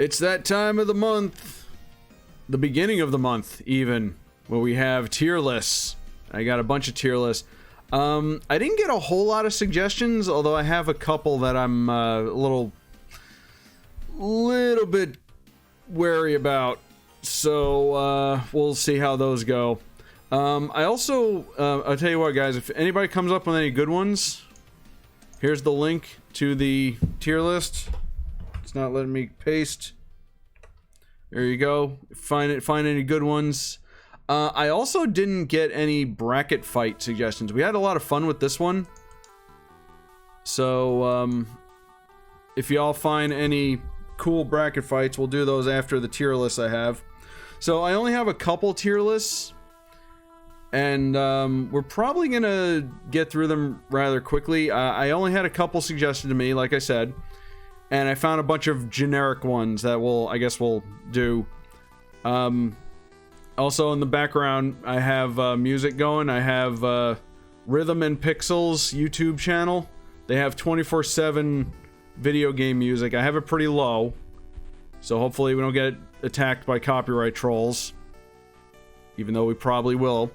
It's that time of the month, the beginning of the month even, where we have tier lists. I got a bunch of tier lists. I didn't get a whole lot of suggestions, although I have a couple that I'm a little bit wary about. So we'll see how those go. I also, I'll tell you what, guys, if anybody comes up with any good ones, here's the link to the tier list. It's not letting me paste. There you go. Find any good ones. I also didn't get any bracket fight suggestions. We had a lot of fun with this one. So, if y'all find any cool bracket fights, we'll do those after the tier lists I have. So, I only have a couple tier lists. And, we're probably gonna get through them rather quickly. I only had a couple suggested to me, like I said. And I found a bunch of generic ones that I guess we'll do. Also in the background, I have music going. I have Rhythm and Pixels YouTube channel. They have 24/7 video game music. I have it pretty low, so hopefully we don't get attacked by copyright trolls, even though we probably will.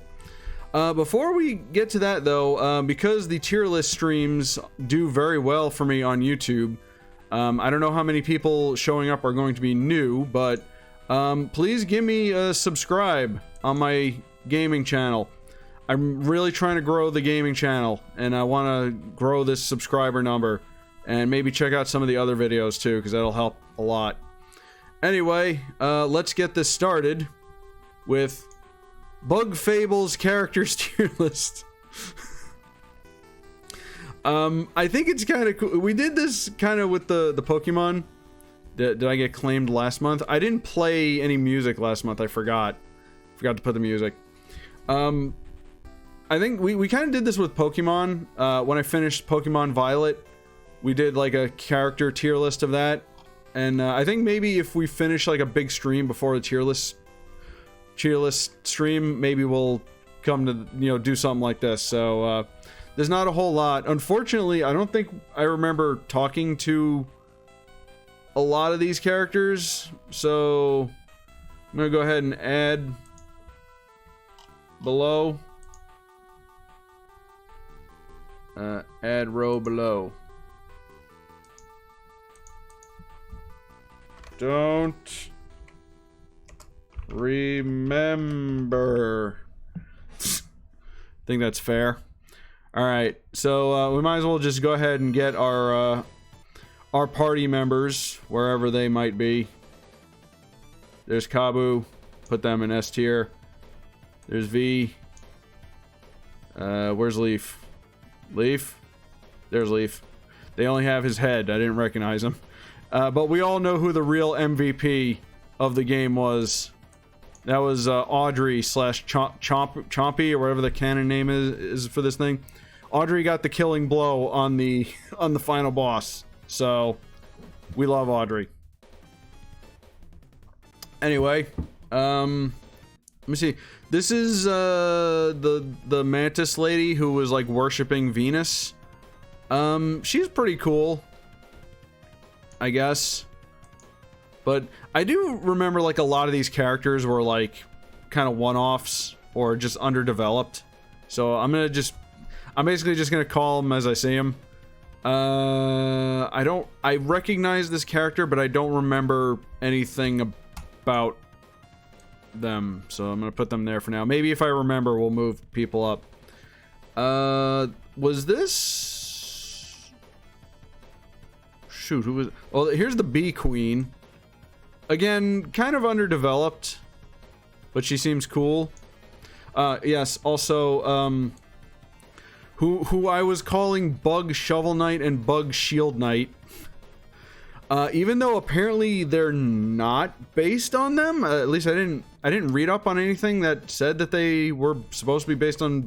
Before we get to that though, because the tier list streams do very well for me on YouTube, I don't know how many people showing up are going to be new, but please give me a subscribe on my gaming channel. I'm really trying to grow the gaming channel, and I want to grow this subscriber number, and maybe check out some of the other videos too, because that'll help a lot. Anyway, let's get this started with Fables Characters tier list. I think it's kind of cool. We did this kind of with the Pokemon. Did I get claimed last month? I didn't play any music last month. I forgot to put the music. I think we kind of did this with Pokemon. When I finished Pokemon Violet, we did like a character tier list of that. And I think maybe if we finish like a big stream before the tier list stream, maybe we'll come to, do something like this. So, there's not a whole lot. Unfortunately, I don't think I remember talking to a lot of these characters, so I'm gonna go ahead and add below. Add row below. Don't remember. Think that's fair. Alright, so we might as well just go ahead and get our party members, wherever they might be. There's Kabu, put them in S tier. There's V. Where's Leaf? Leaf? There's Leaf. They only have his head, I didn't recognize him. But we all know who the real MVP of the game was. That was Audrey / Chompy, or whatever the canon name is for this thing. Audrey got the killing blow on the final boss, so we love Audrey. Anyway, let me see. This is the mantis lady who was like worshiping Venus. She's pretty cool, I guess. But I do remember like a lot of these characters were like kind of one-offs or just underdeveloped. So I'm basically just gonna call them as I see them. I recognize this character, but I don't remember anything about them. So I'm gonna put them there for now. Maybe if I remember, we'll move people up. Was this? Shoot, who was? Well, here's the Bee Queen. Again, kind of underdeveloped, but she seems cool. Yes, also, who I was calling Bug Shovel Knight and Bug Shield Knight. Even though apparently they're not based on them. At least I didn't read up on anything that said that they were supposed to be based on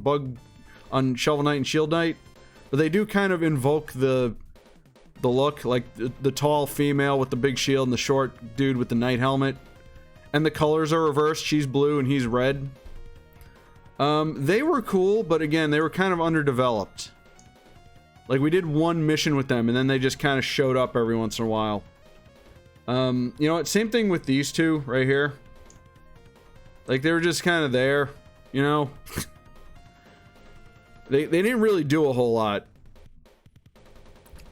Shovel Knight and Shield Knight. But they do kind of invoke the look, like the tall female with the big shield and the short dude with the knight helmet. And the colors are reversed. She's blue and he's red. They were cool, but again, they were kind of underdeveloped. Like, we did one mission with them, and then they just kind of showed up every once in a while. You know what? Same thing with these two right here. Like, they were just kind of there, you know? They didn't really do a whole lot.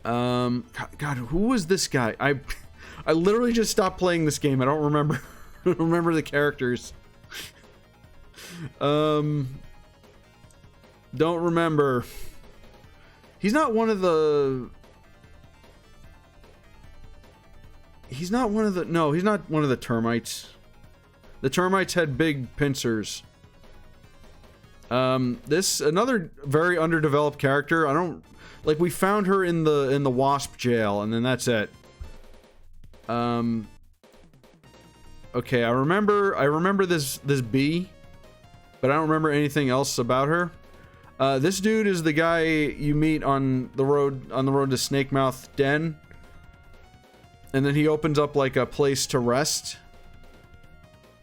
God, who was this guy? I literally just stopped playing this game. I don't remember. I don't remember the characters. Don't remember. He's not one of the... He's not one of the... No, he's not one of the termites. The termites had big pincers. This... Another very underdeveloped character. I don't... Like, we found her in the wasp jail, and then that's it. Okay, I remember this bee, but I don't remember anything else about her. This dude is the guy you meet on the road to Snakemouth Den. And then he opens up like a place to rest.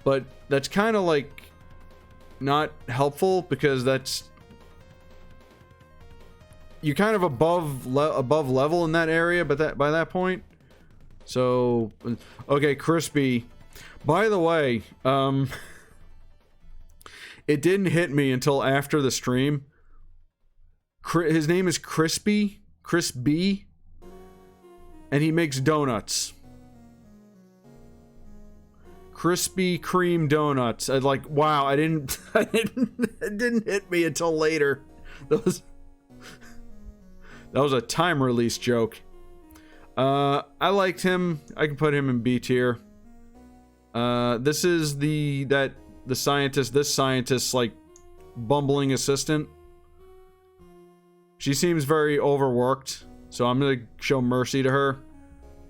But that's kind of like not helpful because that's you're kind of above level in that area, but by that point. So, okay, Crispy. By the way, it didn't hit me until after the stream. His name is Crispy, and he makes donuts. Krispy Kreme donuts. I'd like, wow, it didn't hit me until later. That was a time release joke. I liked him. I can put him in B tier. This is the scientist, this scientist's like bumbling assistant. She seems very overworked, so I'm gonna show mercy to her.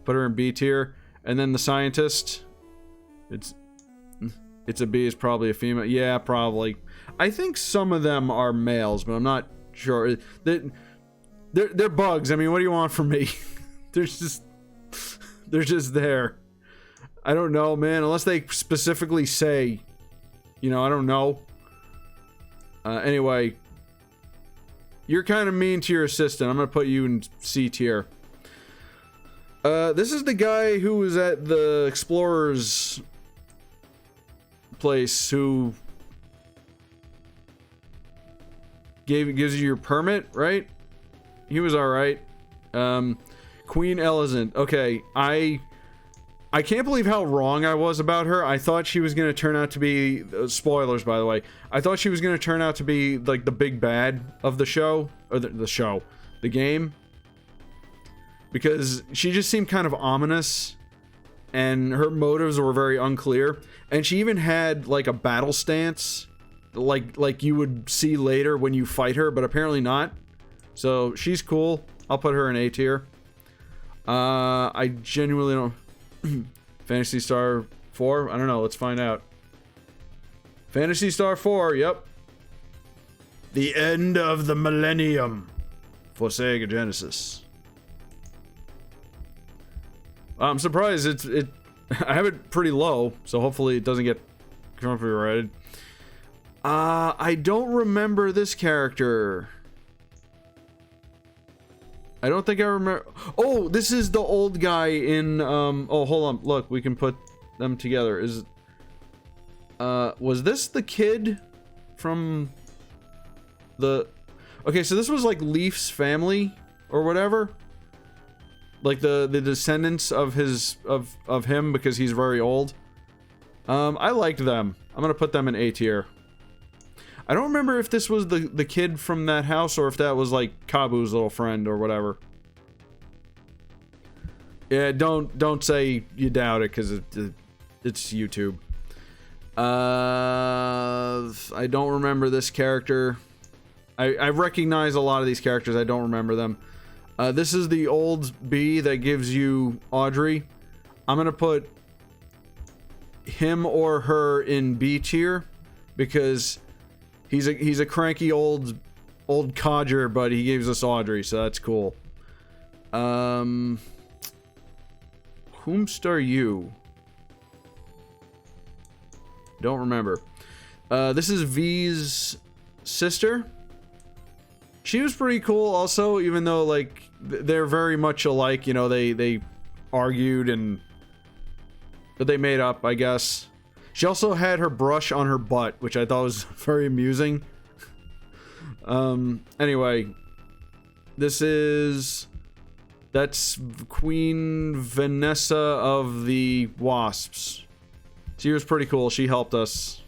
Put her in B tier. And then the scientist, it's a B, is probably a female. Yeah, probably. I think some of them are males, but I'm not sure. They're bugs. I mean, what do you want from me? they're just there. I don't know, man. Unless they specifically say, you know, I don't know. Anyway, you're kind of mean to your assistant. I'm gonna put you in C tier. This is the guy who was at the Explorer's place who gives you your permit, right? He was alright. Queen Elizant. Okay, I can't believe how wrong I was about her. I thought she was going to turn out to be... spoilers, by the way. I thought she was going to turn out to be, like, the big bad of the show. Or the game. Because she just seemed kind of ominous. And her motives were very unclear. And she even had, like, a battle stance. Like you would see later when you fight her, but apparently not. So, she's cool. I'll put her in A tier. I genuinely don't... Phantasy Star 4? I don't know, let's find out. Phantasy Star 4, yep. The end of the millennium for Sega Genesis. I'm surprised I have it pretty low, so hopefully it doesn't get copyrighted. I don't remember this character. I don't think I remember. Oh, this is the old guy in, oh, hold on. Look, we can put them together. Was this the kid from the... Okay, so this was like Leaf's family or whatever. Like the descendants of him because he's very old. I liked them. I'm gonna put them in A tier. I don't remember if this was the kid from that house or if that was like Kabu's little friend or whatever. Yeah, don't say you doubt it because it's YouTube. I don't remember this character. I recognize a lot of these characters. I don't remember them. This is the old bee that gives you Audrey. I'm gonna put him or her in B tier because he's a cranky old codger, but he gives us Audrey, so that's cool. Whomst are you? Don't remember. This is V's sister. She was pretty cool also, even though, like, they're very much alike, you know, they argued and but they made up, I guess. She also had her brush on her butt, which I thought was very amusing. Anyway, that's Queen Vanessa of the Wasps. She was pretty cool. She helped us.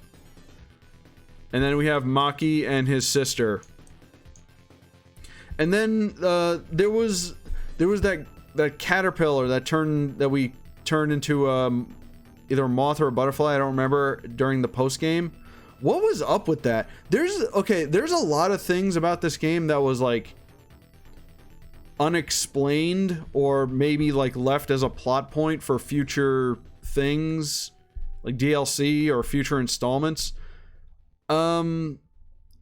And then we have Maki and his sister. And then there was that caterpillar that we turned into either a moth or a butterfly. I don't remember, during the post game. What was up with that? There's a lot of things about this game that was like unexplained, or maybe like left as a plot point for future things, like DLC or future installments. I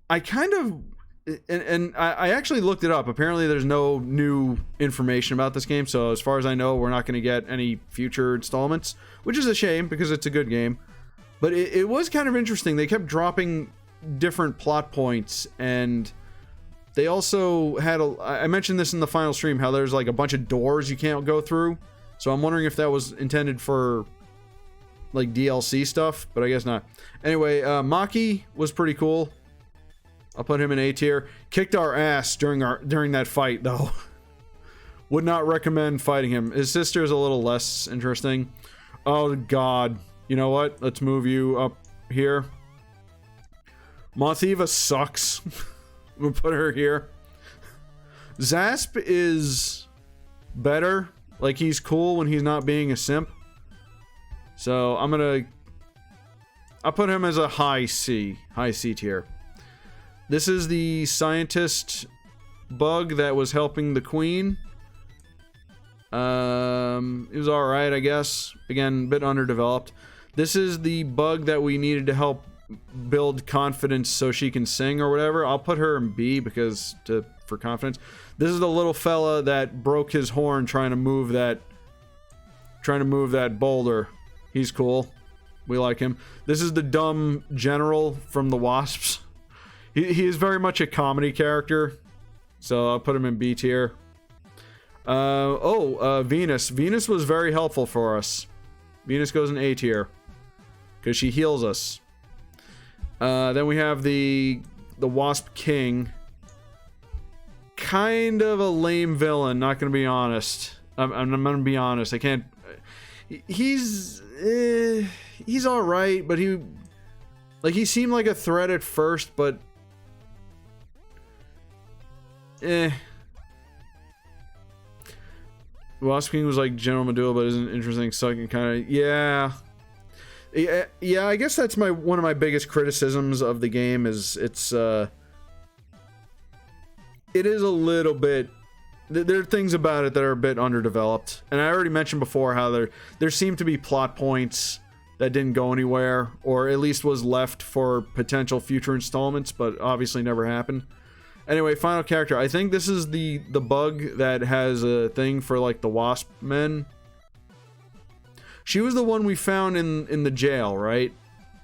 kind of I actually looked it up. Apparently there's no new information about this game, so as far as I know, we're not going to get any future installments, which is a shame because it's a good game. But it was kind of interesting. They kept dropping different plot points, and they also had I mentioned this in the final stream, how there's like a bunch of doors you can't go through. So I'm wondering if that was intended for like DLC stuff, but I guess not. Anyway, Maki was pretty cool. I'll put him in A tier. Kicked our ass during that fight, though. Would not recommend fighting him. His sister is a little less interesting. Oh god. You know what? Let's move you up here. Mothiva sucks. We'll put her here. Zasp is better. Like, he's cool when he's not being a simp. So I'll put him as a high C tier. This is the scientist bug that was helping the queen. It was alright, I guess. Again, a bit underdeveloped. This is the bug that we needed to help build confidence so she can sing or whatever. I'll put her in B because for confidence. This is the little fella that broke his horn trying to move that boulder. He's cool. We like him. This is the dumb general from the Wasps. He is very much a comedy character, so I'll put him in B tier. Venus. Venus was very helpful for us. Venus goes in A tier because she heals us. Then we have the Wasp King. Kind of a lame villain, not gonna be honest. I'm gonna be honest. I can't. He's all right, but he seemed like a threat at first, but Wasp King was like General Medulla, but isn't interesting, sucking kind of. Yeah. I guess that's one of my biggest criticisms of the game is it is a little bit. There are things about it that are a bit underdeveloped, and I already mentioned before how there seem to be plot points that didn't go anywhere, or at least was left for potential future installments, but obviously never happened. Anyway, final character. I think this is the bug that has a thing for like the wasp men. She was the one we found in the jail, right?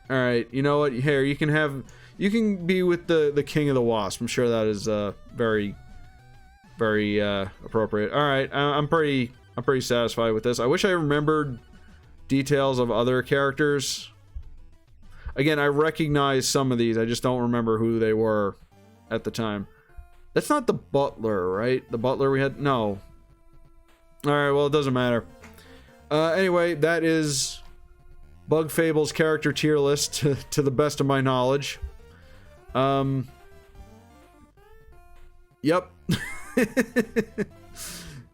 All right. You know what? Here, you can be with the king of the wasp. I'm sure that is very appropriate. All right. I'm pretty satisfied with this. I wish I remembered details of other characters. Again, I recognize some of these. I just don't remember who they were at the time. That's not the butler, right? The butler we had? No. Alright, well, it doesn't matter. Anyway, that is Bug Fables character tier list to the best of my knowledge. Yep.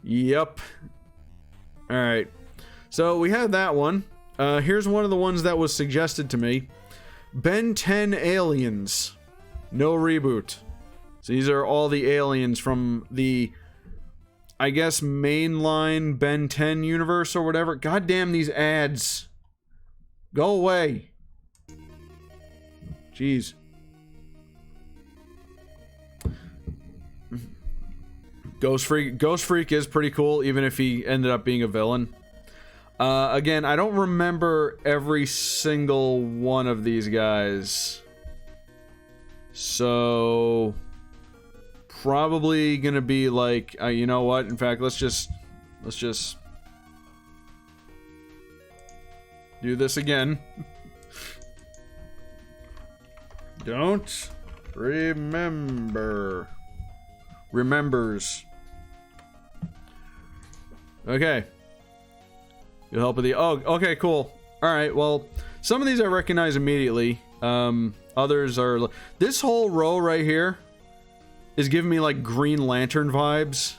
Yep. Alright. So, we had that one. Here's one of the ones that was suggested to me. Ben 10 Aliens. No reboot. So these are all the aliens from the, I guess, mainline Ben 10 universe or whatever. God damn these ads. Go away. Jeez. Ghost Freak is pretty cool, even if he ended up being a villain. Again, I don't remember every single one of these guys. So probably gonna be like, you know what? In fact, let's just do this again. Don't remember. Remembers. Okay. You'll help with the... Oh, okay, cool. Alright, well, some of these I recognize immediately. Others are... This whole row right here is giving me, like, Green Lantern vibes.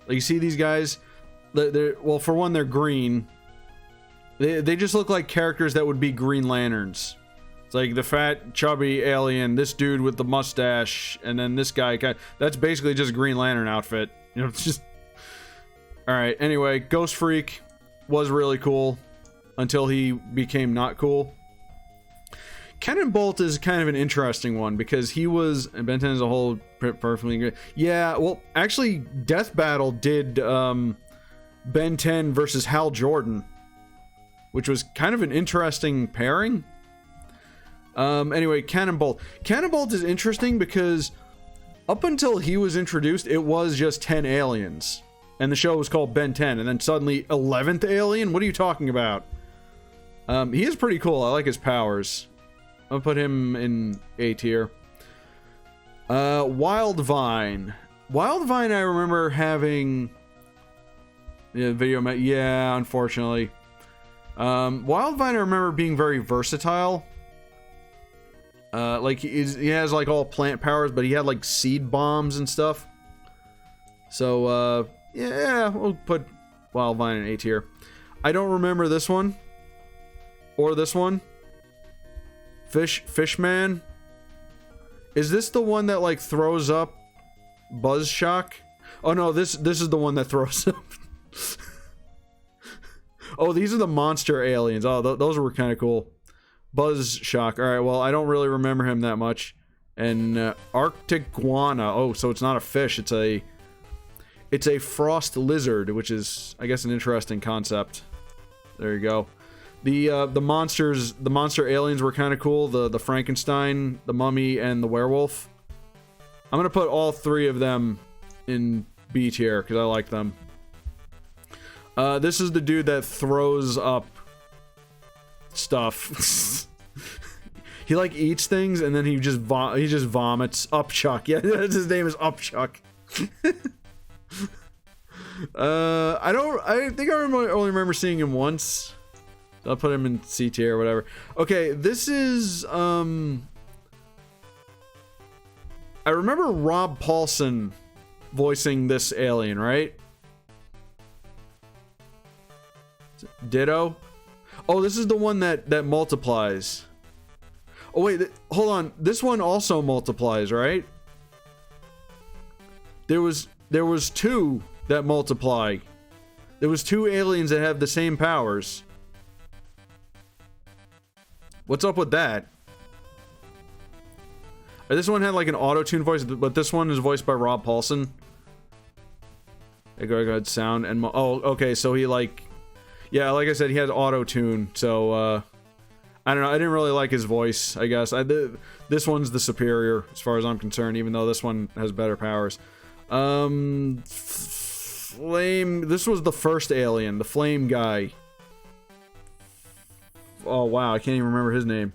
Like, you see these guys? Well, for one, they're green. They just look like characters that would be Green Lanterns. It's like the fat, chubby alien, this dude with the mustache, and then this guy. That's basically just a Green Lantern outfit. You know, it's just... Alright, anyway, Ghost Freak was really cool until he became not cool. Cannon Bolt is kind of an interesting one because he was... And Ben 10 as a whole, perfectly good. Yeah, well, actually, Death Battle did Ben 10 versus Hal Jordan, which was kind of an interesting pairing. Anyway, Cannon Bolt. Cannon Bolt is interesting because up until he was introduced, it was just 10 aliens. And the show was called Ben 10, and then suddenly 11th alien? What are you talking about? He is pretty cool. I like his powers. I'll put him in A tier. Wildvine. Wildvine, I remember having... Yeah, video... Yeah, unfortunately. Wildvine, I remember being very versatile. Like, he has, like, all plant powers, but he had, like, seed bombs and stuff. So, yeah, we'll put Wildvine in A tier. I don't remember this one. Or this one. Fishman. Is this the one that, like, throws up Buzz Shock? Oh, no, this is the one that throws up. Oh, these are the monster aliens. Oh, those were kind of cool. Buzz Shock. Alright, well, I don't really remember him that much. And, Arctic Guana. Oh, so it's not a fish, it's a frost lizard, which is, I guess, an interesting concept. There you go. The monster aliens were kind of cool. The Frankenstein, the mummy, and the werewolf. I'm gonna put all three of them in B tier, because I like them. This is the dude that throws up stuff. He, like, eats things, and then he just vomits. Upchuck. Yeah, his name is Upchuck. I think I only remember seeing him once. I'll put him in C tier or whatever. Okay, this is, I remember Rob Paulson voicing this alien, right? Ditto? Oh, this is the one that multiplies. Oh, wait, hold on. This one also multiplies, right? There was two that multiply. There was two aliens that have the same powers. What's up with that? This one had like an auto-tune voice, but this one is voiced by Rob Paulson. Hey, go ahead, sound and oh, okay, so he like, yeah, like I said, he has auto-tune, so I don't know, I didn't really like his voice, I guess. This one's the superior, as far as I'm concerned, even though this one has better powers. Flame, this was the first alien, the flame guy. Oh wow, I can't even remember his name.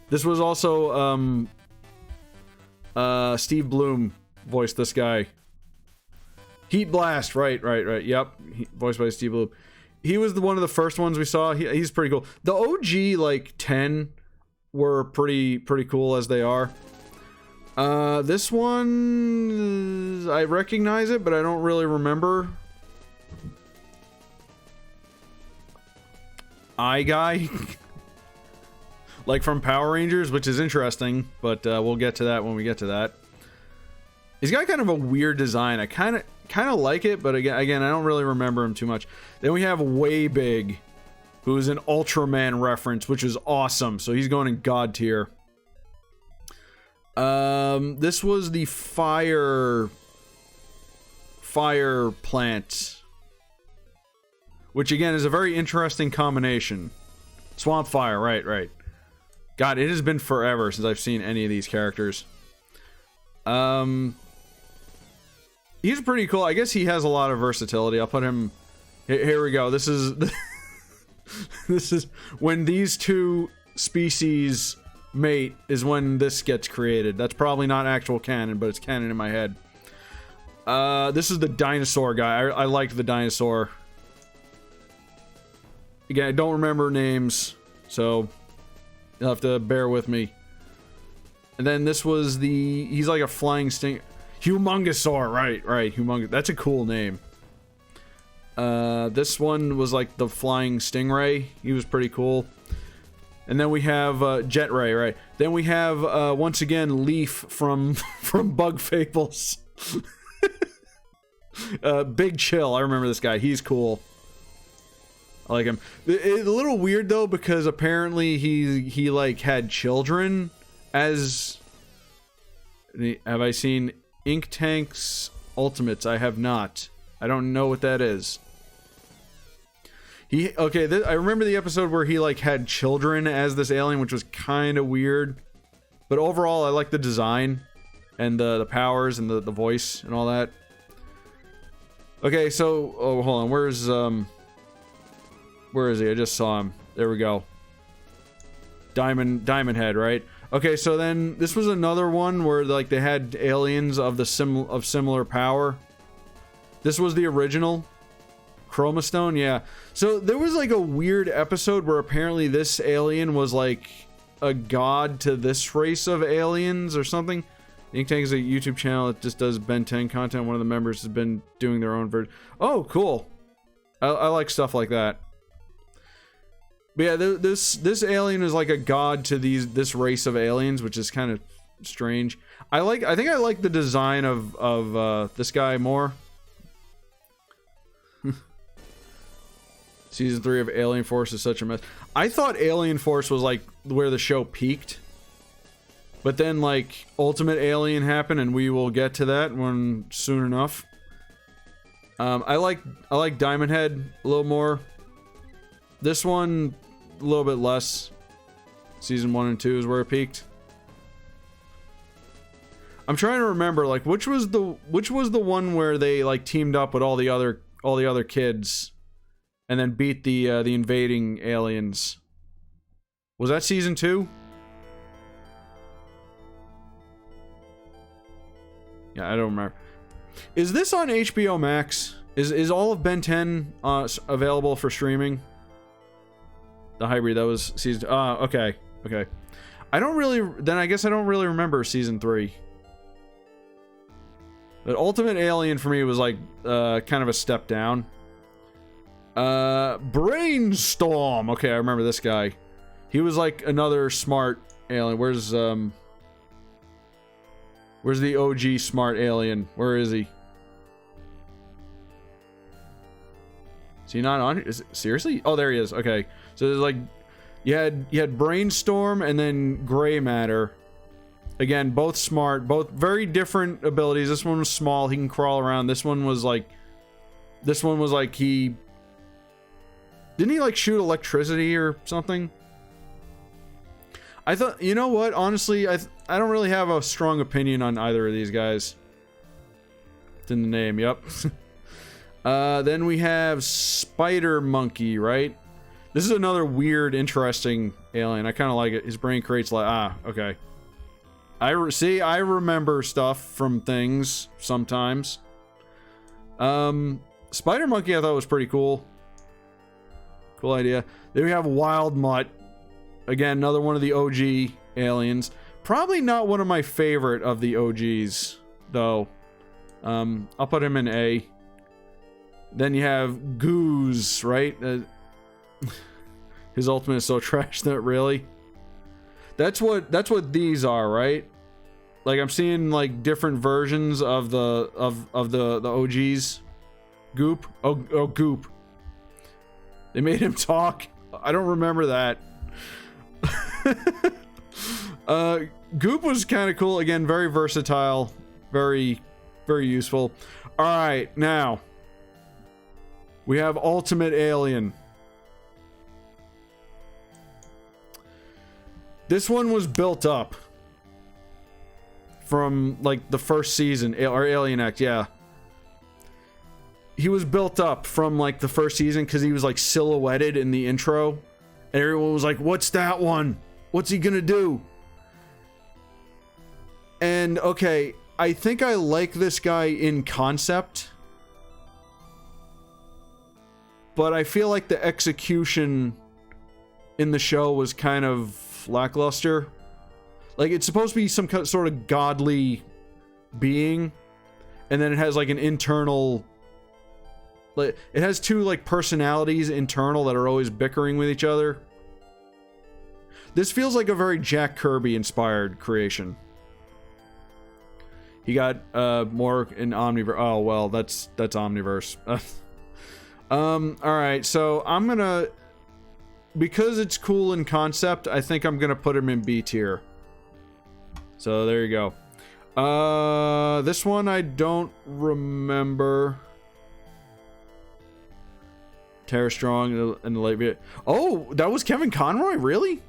This was also Steve Bloom voiced this guy. Heat Blast, right. Yep, voiced by Steve Bloom. He was one of the first ones we saw. He's pretty cool. The OG like 10 were pretty cool as they are. This one I recognize it, but I don't really remember. Eye Guy. Like from Power Rangers, which is interesting, but we'll get to that when we get to that. He's got kind of a weird design. I kind of like it, but again, I don't really remember him too much. Then we have Way Big, who is an Ultraman reference, which is awesome. So he's going in God tier. This was the fire plant, which again is a very interesting combination. Swamp Fire, right. God, it has been forever since I've seen any of these characters. He's pretty cool. I guess he has a lot of versatility. I'll put him... Here we go. This is... This is when these two species mate is when this gets created. That's probably not actual canon, but it's canon in my head. This is the dinosaur guy. I liked the dinosaur. Again, I don't remember names, so you'll have to bear with me. And then this was the... He's like a flying sting... Humongosaur, right, Humongous. That's a cool name. This one was like the flying stingray. He was pretty cool. And then we have Jet Ray, right? Then we have once again Leaf from Bug Fables. Big Chill. I remember this guy. He's cool. I like him. It's a little weird though because apparently he like had children as. Have I seen Ink Tank's Ultimates? I have not. I don't know what that is. I remember the episode where he like had children as this alien, which was kind of weird. But overall, I like the design and the powers and the voice and all that. Okay, so hold on, where is he? I just saw him. There we go. Diamond Head, right? Okay, so then this was another one where like they had aliens of similar power. This was the original. Chromastone, yeah. So there was like a weird episode where apparently this alien was like a god to this race of aliens or something. Ink Tank is a YouTube channel that just does Ben 10 content. One of the members has been doing their own version. Oh, cool. I like stuff like that. But yeah, this alien is like a god to this race of aliens, which is kind of strange. I think I like the design of this guy more. Season 3 of Alien Force is such a mess. I thought Alien Force was like where the show peaked. But then like Ultimate Alien happened and we will get to that one soon enough. I like Diamond Head a little more. This one a little bit less. Season 1 and 2 is where it peaked. I'm trying to remember like which was the one where they like teamed up with all the other kids and then beat the invading aliens. Was that season 2? Yeah, I don't remember. Is this on HBO Max? Is all of Ben 10 available for streaming? The hybrid, that was season... okay. I don't really... Then I guess I don't really remember season 3. But Ultimate Alien for me was like kind of a step down. Brainstorm. Okay, I remember this guy. He was like another smart alien. Where's the OG smart alien? Where is he? Is he not on here? Is it, seriously? Oh, there he is. Okay. So there's like you had Brainstorm and then Gray Matter. Again, both smart, both very different abilities. This one was small, he can crawl around. This one was like he didn't he like shoot electricity or something? I thought, you know what? Honestly, I don't really have a strong opinion on either of these guys. It's in the name, yep. Then we have Spider Monkey, right? This is another weird, interesting alien. I kind of like it. His brain creates like, okay. I remember stuff from things sometimes. Spider Monkey I thought was pretty cool. Cool idea. Then we have Wild Mutt. Again, another one of the OG aliens. Probably not one of my favorite of the OGs, though. I'll put him in A. Then you have Goose, right? His ultimate is so trash that really. That's what these are, right? Like I'm seeing like different versions of the OGs. Goop. Oh, Goop. They made him talk. I don't remember that. Goop was kind of cool. Again, very versatile, very useful. All right, now we have Ultimate Alien. This one was built up from like the first season, or Alien X, yeah. He was built up from like the first season because he was like silhouetted in the intro. And everyone was like, what's that one? What's he gonna do? And okay, I think I like this guy in concept, but I feel like the execution in the show was kind of lackluster. Like, it's supposed to be some sort of godly being, and then it has like an internal, like, it has two like personalities internal that are always bickering with each other. This feels like a very Jack Kirby inspired creation. He got more in Omniverse. Oh well, that's Omniverse. Alright, so I'm gonna, because it's cool in concept, I think I'm gonna put him in B tier. So there you go. This one I don't remember. Tara Strong in the late. Oh, that was Kevin Conroy, really?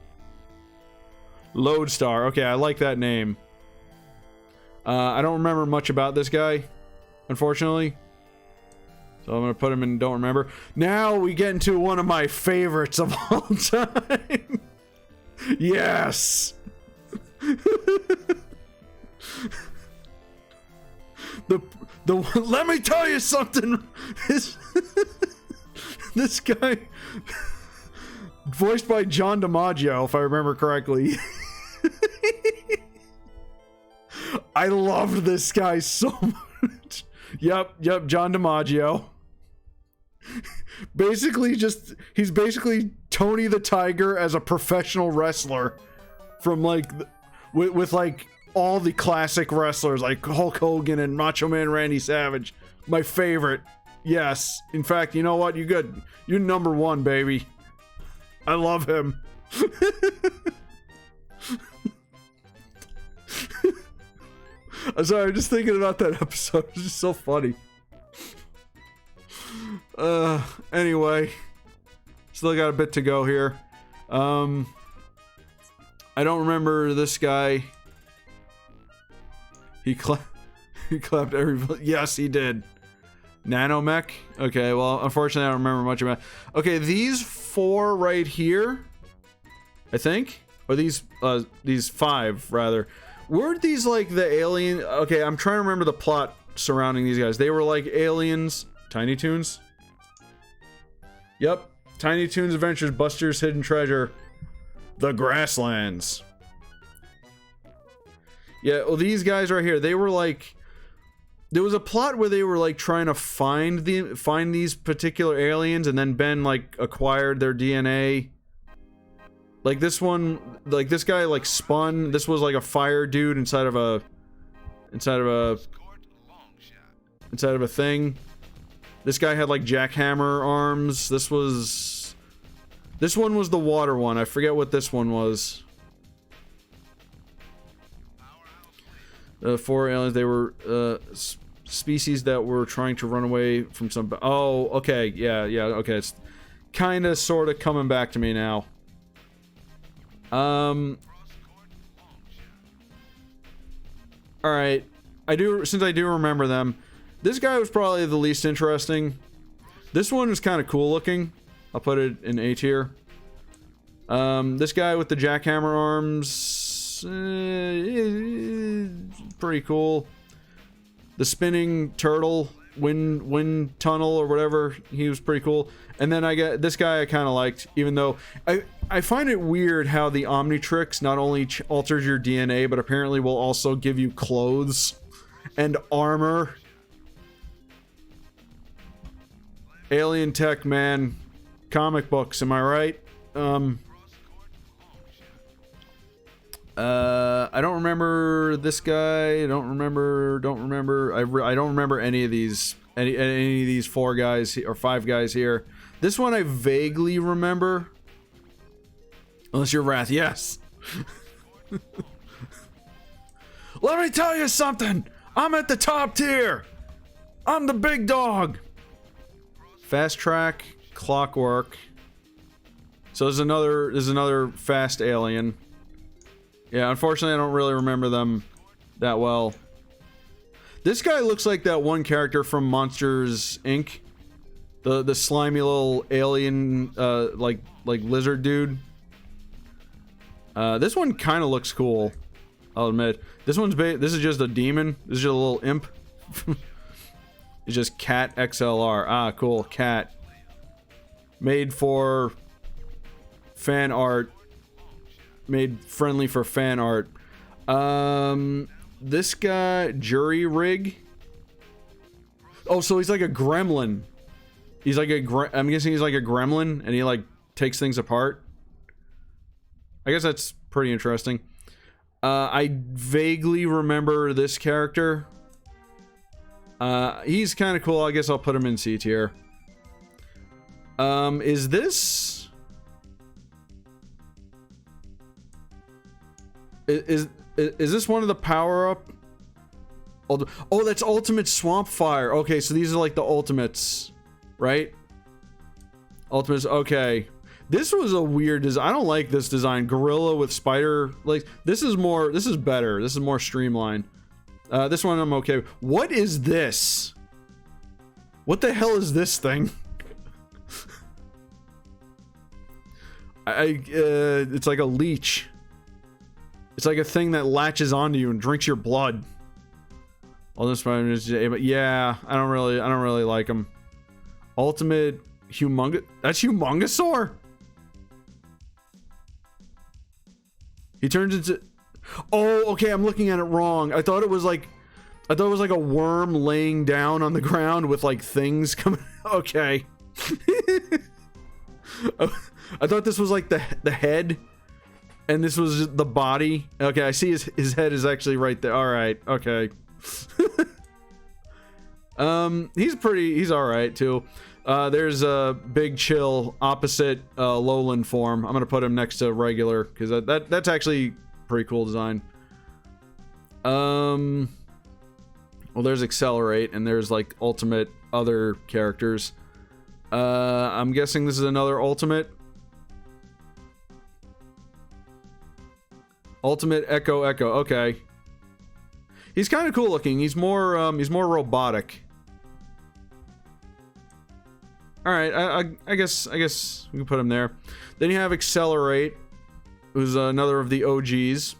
Lodestar. Okay, I like that name. I don't remember much about this guy, unfortunately. So I'm gonna put him in don't remember. Now we get into one of my favorites of all time. Yes! Let me tell you something! This guy, voiced by John DiMaggio, if I remember correctly. I loved this guy so much. Yep, John DiMaggio. Basically, he's basically Tony the Tiger as a professional wrestler, from like with like all the classic wrestlers like Hulk Hogan and Macho Man Randy Savage. My favorite. Yes. In fact, you know what? You're good. You're number one, baby. I love him. I'm sorry, I'm just thinking about that episode. It's just so funny. Anyway. Still got a bit to go here. I don't remember this guy. He clapped everybody. Yes, he did. Nanomech? Okay, well, unfortunately I don't remember much about it. Okay, these four right here, I think, or these five, rather. Weren't these like the alien? Okay, I'm trying to remember the plot surrounding these guys. They were like aliens. Tiny Toons? Yep. Tiny Toons Adventures, Buster's Hidden Treasure, The Grasslands. Yeah, well, these guys right here, they were like, there was a plot where they were like trying to find these particular aliens, and then Ben like acquired their DNA. Like this one, like this guy like spun. This was like a fire dude inside of a thing. This guy had like jackhammer arms. This one was the water one. I forget what this one was. Four aliens. They were species that were trying to run away from some. Oh, okay, yeah, okay. It's kind of, sort of coming back to me now. All right. Since I do remember them. This guy was probably the least interesting. This one was kind of cool looking. I'll put it in A tier. This guy with the jackhammer arms, pretty cool. The spinning turtle, wind tunnel or whatever, he was pretty cool. And then I got this guy I kind of liked, even though I find it weird how the Omnitrix not only alters your DNA, but apparently will also give you clothes and armor. Alien tech, man. Comic books, am I right? I don't remember this guy. I don't remember. I don't remember any of these. Any of these four guys or five guys here. This one I vaguely remember. Unless you're Wrath, yes. Let me tell you something. I'm at the top tier. I'm the big dog. Fast Track, Clockwork. So there's another fast alien. Yeah, unfortunately I don't really remember them that well. This guy looks like that one character from Monsters Inc. The slimy little alien, like lizard dude. This one kind of looks cool, I'll admit. This is just a demon. This is just a little imp. It's just cat XLR. Ah, cool, cat. Made for fan art. Made friendly for fan art. This guy, Jury Rig. Oh, so he's like a gremlin. He's like I'm guessing he's like a gremlin, and he like takes things apart. I guess that's pretty interesting. I vaguely remember this character. He's kind of cool. I guess I'll put him in C tier. Is this... Is this one of the power-up? Oh, that's Ultimate Swamp Fire. Okay, so these are like the ultimates, right? Ultimates, okay. This was a weird design. I don't like this design. Gorilla with spider, like, this is better. This is more streamlined. This one I'm okay with. What is this? What the hell is this thing? It's like a leech. It's like a thing that latches onto you and drinks your blood. All this one is, but yeah, I don't really like him. Ultimate humongous. That's Humongosaur. He turns into. Oh, okay. I'm looking at it wrong. I thought it was like a worm laying down on the ground with like things coming. Okay. I thought this was like the head, and this was the body. Okay, I see his head is actually right there. All right. Okay. He's all right too. There's a Big Chill opposite lowland form. I'm gonna put him next to regular because that's actually pretty cool design. Well, there's Accelerate and there's like ultimate other characters. I'm guessing this is another ultimate. Ultimate Echo. Okay. He's kind of cool looking. He's more robotic. All right, I guess we can put him there. Then you have Accelerate, who's another of the OGs.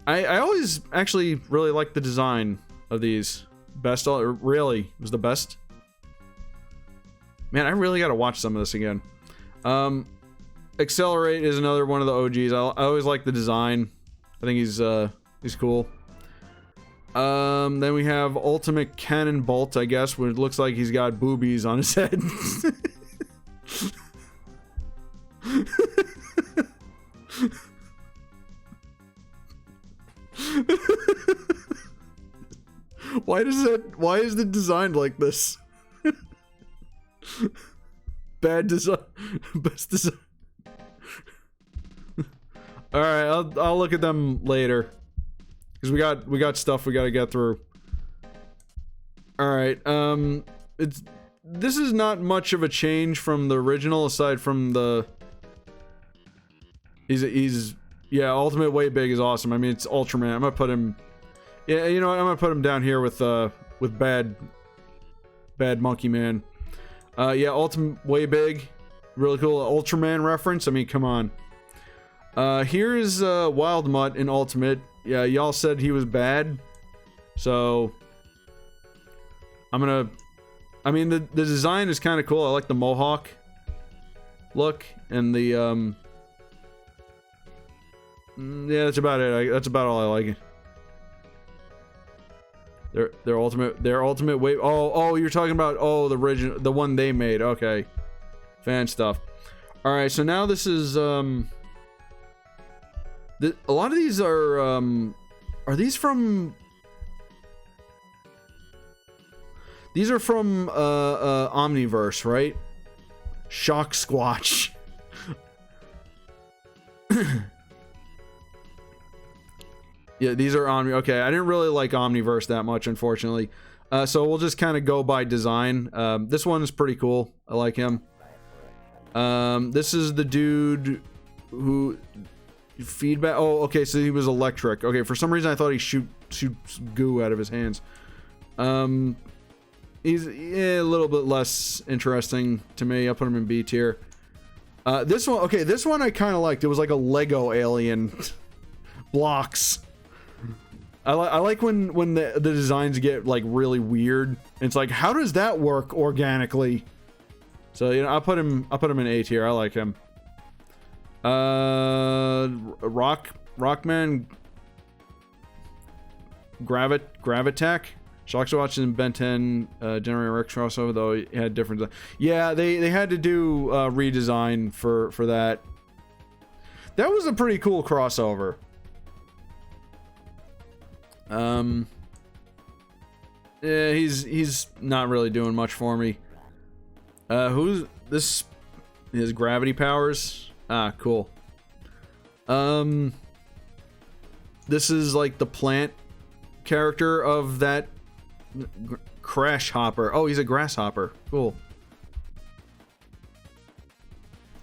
I always actually really liked the design of these. Really was the best. Man, I really got to watch some of this again. Accelerate is another one of the OGs. I always like the design. I think he's cool. Then we have Ultimate Cannon Bolt, I guess, where it looks like he's got boobies on his head. Why is it designed like this? Bad design. Best design. Alright, I'll look at them later. Because we got stuff we gotta get through. Alright, this is not much of a change from the original, aside from the... Yeah, Ultimate Way Big is awesome. I mean, it's Ultraman. I'm gonna put him... Yeah, you know what? I'm gonna put him down here with Bad Monkey Man. Yeah, Ultimate Way Big. Really cool Ultraman reference. I mean, come on. Here's Wild Mutt in Ultimate. Yeah, y'all said he was bad. So... I mean, the design is kind of cool. I like the mohawk look. And the, yeah, that's about it. That's about all I like. Their ultimate wave. Oh, you're talking about, the original, the one they made. Okay. Fan stuff. Alright, so now this is, a lot of these are these from... These are from, Omniverse, right? Shock Squatch. Yeah, these are Omni... Okay, I didn't really like Omniverse that much, unfortunately. So we'll just kind of go by design. This one is pretty cool. I like him. This is the dude who... Feedback... Oh, okay, so he was electric. Okay, for some reason I thought he shoots goo out of his hands. He's a little bit less interesting to me. I'll put him in B tier. This one, okay, this one I kind of liked. It was like a Lego alien. Blocks. I like when the designs get like really weird. It's like, how does that work organically? So, you know, I'll put him in A tier. I like him. Rockman Gravitac. Shocks watching Ben 10 Generation Rex crossover, though he had different. Yeah, they had to do redesign for that. That was a pretty cool crossover. Yeah, he's not really doing much for me. Who's this? His gravity powers. Ah, cool. This is like the plant character of that Crash Hopper. Oh, he's a grasshopper. Cool.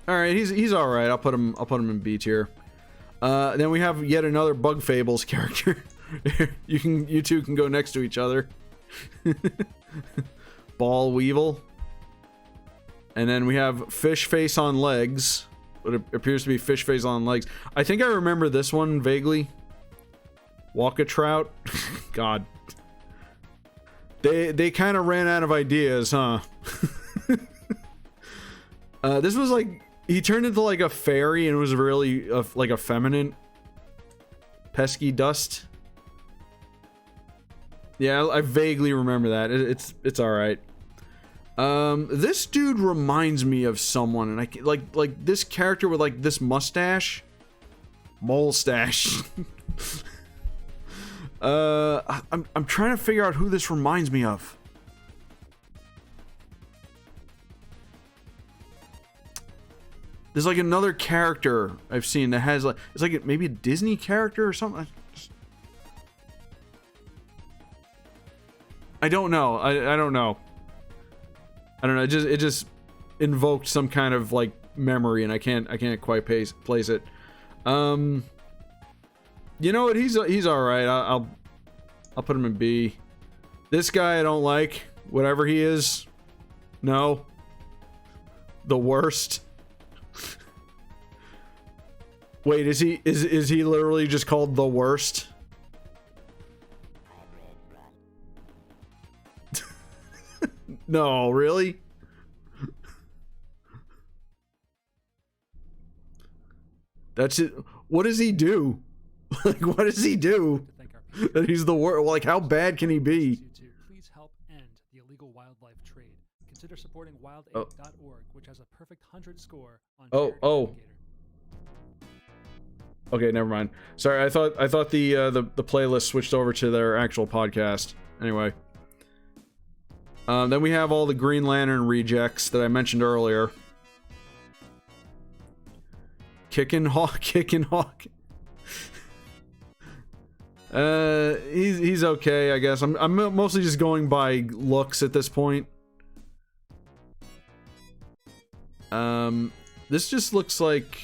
All right, he's all right. I'll put him in B tier. Then we have yet another Bug Fables character. You two can go next to each other. Ball Weevil. And then we have Fish Face on Legs. What appears to be Fish Face on Legs. I think I remember this one vaguely. Walk-a Trout. God. They kind of ran out of ideas, huh? This was like, he turned into like a fairy and was really like a feminine. Pesky Dust. Yeah, I vaguely remember that. It's all right. This dude reminds me of someone, and I like this character with like this mustache, mole stash. I'm trying to figure out who this reminds me of. There's like another character I've seen that has like, it's like maybe a Disney character or something. I don't know. I don't know. I don't know. It just invoked some kind of like memory, and I can't quite place it. You know what? He's all right. I'll put him in B. This guy I don't like. Whatever he is. No. The worst. Wait, is he literally just called the worst? No, really? That's it. What does he do? Like, what does he do? That he's the worst. Like, how bad can he be? Please help end the illegal wildlife trade. Consider supporting wildaid.org, which has a perfect 100 score on Oh. Okay, never mind. Sorry, I thought the playlist switched over to their actual podcast. Anyway. Then we have all the Green Lantern rejects that I mentioned earlier. Kickin' Hawk. He's okay, I guess. I'm mostly just going by looks at this point. This just looks like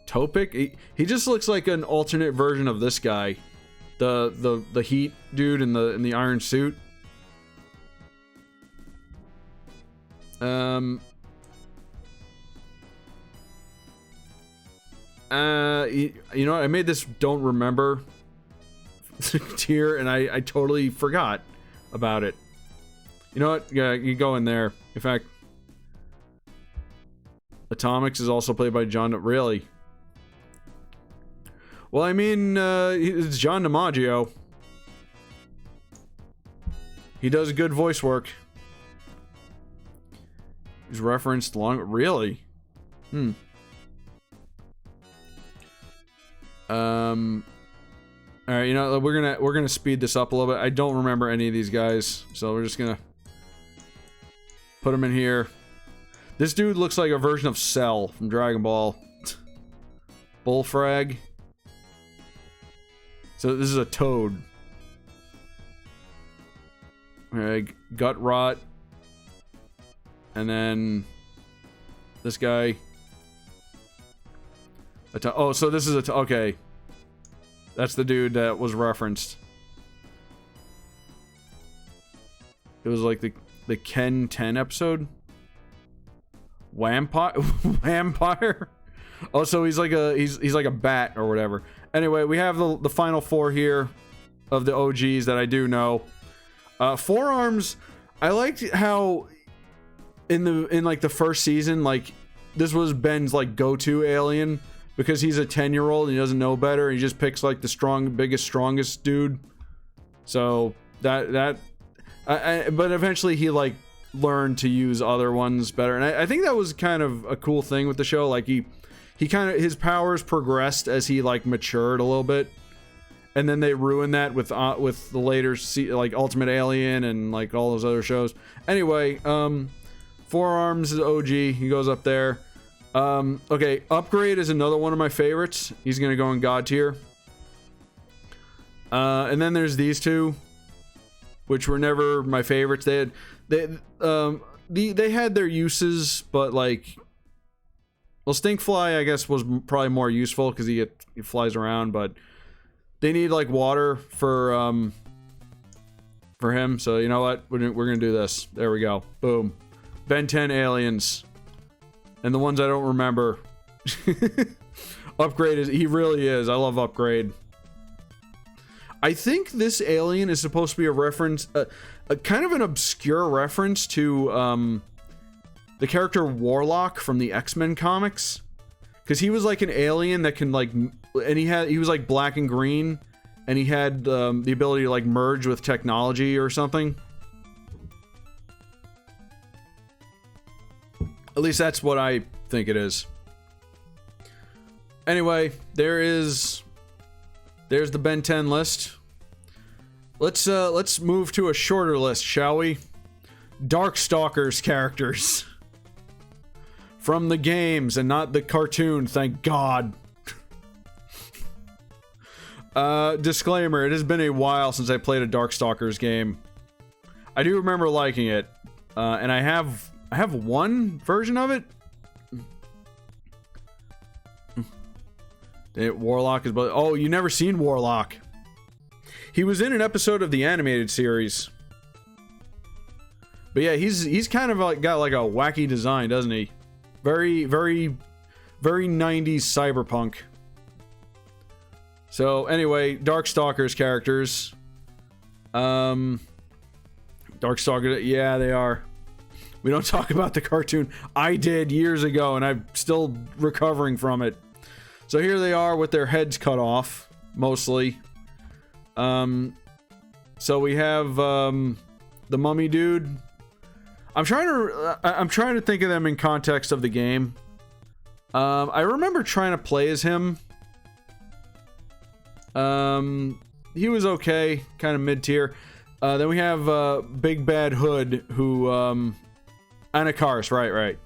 Topic. He just looks like an alternate version of this guy. The Heat dude in the iron suit. You know what? I made this don't remember tier, and I totally forgot about it. You know what? Yeah, you go in there. In fact, Atomics is also played by John. Really? Well, I mean, it's John DiMaggio. He does good voice work. He's referenced long. Really? All right, you know, we're gonna speed this up a little bit. I don't remember any of these guys, so we're just gonna put them in here. This dude looks like a version of Cell from Dragon Ball. Bullfrag. So this is a toad. Alright, Gut Rot. And then this guy. Oh, so this is okay. That's the dude that was referenced. it was like the Ken 10 episode. Vampire. Oh, so he's like a bat or whatever. Anyway, we have the final 4 here of the OGs that I do know. Forearms, I liked how in like the first season, like this was Ben's like go-to alien because he's a 10-year-old and he doesn't know better. He just picks like the biggest, strongest dude. So but eventually he like learned to use other ones better, and I think that was kind of a cool thing with the show. Like he kind of, his powers progressed as he like matured a little bit, and then they ruined that with the later like Ultimate Alien and like all those other shows. Anyway, Forearms is OG. He goes up there. Okay, Upgrade is another one of my favorites. He's gonna go in God tier. And then there's these two, which were never my favorites. They had their uses, but like, well, Stinkfly I guess was probably more useful because he flies around, but they need like water for him. So you know what, we're gonna do this. There we go. Boom. Ben 10 aliens, and the ones I don't remember. Upgrade he really is. I love Upgrade. I think this alien is supposed to be a reference, a kind of an obscure reference to the character Warlock from the X-Men comics, because he was like an alien that can like, and he was like black and green, and he had the ability to like merge with technology or something. At least that's what I think it is. Anyway, there's the Ben 10 list. Let's move to a shorter list, shall we? Stalkers characters from the games and not the cartoon, thank God. Disclaimer, it has been a while since I played a Stalkers game. I do remember liking it, and I have one version of it. Warlock is, but oh, you never seen Warlock? He was in an episode of the animated series. But yeah, he's kind of like got like a wacky design, doesn't he? Very 90s cyberpunk. So anyway, Stalkers characters. Stalkers, yeah, they are. We don't talk about the cartoon. I did years ago, and I'm still recovering from it. So here they are with their heads cut off, mostly. So we have the mummy dude. I'm trying to think of them in context of the game. I remember trying to play as him. He was okay, kind of mid-tier. Then we have Big Bad Hood, who Anakaris, right.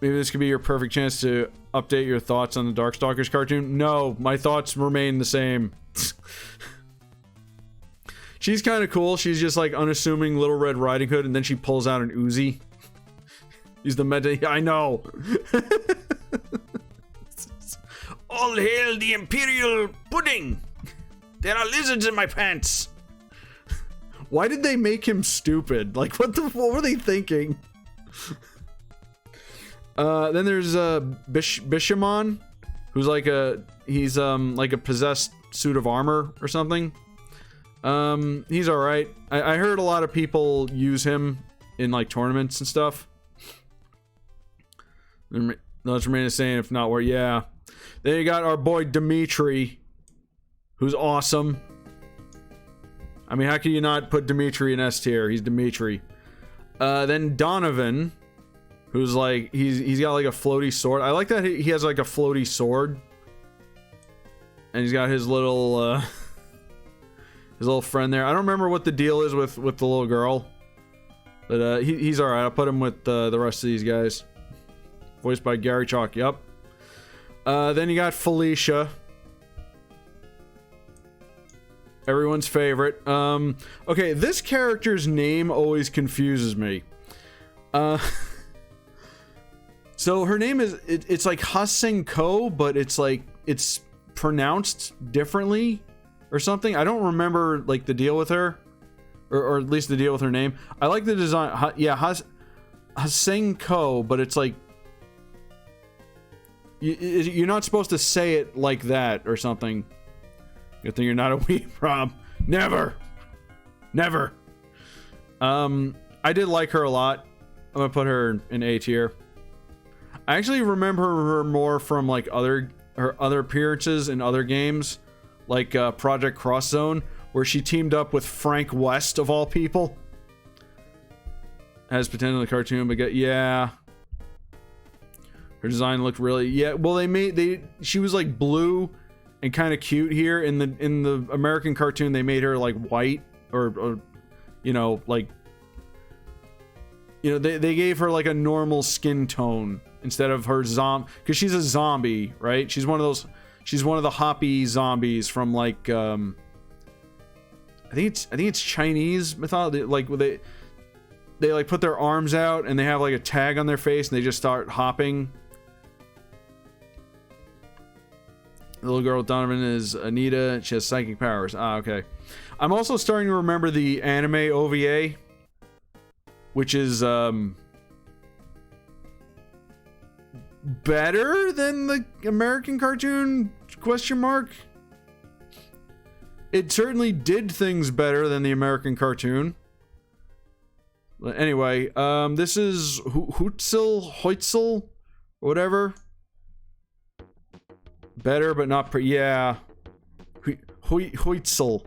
Maybe this could be your perfect chance to update your thoughts on the Darkstalkers cartoon. No, my thoughts remain the same. She's kind of cool. She's just like unassuming Little Red Riding Hood, and then she pulls out an Uzi. He's the meta. I know. All hail the Imperial Pudding! There are lizards in my pants. Why did they make him stupid? Like, what were they thinking? Then there's Bishamon, who's like he's like a possessed suit of armor or something. He's alright. I heard a lot of people use him in like tournaments and stuff. Let's remain the same, if not where, yeah. Then you got our boy Dimitri, who's awesome. I mean, how can you not put Dimitri in S tier? He's Dimitri. Then Donovan, who's like, he's got like a floaty sword. I like that he has like a floaty sword. And he's got his little friend there. I don't remember what the deal is with the little girl. But he's alright. I'll put him with the rest of these guys. Voiced by Gary Chalk, yep. Then you got Felicia. Everyone's favorite. Okay, this character's name always confuses me. So her name is, it's like Hasenko, but it's like, it's pronounced differently or something. I don't remember like the deal with her. or at least the deal with her name. I like the design. Yeah, Hasenko, but it's like you're not supposed to say it like that or something. Good thing you're not a weeb, Rob. Never. I did like her a lot. I'm gonna put her in A tier. I actually remember her more from like her other appearances in other games, like Project Cross Zone, where she teamed up with Frank West of all people. Has potential in the cartoon, but yeah, her design looked really Well, she was like blue and kind of cute here in the American cartoon. They made her like white or you know, like, you know, they gave her like a normal skin tone instead of her because she's a zombie, right? She's one of the hoppy zombies from like I think it's Chinese mythology. Like they like put their arms out and they have like a tag on their face and they just start hopping. The little girl with Donovan is Anita. She has psychic powers. Okay. I'm also starting to remember the anime OVA, which is better than the American cartoon ? It certainly did things better than the American cartoon. But anyway, this is Hoitzel, whatever. Better, but not yeah. Hoitzel.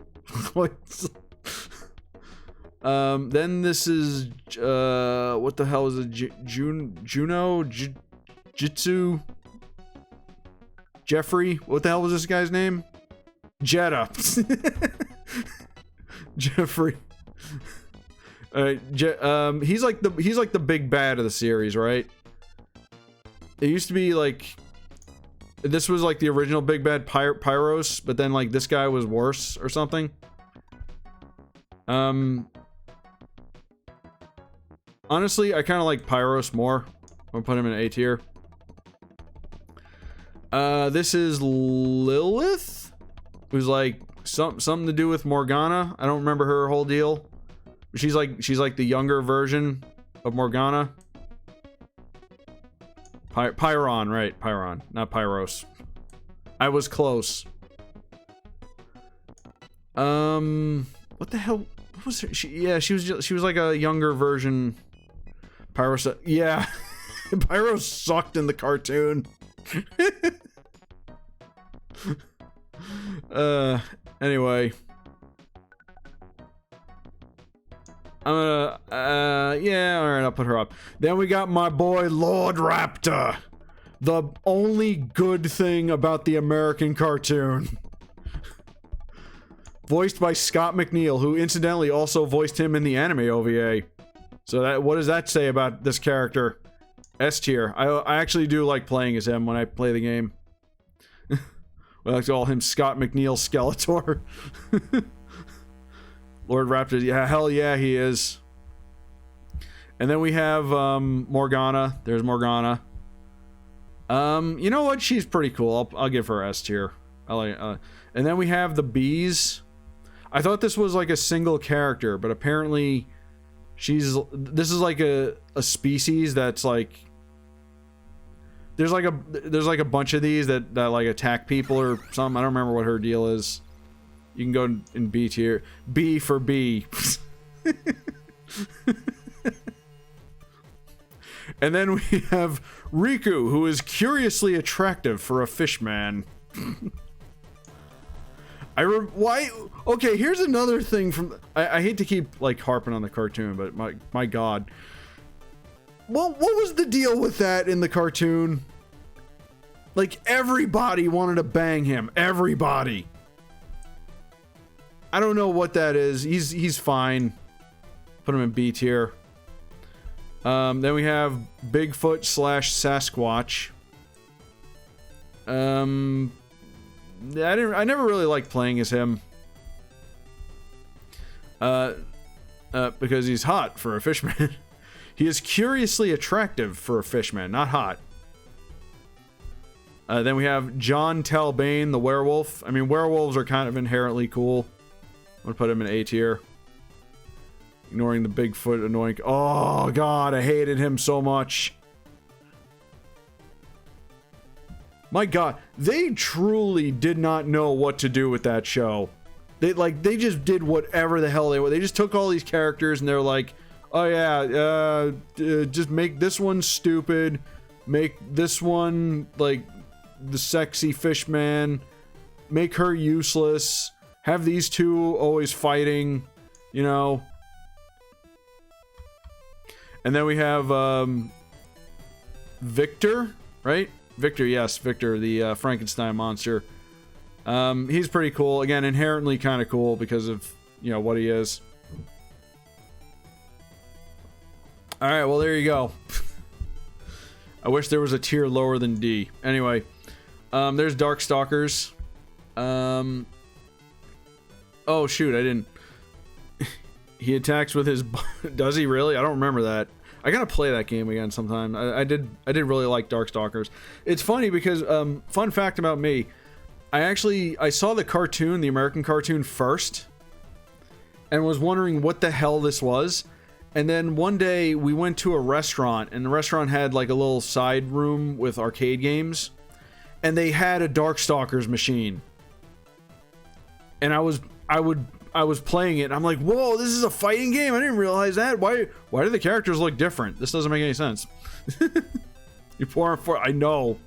Then this is what the hell is it? Juno Jitsu Jeffrey. What the hell was this guy's name? Jetta. Jeffrey. He's like the big bad of the series, right? It used to be like this was like the original big bad Pyros, but then like this guy was worse or something. Honestly, I kind of like Pyros more. I'm gonna put him in A tier. This is Lilith, who's like something to do with Morgana. I don't remember her whole deal. She's like the younger version of Morgana. Pyron, right? Pyron, not Pyros. I was close. What the hell? What was her? She was like a younger version. Pyros. Yeah, Pyros sucked in the cartoon. Anyway. I'm gonna, yeah, alright, I'll put her up. Then we got my boy Lord Raptor. The only good thing about the American cartoon. Voiced by Scott McNeil, who incidentally also voiced him in the anime OVA. So what does that say about this character? S tier. I actually do like playing as him when I play the game. We like to call him Scott McNeil Skeletor. Lord Raptor, yeah, hell yeah, he is. And then we have Morgana. There's Morgana. You know what? She's pretty cool. I'll give her S tier. I like. And then we have the bees. I thought this was like a single character, but apparently, this is like a species that's like. There's like a bunch of these that like attack people or something. I don't remember what her deal is. You can go in B tier. B for B. And then we have Riku, who is curiously attractive for a fish man. Why? Okay, here's another thing from. I hate to keep like harping on the cartoon, but my god. What was the deal with that in the cartoon? Like everybody wanted to bang him. Everybody. I don't know what that is. He's fine. Put him in B tier. Then we have Bigfoot / Sasquatch. I never really liked playing as him. Because he's hot for a fishman. He is curiously attractive for a fishman, not hot. Then we have John Talbane, the werewolf. I mean, werewolves are kind of inherently cool. I'm gonna put him in A tier. Ignoring the Bigfoot annoying. Oh god, I hated him so much. My god, they truly did not know what to do with that show. They just did whatever the hell they were. They just took all these characters and they're like, oh yeah, just make this one stupid, make this one like the sexy fish man, make her useless, have these two always fighting, you know. And then we have Victor, right? Victor, yes, Victor, the Frankenstein monster. He's pretty cool. Again, inherently kind of cool because of, you know, what he is. Alright, well, there you go. I wish there was a tier lower than D. Anyway, there's Darkstalkers. Oh, shoot, I didn't... He attacks with his... Does he really? I don't remember that. I gotta play that game again sometime. I did really like Darkstalkers. It's funny because, fun fact about me, I saw the cartoon, the American cartoon first, and was wondering what the hell this was. And then one day we went to a restaurant, and the restaurant had like a little side room with arcade games, and they had a Darkstalkers machine. And I was playing it, and I'm like, whoa, this is a fighting game? I didn't realize that. Why do the characters look different? This doesn't make any sense. You pour for I know.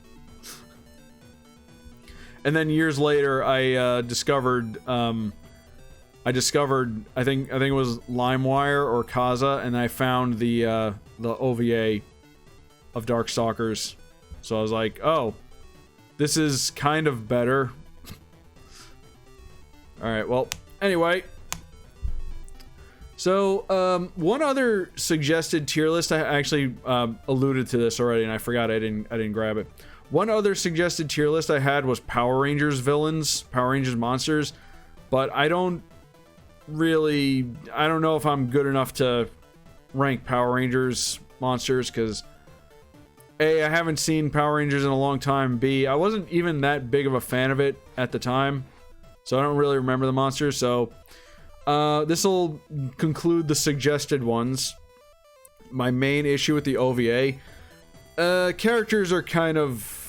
And then years later, I discovered I think it was LimeWire or Kaza, and I found the OVA of Darkstalkers. So I was like, oh, this is kind of better. All right, well, anyway. So one other suggested tier list, I actually alluded to this already, and I forgot I didn't grab it. One other suggested tier list I had was Power Rangers villains, Power Rangers monsters, but I don't know if I'm good enough to rank Power Rangers monsters, because A, I haven't seen Power Rangers in a long time, B, I wasn't even that big of a fan of it at the time, so I don't really remember the monsters. So this will conclude the suggested ones. My main issue with the OVA, characters are kind of...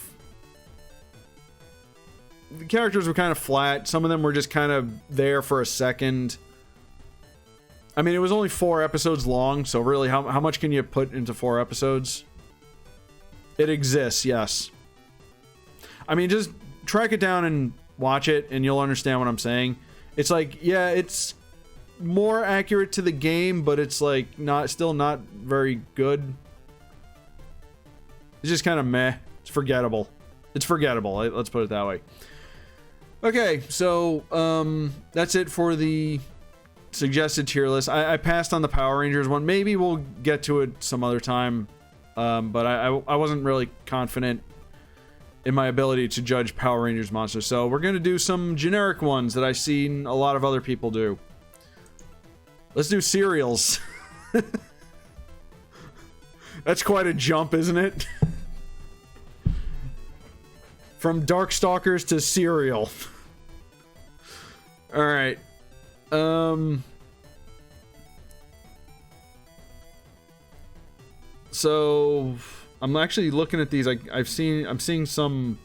The characters were kind of flat. Some of them were just kind of there for a second. I mean, it was only 4 episodes long, so really, how much can you put into 4 episodes? It exists, yes. I mean, just track it down and watch it, and you'll understand what I'm saying. It's like, yeah, it's more accurate to the game, but it's like still not very good. It's just kind of meh. It's forgettable. It's forgettable. Let's put it that way. Okay, so that's it for the suggested tier list. I passed on the Power Rangers one. Maybe we'll get to it some other time, but I wasn't really confident in my ability to judge Power Rangers monsters. So we're gonna do some generic ones that I've seen a lot of other people do. Let's do cereals. That's quite a jump, isn't it? From Darkstalkers to cereal. Alright. So I'm actually looking at these. I'm seeing some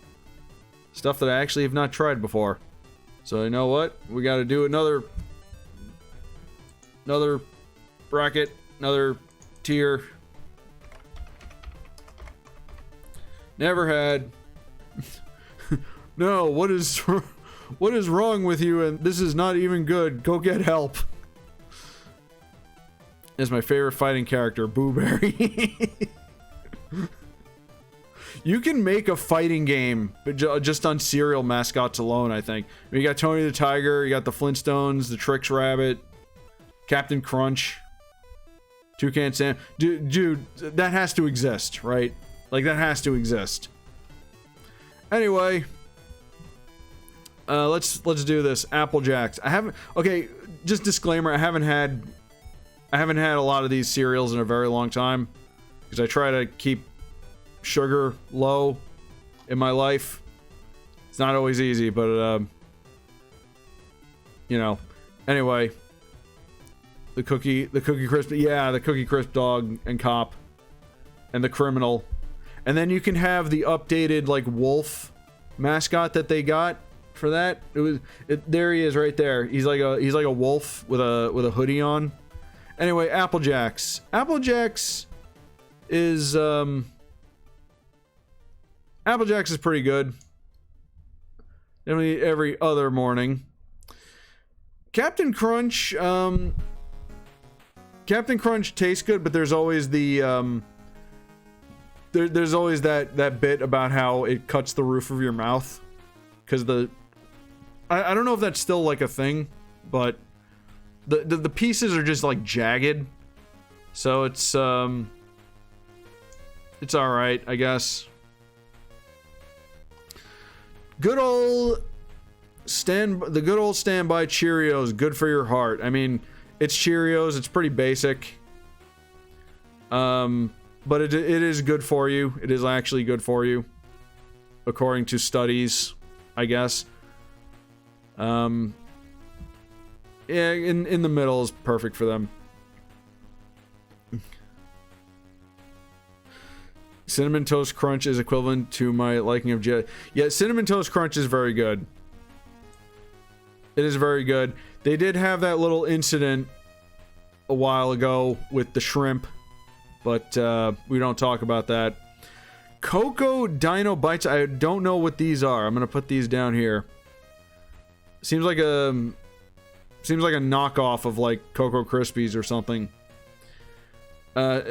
stuff that I actually have not tried before. So you know what? We got to do another bracket, another tier. Never had. No, what is wrong with you? And this is not even good. Go get help. Is my favorite fighting character, Boo Berry. You can make a fighting game just on cereal mascots alone, I think. You got Tony the Tiger, you got the Flintstones, the Trix Rabbit, Captain Crunch, Toucan Sam. Dude, that has to exist, right? Like, that has to exist. Anyway, let's do this. Apple Jacks. Okay, just disclaimer, I haven't had a lot of these cereals in a very long time, because I try to keep sugar low in my life. It's not always easy, but you know. Anyway, The Cookie Crisp. Yeah, the Cookie Crisp dog and cop. And the criminal. And then you can have the updated, like, wolf mascot that they got for that. There he is right there. He's like a wolf with a hoodie on. Anyway, Applejacks. Applejacks is Applejacks is pretty good. Every other morning. Captain Crunch tastes good, but there's always the there's always that bit about how it cuts the roof of your mouth, because I don't know if that's still like a thing, but the pieces are just like jagged, so it's all right, I guess. The good old standby Cheerios, good for your heart. I mean, it's Cheerios, it's pretty basic. But it is good for you. It is actually good for you, according to studies, I guess. Yeah, in the middle is perfect for them. Cinnamon Toast Crunch is equivalent to my liking of jelly. Yeah, Cinnamon Toast Crunch is very good. It is very good. They did have that little incident a while ago with the shrimp, but we don't talk about that. Cocoa Dino Bites. I don't know what these are. I'm gonna put these down here. Seems like a knockoff of like Cocoa Krispies or something.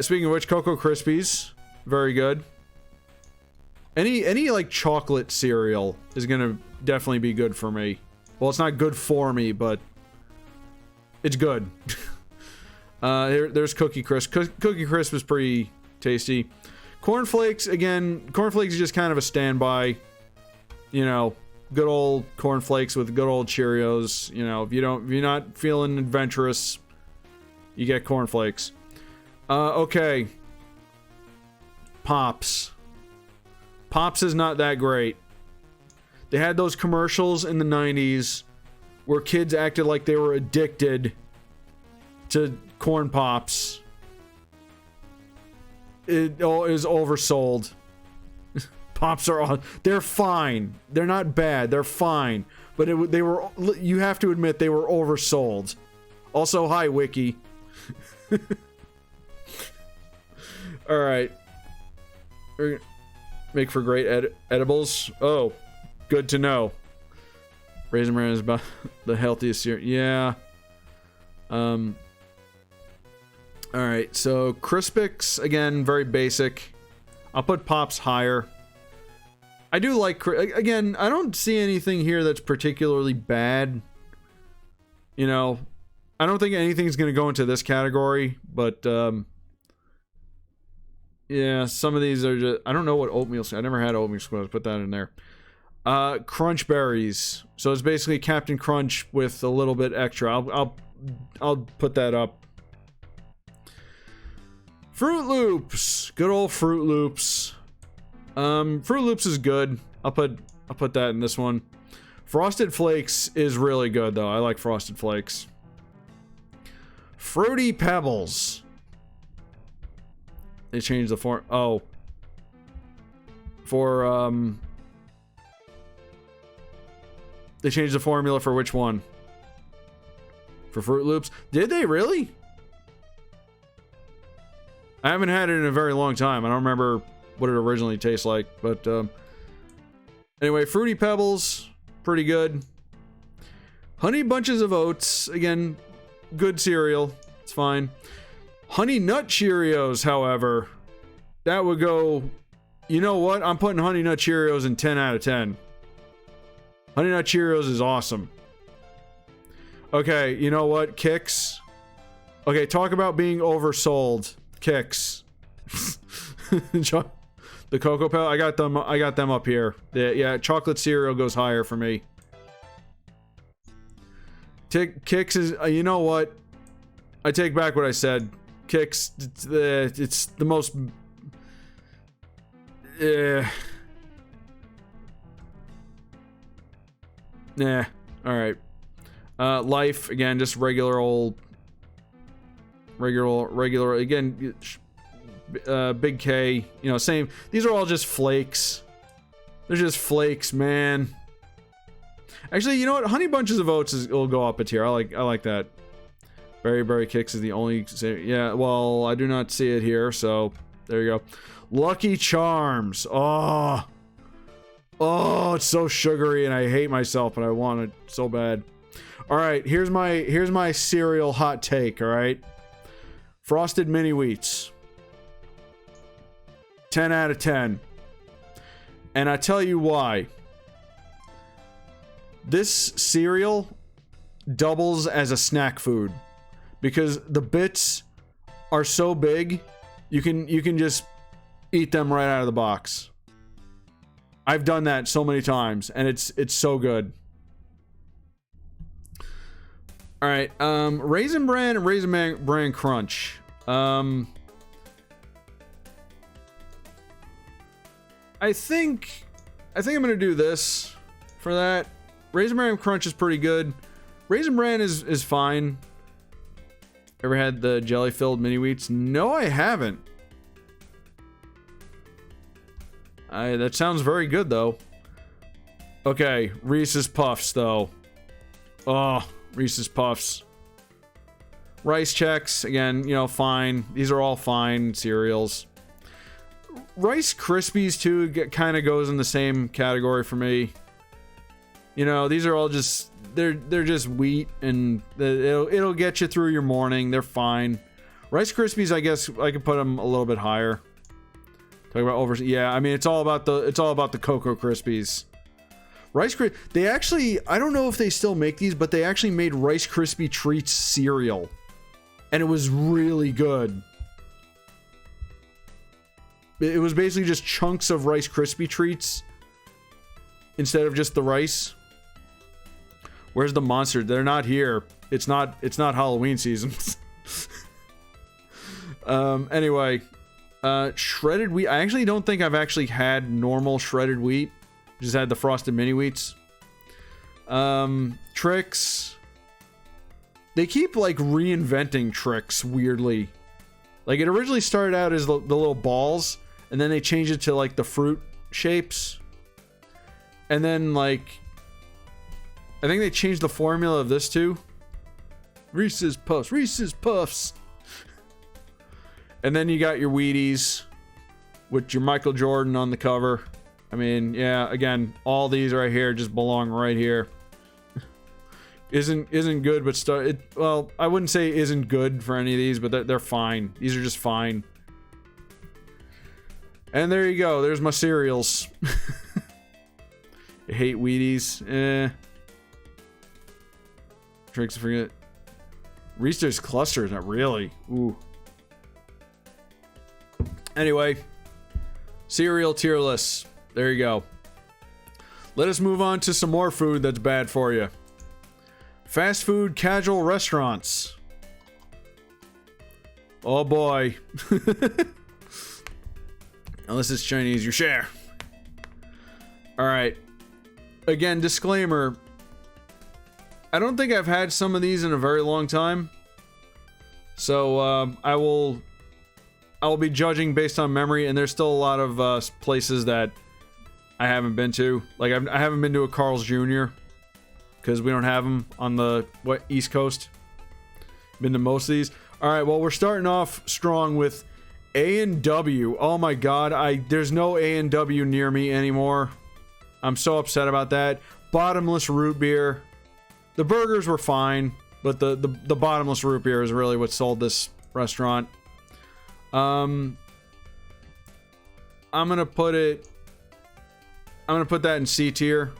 Speaking of which, Cocoa Krispies, very good. Any like chocolate cereal is gonna definitely be good for me. Well, it's not good for me, but it's good. There's Cookie Crisp. Cookie Crisp is pretty tasty. Cornflakes, again, cornflakes is just kind of a standby. You know, good old cornflakes with good old Cheerios. You know, if you're not feeling adventurous, you get cornflakes. Okay. Pops. Pops is not that great. They had those commercials in the 90s where kids acted like they were addicted to corn pops. It is oversold. Pops are they're fine. They're not bad. They're fine. But you have to admit they were oversold. Also, hi Wiki. All right. Make for great edibles. Oh, good to know. Raisin Bran is about the healthiest cereal. Yeah. Alright, so Crispix, again, very basic. I'll put Pops higher. I do like, again, I don't see anything here that's particularly bad. You know, I don't think anything's going to go into this category, but, yeah, some of these are just, I don't know what oatmeal, I never had oatmeal squares, put that in there. Crunch Berries. So it's basically Captain Crunch with a little bit extra. I'll put that up. Fruit Loops. Good old Fruit Loops. Fruit Loops is good. I'll put that in this one. Frosted Flakes is really good though. I like Frosted Flakes. Fruity Pebbles. They changed the form. Oh. They changed the formula for which one? For Fruit Loops? Did they really? I haven't had it in a very long time. I don't remember what it originally tastes like, but anyway, Fruity Pebbles, pretty good. Honey Bunches of Oats, again, good cereal. It's fine. Honey Nut Cheerios, however, that would go. You know what? I'm putting Honey Nut Cheerios in 10 out of 10. Honey Nut Cheerios is awesome. Okay, you know what? Kix. Okay, talk about being oversold. Kix. The Cocoa Pebble. I got them up here. Yeah, chocolate cereal goes higher for me. Kix is. You know what? I take back what I said. Kix. It's the most. Nah. All right. Life again, just regular old regular. Again, Big K, you know, same. These are all just flakes. They're just flakes, man. Actually, you know what? Honey Bunches of Oats will go up a tier. I like that. Berry Kicks is the only. Yeah, well, I do not see it here, so there you go. Lucky Charms. Oh, it's so sugary, and I hate myself, but I want it so bad. All right, here's my cereal hot take. All right, Frosted Mini Wheats. 10 out of 10. And I tell you why. This cereal doubles as a snack food because the bits are so big, you can just eat them right out of the box. I've done that so many times, and it's so good. All right, Raisin Bran and Raisin Bran Crunch. I think I'm gonna do this for that. Raisin Bran Crunch is pretty good. Raisin Bran is fine. Ever had the jelly-filled mini wheats? No, I haven't. That sounds very good though. Okay, Reese's Puffs though. Oh, Reese's Puffs. Rice Chex, again, you know, fine. These are all fine cereals. Rice Krispies too kind of goes in the same category for me. You know, these are all just they're just wheat, and it'll get you through your morning. They're fine. Rice Krispies, I guess I could put them a little bit higher. Talk about yeah, I mean it's all about the Cocoa Krispies. Rice Krispies, they actually, I don't know if they still make these, but they actually made Rice Krispie Treats cereal, and it was really good. It was basically just chunks of Rice Krispie Treats instead of just the rice. Where's the monster? They're not here. It's not Halloween season. Anyway, shredded wheat. I actually don't think I've actually had normal shredded wheat. Just had the Frosted Mini Wheats. Trix. They keep like reinventing Trix weirdly. Like it originally started out as the little balls, and then they changed it to like the fruit shapes. And then like I think they changed the formula of this too. Reese's Puffs. And then you got your Wheaties with your Michael Jordan on the cover. I mean, yeah, again, all these right here just belong right here. Isn't good, but well, I wouldn't say isn't good for any of these, but they're fine. These are just fine. And there you go. There's my cereals. I hate Wheaties. Tricks to forget. Reese's Clusters, not really. Ooh. Anyway, cereal tier list. There you go. Let us move on to some more food that's bad for you. Fast food casual restaurants. Oh boy. Unless it's Chinese, you share. Alright. Again, disclaimer. I don't think I've had some of these in a very long time. So, I will be judging based on memory, and there's still a lot of places that I haven't been to. Like, I haven't been to a Carl's Jr. because we don't have them on the East Coast. Been to most of these. All right, well, we're starting off strong with A&W. Oh my God, there's no A&W near me anymore. I'm so upset about that. Bottomless root beer. The burgers were fine, but the bottomless root beer is really what sold this restaurant. I'm gonna put that in C tier.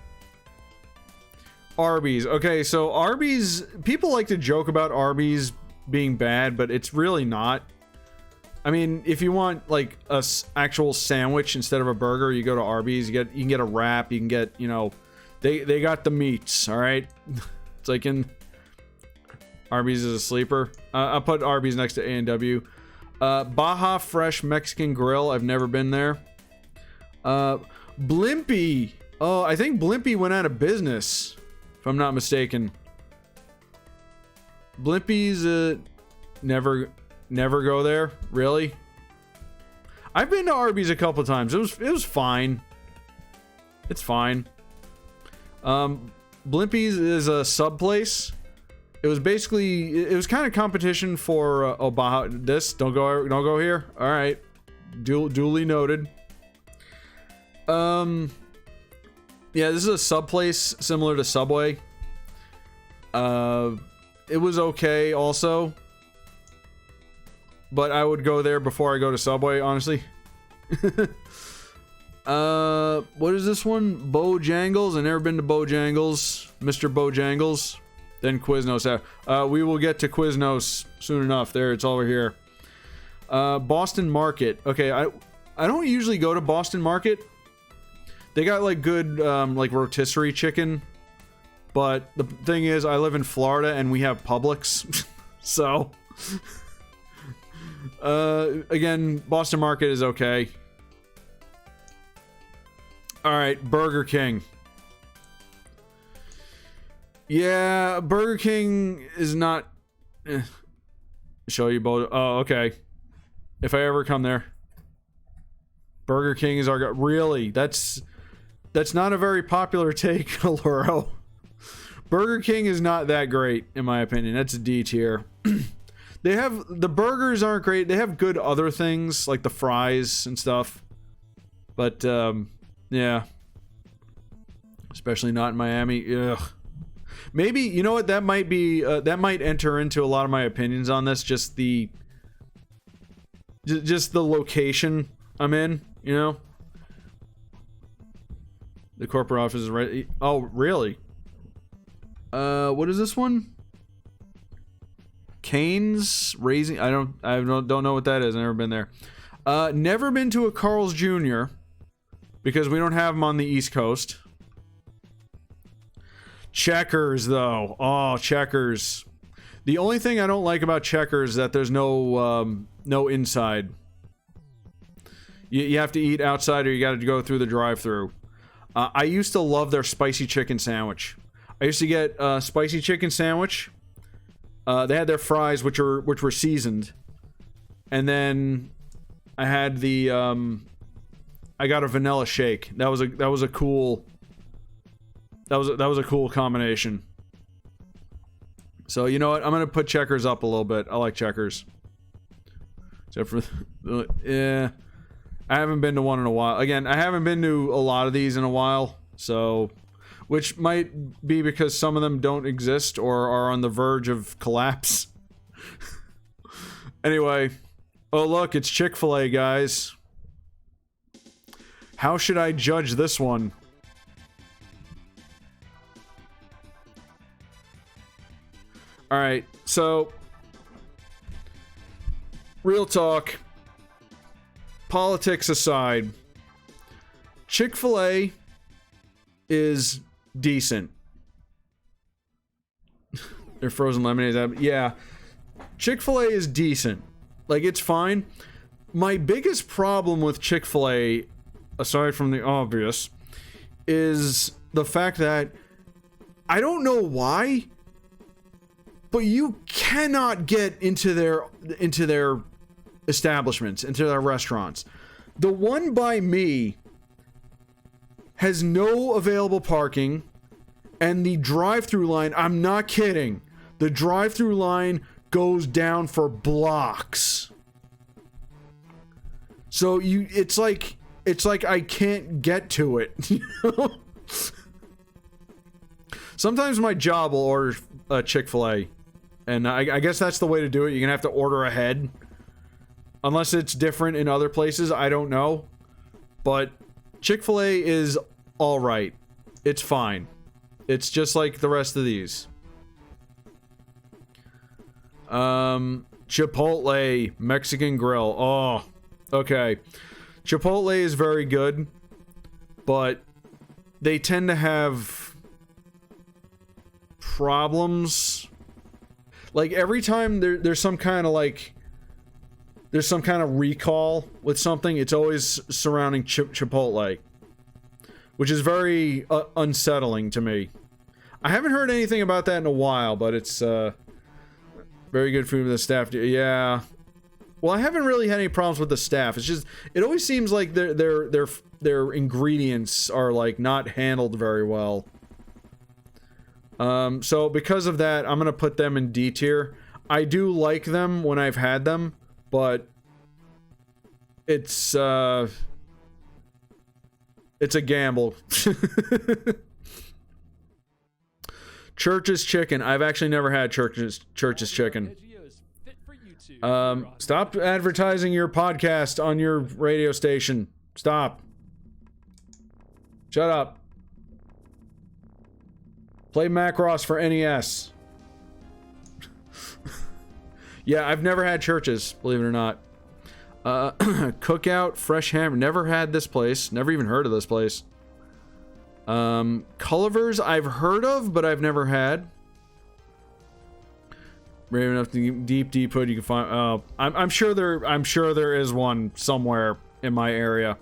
Arby's. Okay, so Arby's, people like to joke about Arby's being bad, but it's really not. I mean, if you want like a actual sandwich instead of a burger, you go to Arby's. You can get a wrap. You can get, you know, they got the meats. All right, it's like in Arby's is a sleeper. I'll put Arby's next to A&W. Baja Fresh Mexican Grill. I've never been there. Blimpie. Oh, I think Blimpie went out of business, if I'm not mistaken. Blimpie's never. Never go there? Really? I've been to Arby's a couple times. It was fine. It's fine. Blimpie's is a sub place. It was kind of competition for Baja. This don't go here. All right, duly noted. Yeah, this is a sub place similar to Subway. It was okay also, but I would go there before I go to Subway, honestly. What is this one? Bojangles. I've never been to Bojangles. Mr. Bojangles. Then Quiznos. We will get to Quiznos soon enough. There, it's over here. Boston Market. Okay, I don't usually go to Boston Market. They got like good like rotisserie chicken, but the thing is, I live in Florida and we have Publix, so again, Boston Market is okay. All right, Burger King. Yeah, Burger King is not. Show you both. Oh, okay. If I ever come there, Burger King is our. Really, that's not a very popular take, Aluro. Burger King is not that great, in my opinion. That's a D tier. The burgers aren't great. They have good other things like the fries and stuff, but yeah, especially not in Miami. Ugh. Maybe, you know what, that might be that might enter into a lot of my opinions on this. Just the location I'm in. You know, the corporate office is right. Oh, really? What is this one? Cane's Raising. I don't know what that is. I've never been there. Never been to a Carl's Jr. because we don't have them on the East Coast. Checkers, though. Oh, Checkers. The only thing I don't like about Checkers is that there's no inside. You have to eat outside or you got to go through the drive-thru. I used to love their spicy chicken sandwich. I used to get a spicy chicken sandwich. They had their fries, which were seasoned, and then I had the I got a vanilla shake. That was a cool combination. So you know what? I'm gonna put Checkers up a little bit. I like Checkers. Except for yeah, I haven't been to one in a while. Again, I haven't been to a lot of these in a while. So, which might be because some of them don't exist or are on the verge of collapse. Anyway, oh look, it's Chick-fil-A, guys. How should I judge this one? Alright, so real talk, politics aside, Chick-fil-A is decent. Their frozen lemonade, yeah. Chick-fil-A is decent. Like, it's fine. My biggest problem with Chick-fil-A, aside from the obvious, is the fact that I don't know why, but you cannot get into their establishments, into their restaurants. The one by me has no available parking, and the drive-through line, I'm not kidding, the drive-through line goes down for blocks. So it's like I can't get to it. You know? Sometimes my job will order Chick-fil-A, and I guess that's the way to do it. You're gonna have to order ahead, unless it's different in other places. I don't know, but Chick-fil-A is alright. It's fine. It's just like the rest of these. Chipotle Mexican Grill. Oh, okay. Chipotle is very good, but they tend to have problems. Like, every time there's some kind of recall with something, it's always surrounding Chipotle, which is very unsettling to me. I haven't heard anything about that in a while, but it's very good food for the staff. Yeah, Well, I haven't really had any problems with the staff. It's just, it always seems like their ingredients are like not handled very well. So because of that, I'm gonna put them in D tier. I do like them when I've had them, but it's a gamble. Church's Chicken. I've actually never had Church's Chicken. Stop advertising your podcast on your radio station. Stop. Shut up. Play Macross for NES. Yeah, I've never had Church's, believe it or not. Cookout, Fresh Hammer. Never had this place. Never even heard of this place. Cullivers I've heard of, but I've never had. Brave enough to deep hood you can find. Oh, I'm sure there is one somewhere in my area.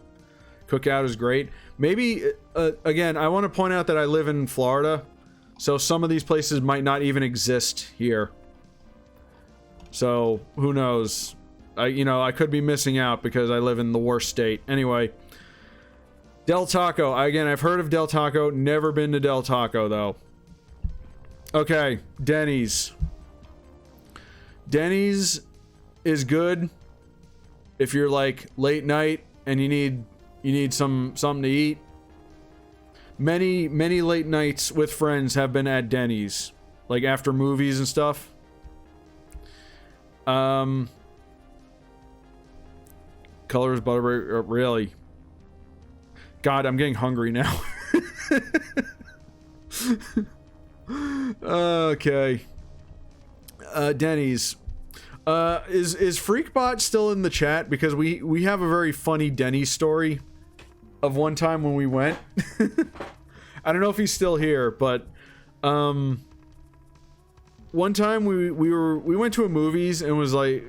Cookout is great. Maybe again, I want to point out that I live in Florida, so some of these places might not even exist here. So who knows? I could be missing out because I live in the worst state. Anyway, Del Taco. Again, I've heard of Del Taco. Never been to Del Taco though. Okay, Denny's. Denny's is good if you're like late night and you need something to eat. Many late nights with friends have been at Denny's, like after movies and stuff. Colors Butterberry, really. God, I'm getting hungry now. Okay. Denny's. Is Freakbot still in the chat? Because we have a very funny Denny's story of one time when we went. I don't know if he's still here, but one time we went to a movies and was like,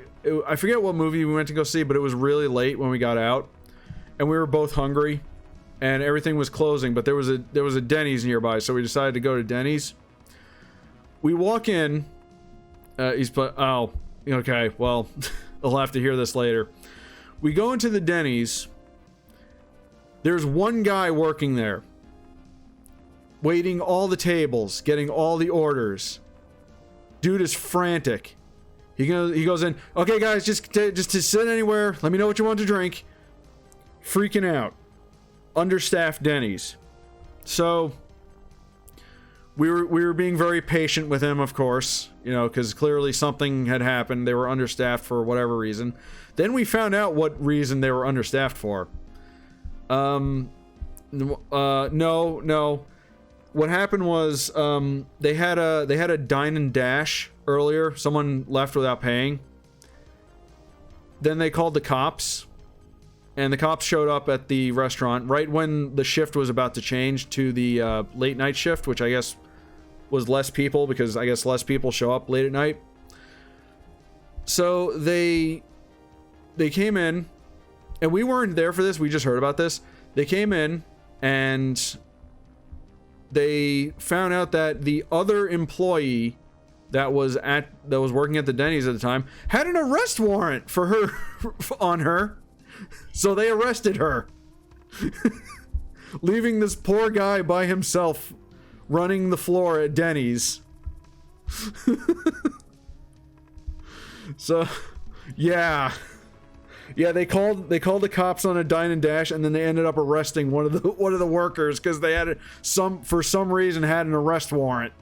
I forget what movie we went to go see, but it was really late when we got out, and we were both hungry, and everything was closing, but there was a Denny's nearby, so we decided to go to Denny's. We walk in. Oh, okay, well, I'll have to hear this later. We go into the Denny's. There's one guy working there, waiting all the tables, getting all the orders. Dude is frantic. He goes in, okay guys, just to sit anywhere, let me know what you want to drink. Freaking out. Understaffed Denny's. So we were being very patient with him, of course, because clearly something had happened. They were understaffed for whatever reason. Then we found out what reason they were understaffed for. No. What happened was, they had a dine and dash earlier. Someone left without paying. Then they called the cops, and the cops showed up at the restaurant right when the shift was about to change to the late night shift, which I guess was less people, because I guess less people show up late at night. So they came in, and we weren't there for this. We just heard about this. They came in and they found out that the other employee that was working at the Denny's at the time had an arrest warrant for her on her. So they arrested her. Leaving this poor guy by himself running the floor at Denny's. So, yeah. Yeah, they called the cops on a dine and dash, and then they ended up arresting one of the workers because they had for some reason had an arrest warrant.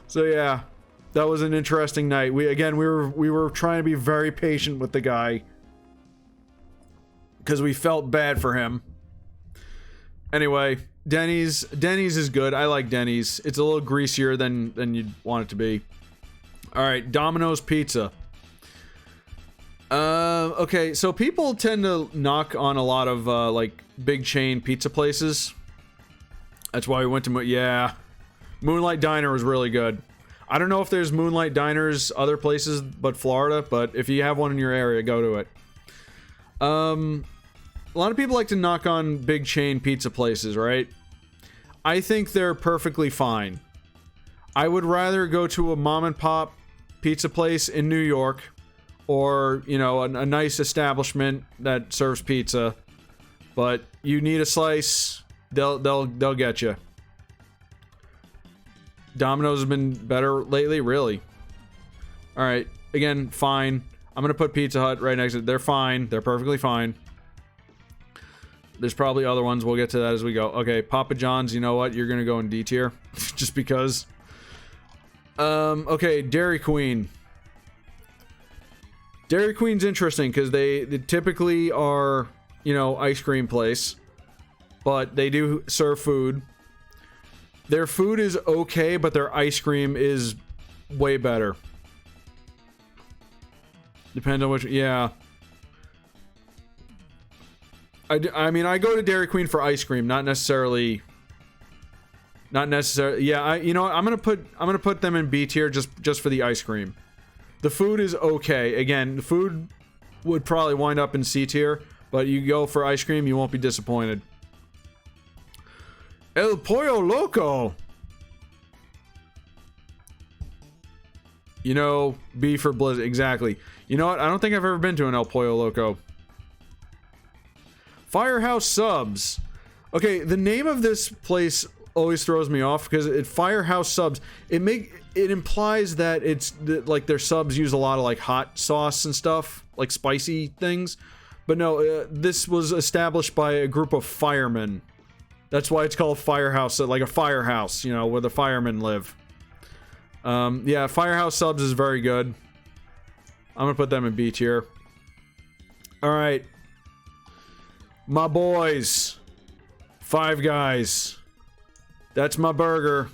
So yeah, that was an interesting night. We were trying to be very patient with the guy because we felt bad for him. Anyway, Denny's is good. I like Denny's. It's a little greasier than you'd want it to be. All right, Domino's Pizza. Okay, so people tend to knock on a lot of like big chain pizza places. That's why we went to Moonlight Diner was really good. I don't know if there's Moonlight Diners other places but Florida, but if you have one in your area, go to it. A lot of people like to knock on big chain pizza places, right? I think they're perfectly fine. I would rather go to a mom and pop pizza place in New York, or, you know, a nice establishment that serves pizza, but you need a slice, they'll get you. Domino's has been better lately, really. All right, again, fine. I'm gonna put Pizza Hut right next to it. They're fine. They're perfectly fine. There's probably other ones. We'll get to that as we go. Okay, Papa John's. You know what? You're gonna go in D tier, just because. Okay, Dairy Queen. Dairy Queen's interesting because they typically are, you know, ice cream place, but they do serve food. Their food is okay, but their ice cream is way better. Depends on which, yeah. I mean, I go to Dairy Queen for ice cream, not necessarily. Yeah, you know what? I'm gonna put them in B tier just for the ice cream. The food is okay. Again, the food would probably wind up in C tier, but you go for ice cream, you won't be disappointed. El Pollo Loco. You know, B for Blizzard. Exactly. You know what? I don't think I've ever been to an El Pollo Loco. Firehouse Subs. Okay, the name of this place always throws me off because Firehouse Subs. It implies that like their subs use a lot of like hot sauce and stuff, like spicy things. But no, this was established by a group of firemen. That's why it's called Firehouse, like a firehouse, you know, where the firemen live. Yeah, Firehouse Subs is very good. I'm gonna put them in B tier. Alright. My boys. Five Guys. That's my burger.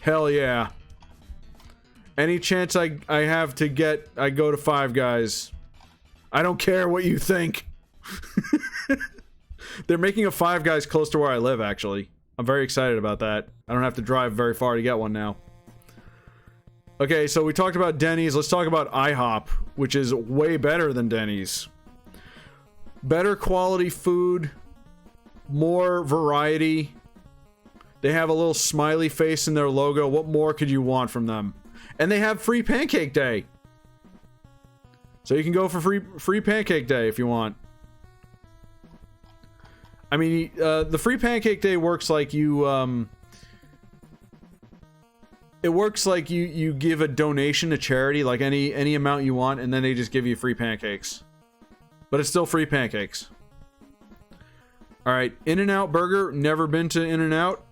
Hell yeah. Any chance I have to get, I go to Five Guys. I don't care what you think. They're making a Five Guys close to where I live, actually. I'm very excited about that. I don't have to drive very far to get one now. Okay, so we talked about Denny's. Let's talk about IHOP, which is way better than Denny's. Better quality food. More variety. They have a little smiley face in their logo. What more could you want from them? And they have free Pancake Day. So you can go for free Pancake Day if you want. I mean, the free Pancake Day works like you, it works like you give a donation to charity, like any amount you want, and then they just give you free pancakes. But it's still free pancakes. Alright, In-N-Out Burger. Never been to In-N-Out.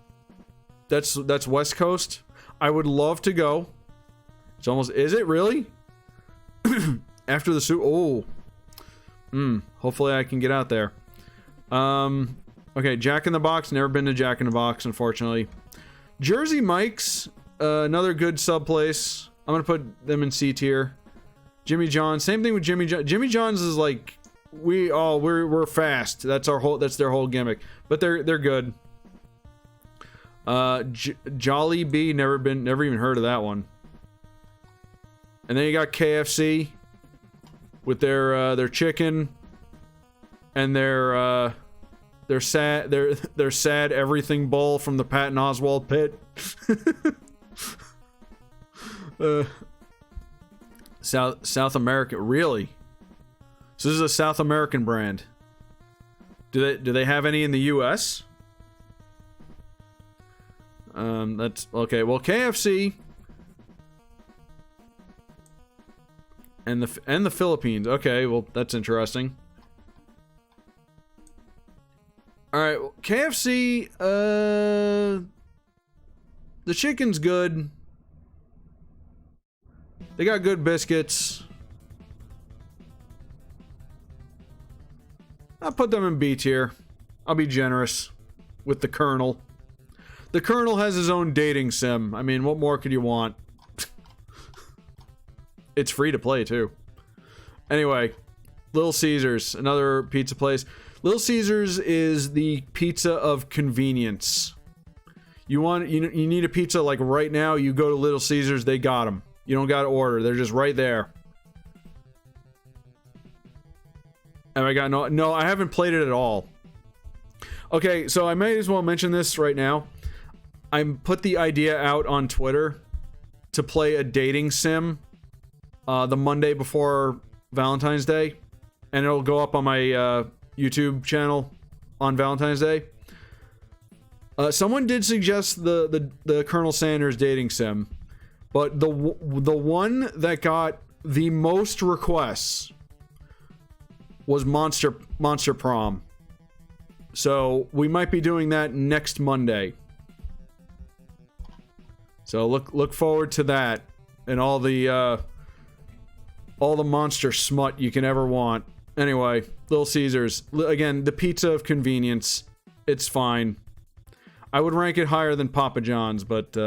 That's West Coast. I would love to go. It's almost... Is it really? After the soup... Oh. Hopefully I can get out there. Okay, Jack in the Box. Never been to Jack in the Box, unfortunately. Jersey Mike's. Another good sub place. I'm gonna put them in C tier. Jimmy John's. Same thing with Jimmy John's. Jimmy John's is like... We're fast. That's their whole gimmick. But they're good. Jolly Bee, never even heard of that one. And then you got KFC with their chicken and their sad everything bowl from the Patton Oswalt pit. South America, really? So this is a South American brand. Do they have any in the US? That's okay. Well, KFC and the Philippines. Okay, well that's interesting. All right, well, KFC. The chicken's good. They got good biscuits. I'll put them in B tier. I'll be generous with the Colonel. The Colonel has his own dating sim. I mean, what more could you want? It's free to play, too. Anyway, Little Caesars, another pizza place. Little Caesars is the pizza of convenience. You need a pizza like right now, you go to Little Caesars, they got them. You don't gotta order, they're just right there. Have I got no, I haven't played it at all. Okay, so I may as well mention this right now. I put the idea out on Twitter to play a dating sim the Monday before Valentine's Day, and it'll go up on my YouTube channel on Valentine's Day. Someone did suggest the Colonel Sanders dating sim, but the one that got the most requests was Monster Prom. So we might be doing that next Monday. So look forward to that and all the monster smut you can ever want. Anyway, Little Caesars. Again, the pizza of convenience. It's fine. I would rank it higher than Papa John's, but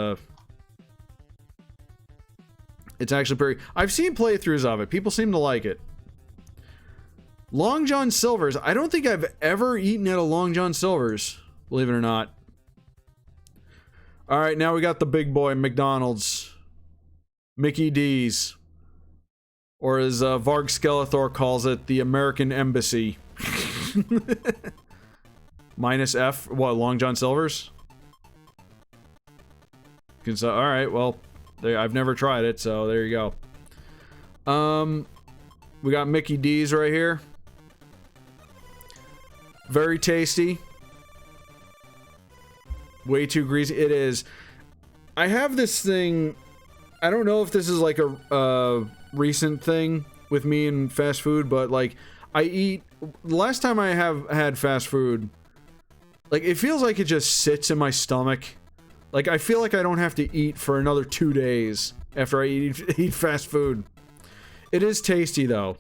it's actually pretty... I've seen playthroughs of it. People seem to like it. Long John Silver's. I don't think I've ever eaten at a Long John Silver's, believe it or not. Alright, now we got the big boy, McDonald's. Mickey D's. Or as Varg Skeletor calls it, the American Embassy. Minus F. What, Long John Silver's? Alright, well, I've never tried it, so there you go. We got Mickey D's right here. Very tasty. Way too greasy. It is. I have this thing. I don't know if this is like a recent thing with me and fast food, but like I eat. The last time I have had fast food, like it feels like it just sits in my stomach. Like I feel like I don't have to eat for another 2 days after I eat fast food. It is tasty though.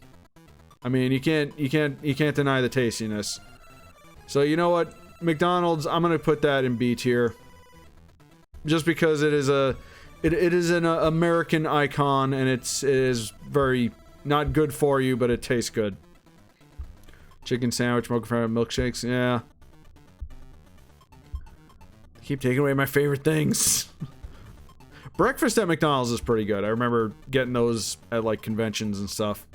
I mean, you can't deny the tastiness. So you know what, McDonald's, I'm gonna put that in B tier, just because it is an American icon, and it is very not good for you, but it tastes good. Chicken sandwich, mocha flour, milkshakes, yeah. Keep taking away my favorite things. Breakfast at McDonald's is pretty good. I remember getting those at like conventions and stuff.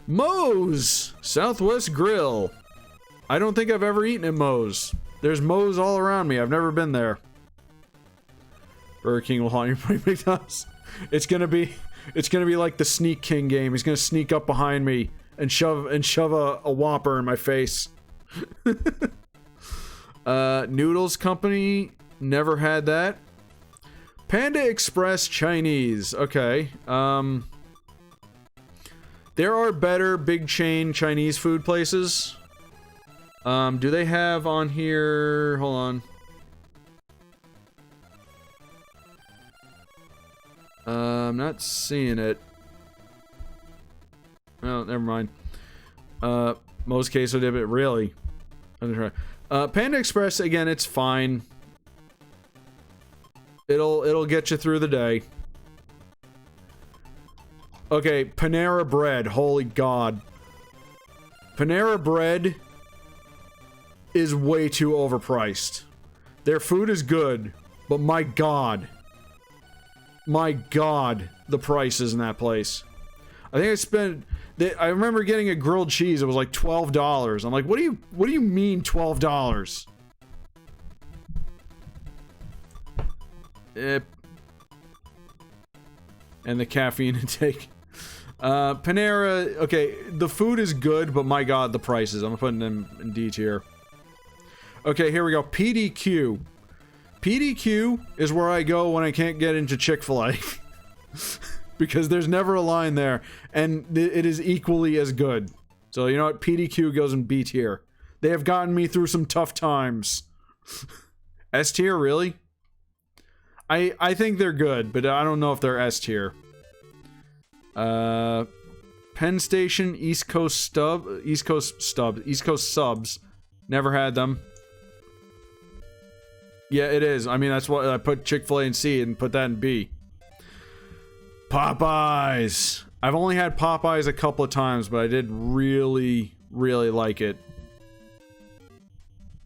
Moe's Southwest Grill. I don't think I've ever eaten at Moe's. There's Moe's all around me. I've never been there. Burger King will haunt your McDonald's. It's gonna be like the Sneak King game. He's gonna sneak up behind me and shove a Whopper in my face. Noodles Company, never had that. Panda Express Chinese. Okay. There are better big chain Chinese food places. Do they have on here? Hold on. I'm not seeing it. Oh, never mind. Most queso dip it, really. I'm gonna try. Panda Express, again, it's fine. It'll get you through the day. Okay, Panera Bread. Holy God. Panera Bread is way too overpriced. Their food is good, but my God. My God, the prices in that place. I think I spent... I remember getting a grilled cheese. It was like $12. I'm like, what do you mean $12? And the caffeine intake. Panera, okay, the food is good, but my God, the prices. I'm putting them in D tier. Okay, here we go. PDQ. PDQ is where I go when I can't get into Chick-fil-A. Because there's never a line there, and it is equally as good. So, you know what? PDQ goes in B tier. They have gotten me through some tough times. S tier, really? I think they're good, but I don't know if they're S tier. Penn Station, East Coast Subs. Never had them. Yeah, it is. I mean, that's what I put Chick-fil-A in C and put that in B. Popeyes. I've only had Popeyes a couple of times, but I did really, really like it.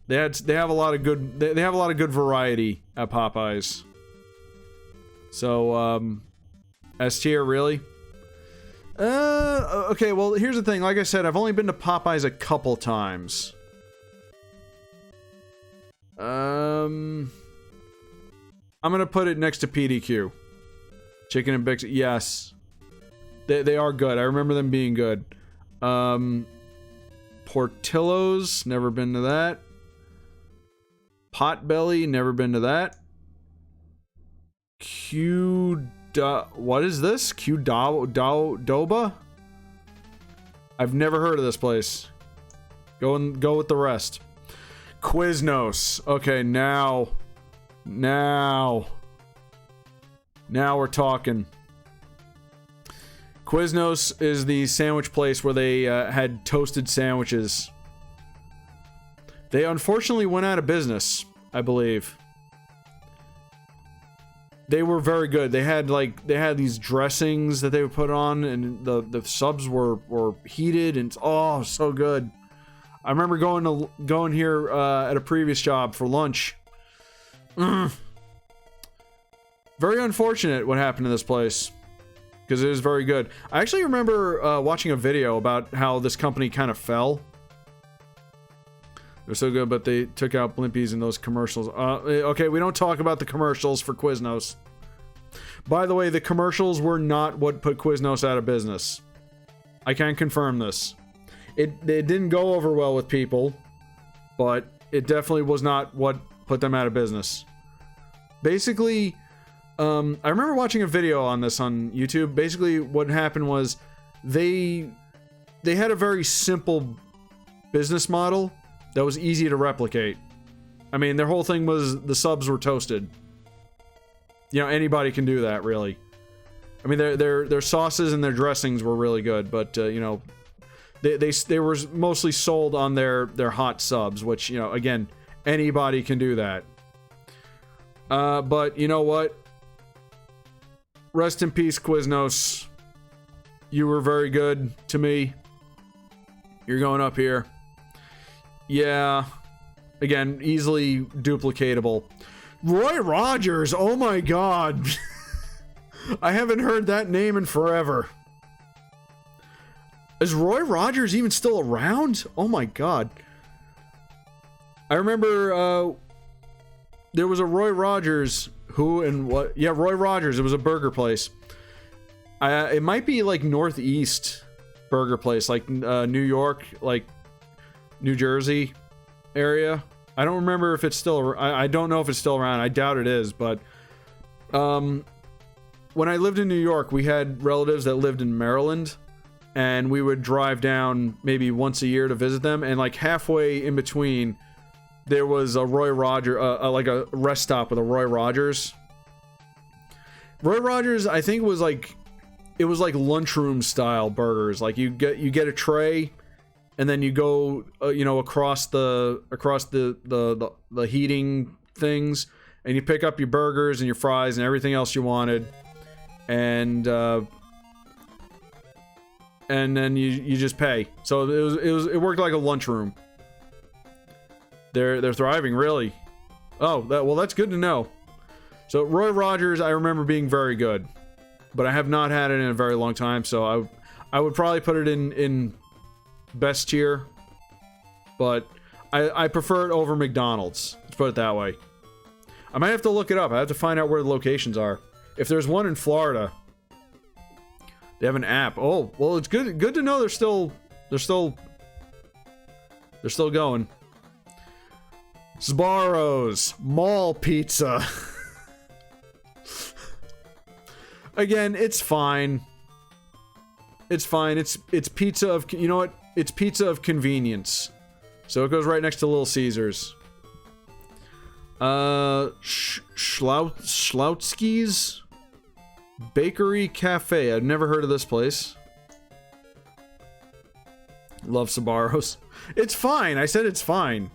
They have a lot of good they have a lot of good variety at Popeyes. So S tier, really? Okay, well, here's the thing. Like I said, I've only been to Popeyes a couple times. I'm gonna put it next to PDQ. Chicken and Bix, yes. They are good. I remember them being good. Portillo's, never been to that. Potbelly, never been to that. What is this? Doba? I've never heard of this place. Go with the rest. Quiznos. Okay, now we're talking. Quiznos is the sandwich place where they had toasted sandwiches. They unfortunately went out of business, I believe. They were very good. They had these dressings that they would put on, and the subs were heated, and oh, so good. I remember going here at a previous job for lunch. Very unfortunate what happened to this place, because it was very good. I actually remember watching a video about how this company kind of fell. They're so good, but they took out Blimpies in those commercials. Okay, we don't talk about the commercials for Quiznos. By the way, the commercials were not what put Quiznos out of business. I can confirm this. It didn't go over well with people, but it definitely was not what put them out of business. Basically, I remember watching a video on this on YouTube. Basically, what happened was they had a very simple business model that was easy to replicate. I mean, their whole thing was the subs were toasted. You know, anybody can do that, really. I mean, their sauces and their dressings were really good, but you know, they were mostly sold on their hot subs, which, you know, again, anybody can do that. But you know what? Rest in peace, Quiznos. You were very good to me. You're going up here. Yeah. Again, easily duplicatable. Roy Rogers, oh my god. I haven't heard that name in forever. Is Roy Rogers even still around? Oh my god. I remember there was a Roy Rogers who and what? Yeah, Roy Rogers. It was a burger place. It might be like Northeast burger place, like New York, like New Jersey area. I don't remember if it's still. I don't know if it's still around. I doubt it is. But when I lived in New York, we had relatives that lived in Maryland, and we would drive down maybe once a year to visit them. And like halfway in between, there was a Roy Rogers, like a rest stop with a Roy Rogers. Roy Rogers, I think it was like lunchroom style burgers. Like you get a tray, and then you go, you know, across the heating things, and you pick up your burgers and your fries and everything else you wanted, and then you just pay. So it worked like a lunchroom. They're thriving, really. Oh, that's good to know. So Roy Rogers, I remember being very good, but I have not had it in a very long time. So I would probably put it in best tier, but I prefer it over McDonald's. Let's put it that way. I might have to look it up. I have to find out where the locations are. If there's one in Florida, they have an app. Oh, well, it's good to know they're still going. Sbarro's Mall Pizza. Again, it's fine. It's fine. It's pizza of, you know what? It's pizza of convenience. So it goes right next to Little Caesars. Schloutsky's Bakery Cafe. I've never heard of this place. Love Sbarro's. It's fine. I said it's fine.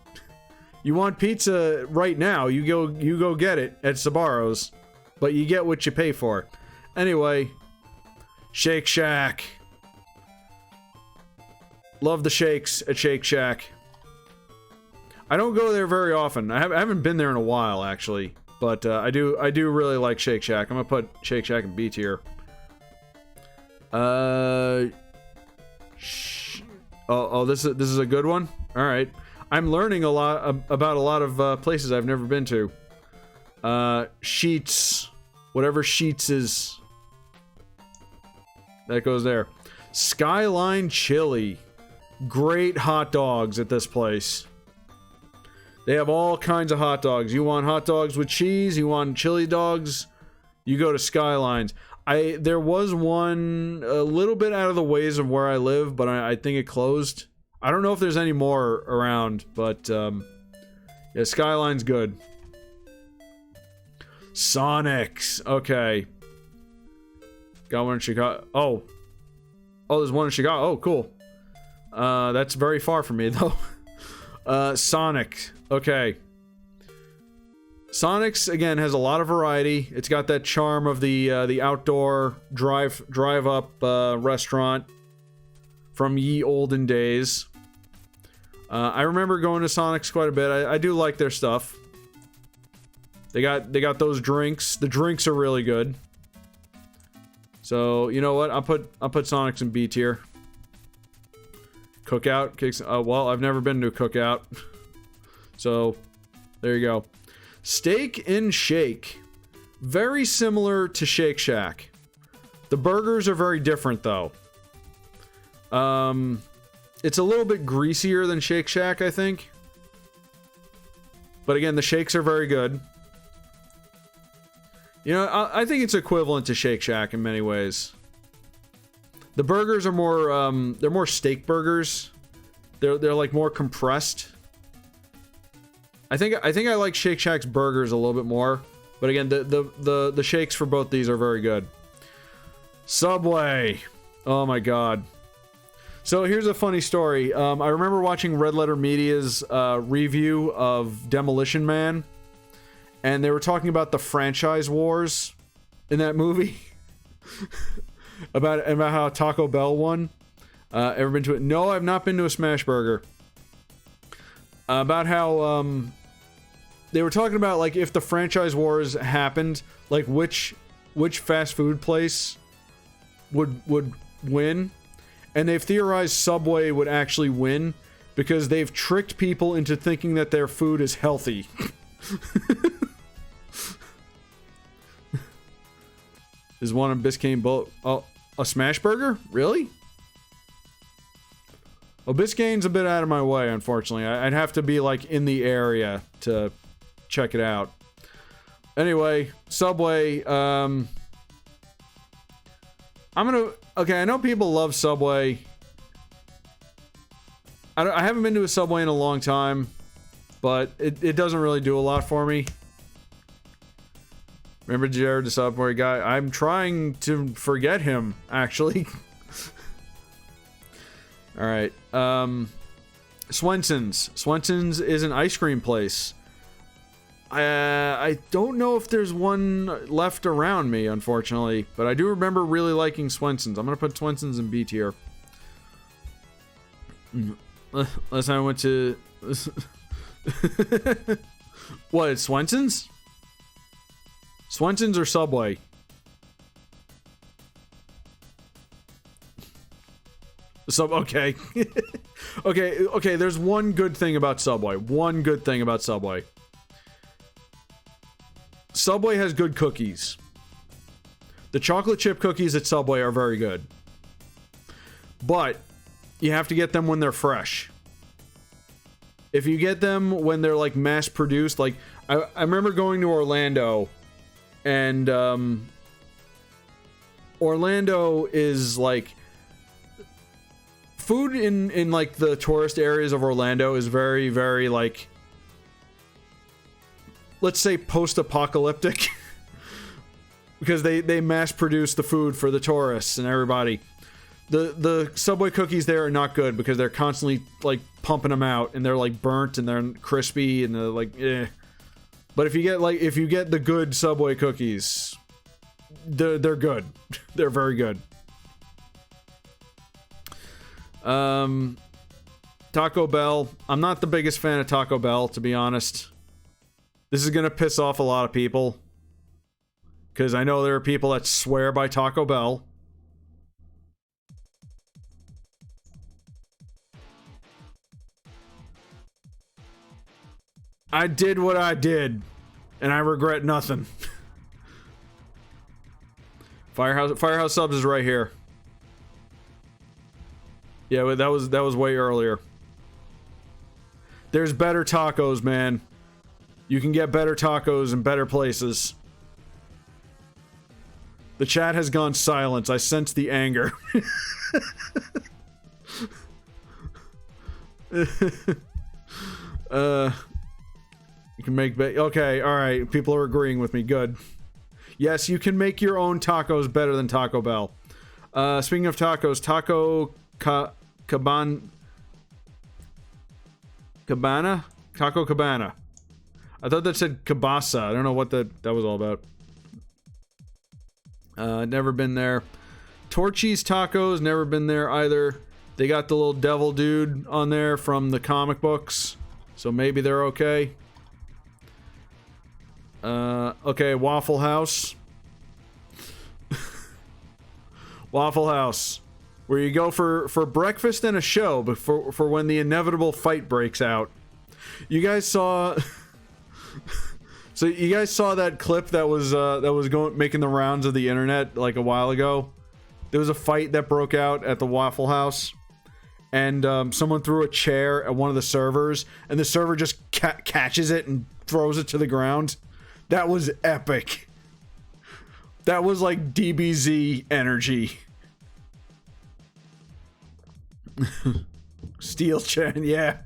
You want pizza right now, you go get it at Sbarro's, but you get what you pay for. Anyway, Shake Shack. Love the shakes at Shake Shack. I don't go there very often. I haven't been there in a while, actually, but I do really like Shake Shack. I'm gonna put Shake Shack in B tier. Oh, this is a good one. All right. I'm learning a lot about a lot of places I've never been to. Sheets. Whatever Sheets is. that goes there. Skyline Chili. Great hot dogs at this place. They have all kinds of hot dogs. You want hot dogs with cheese? You want chili dogs? You go to Skylines. There was one a little bit out of the ways of where I live, but I think it closed. I don't know if there's any more around, but yeah, Skyline's good. Sonic's. Okay. Got one in Chicago. Oh, there's one in Chicago. Oh, cool. That's very far from me, though. Sonic. Okay. Sonic's, again, has a lot of variety. It's got that charm of the outdoor drive-up restaurant from ye olden days. I remember going to Sonic's quite a bit. I do like their stuff. They got those drinks. The drinks are really good. So, you know what? I'll put Sonic's in B tier. Cookout kicks. Well, I've never been to a cookout. So, there you go. Steak and Shake. Very similar to Shake Shack. The burgers are very different, though. It's a little bit greasier than Shake Shack, I think. But again, the shakes are very good. You know, I think it's equivalent to Shake Shack in many ways. The burgers are more, they're more steak burgers. They're like more compressed. I think I like Shake Shack's burgers a little bit more. But again, the shakes for both these are very good. Subway. Oh my god. So here's a funny story. I remember watching Red Letter Media's review of Demolition Man. And they were talking about the franchise wars in that movie. about how Taco Bell won. Ever been to it? No, I've not been to a Smash Burger. About how they were talking about, like, if the franchise wars happened, like which fast food place would win. And they've theorized Subway would actually win because they've tricked people into thinking that their food is healthy. Is one of Biscayne a Smash Burger? Really? Well, Biscayne's a bit out of my way, unfortunately. I'd have to be, like, in the area to check it out. Anyway, Subway, I'm gonna... Okay, I know people love Subway. I haven't been to a Subway in a long time, but it doesn't really do a lot for me. Remember Jared, the Subway guy? I'm trying to forget him, actually. Alright, Swenson's. Swenson's is an ice cream place. I don't know if there's one left around me, unfortunately, but I do remember really liking Swenson's. I'm gonna put Swenson's in B tier. Last time I went to... What, it's Swenson's? Swenson's or Subway? Okay. okay, there's one good thing about Subway. One good thing about Subway. Subway has good cookies. The chocolate chip cookies at Subway are very good. But you have to get them when they're fresh. If you get them when they're like mass produced, like I remember going to Orlando and Orlando is like food in like the tourist areas of Orlando is very, very like, let's say post-apocalyptic. Because they mass produce the food for the tourists and everybody. The Subway cookies there are not good because they're constantly like pumping them out and they're like burnt and they're crispy and they're like eh. But if you get the good Subway cookies, they're good. They're very good. Taco Bell. I'm not the biggest fan of Taco Bell, to be honest. This is gonna piss off a lot of people. Because I know there are people that swear by Taco Bell. I did what I did, and I regret nothing. Firehouse Subs is right here. Yeah, that was way earlier. There's better tacos, man. You can get better tacos in better places. The chat has gone silent. I sense the anger. You can make... Okay, alright. People are agreeing with me. Good. Yes, you can make your own tacos better than Taco Bell. Speaking of tacos, Cabana? Taco Cabana. I thought that said Cabasa. I don't know what that was all about. Never been there. Torchy's Tacos, never been there either. They got the little devil dude on there from the comic books, so maybe they're okay. Okay, Waffle House. Waffle House, where you go for breakfast and a show, but for when the inevitable fight breaks out. You guys saw... So you guys saw that clip that was making the rounds of the internet like a while ago? There was a fight that broke out at the Waffle House, and someone threw a chair at one of the servers, and the server just catches it and throws it to the ground. That was epic. That was like DBZ energy. Steel chair, yeah.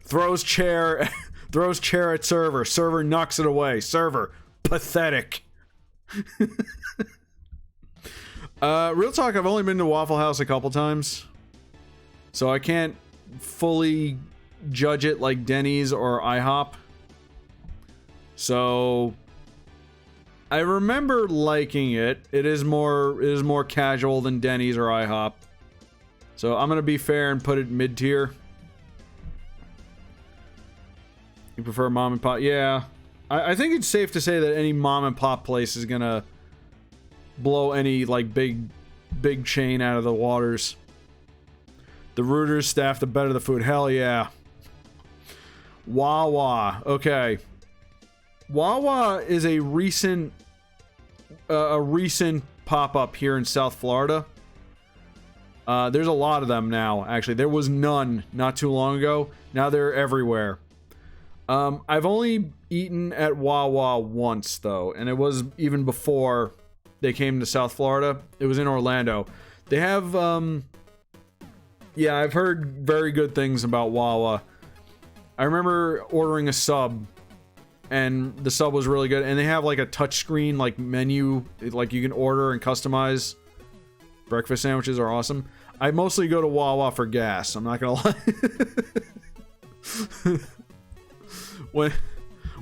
Throws chair at server. Server knocks it away. Server, pathetic. Real talk, I've only been to Waffle House a couple times, so I can't fully judge it like Denny's or IHOP. So I remember liking it. It is more casual than Denny's or IHOP. So I'm gonna be fair and put it mid-tier. You prefer mom and pop? Yeah. I think it's safe to say that any mom and pop place is gonna blow any, like, big chain out of the waters. The ruder staff, the better the food. Hell yeah. Wawa. Okay. Wawa is a recent pop-up here in South Florida. There's a lot of them now, actually. There was none not too long ago. Now they're everywhere. I've only eaten at Wawa once, though, and it was even before they came to South Florida. It was in Orlando. They have, yeah, I've heard very good things about Wawa. I remember ordering a sub, and the sub was really good, and they have, like, a touchscreen, like, menu, like, you can order and customize. Breakfast sandwiches are awesome. I mostly go to Wawa for gas, I'm not gonna lie.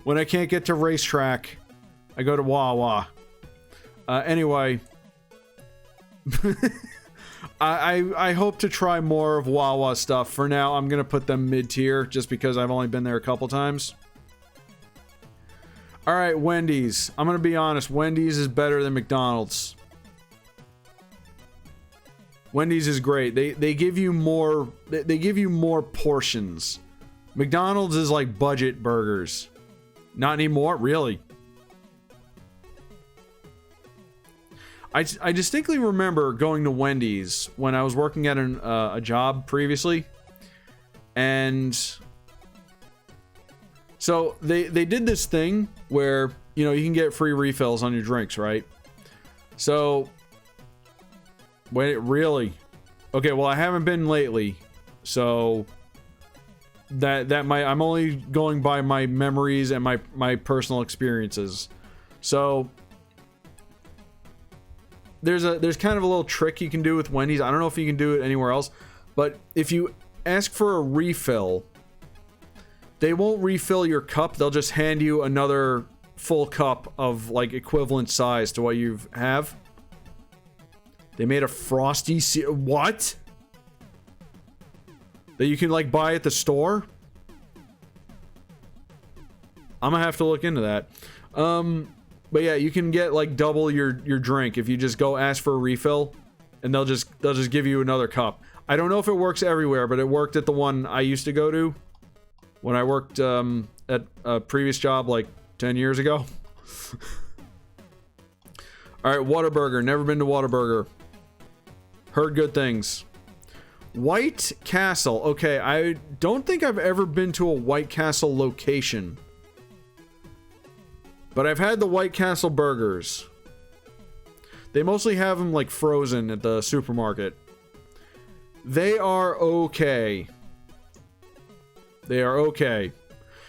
When I can't get to Racetrack, I go to Wawa. Anyway, I hope to try more of Wawa stuff. For now, I'm gonna put them mid-tier, just because I've only been there a couple times. Alright, Wendy's. I'm gonna be honest, Wendy's is better than McDonald's. Wendy's is great. They give you more, they give you more portions. McDonald's is like budget burgers. Not anymore? Really? I distinctly remember going to Wendy's when I was working at a job previously. And so they did this thing where, you know, you can get free refills on your drinks, right? So, wait, really? Okay, well, I haven't been lately, so that might, I'm only going by my memories and my personal experiences. So there's kind of a little trick you can do with Wendy's. I don't know if you can do it anywhere else, but if you ask for a refill, they won't refill your cup. They'll just hand you another full cup of, like, equivalent size to what you have. They made a Frosty what? That you can, like, buy at the store? I'm gonna have to look into that. But yeah, you can get, like, double your drink if you just go ask for a refill, and they'll just give you another cup. I don't know if it works everywhere, but it worked at the one I used to go to when I worked at a previous job like 10 years ago. Alright, Whataburger. Never been to Whataburger. Heard good things. White Castle. Okay, I don't think I've ever been to a White Castle location. But I've had the White Castle burgers. They mostly have them like frozen at the supermarket. They are okay. They are okay.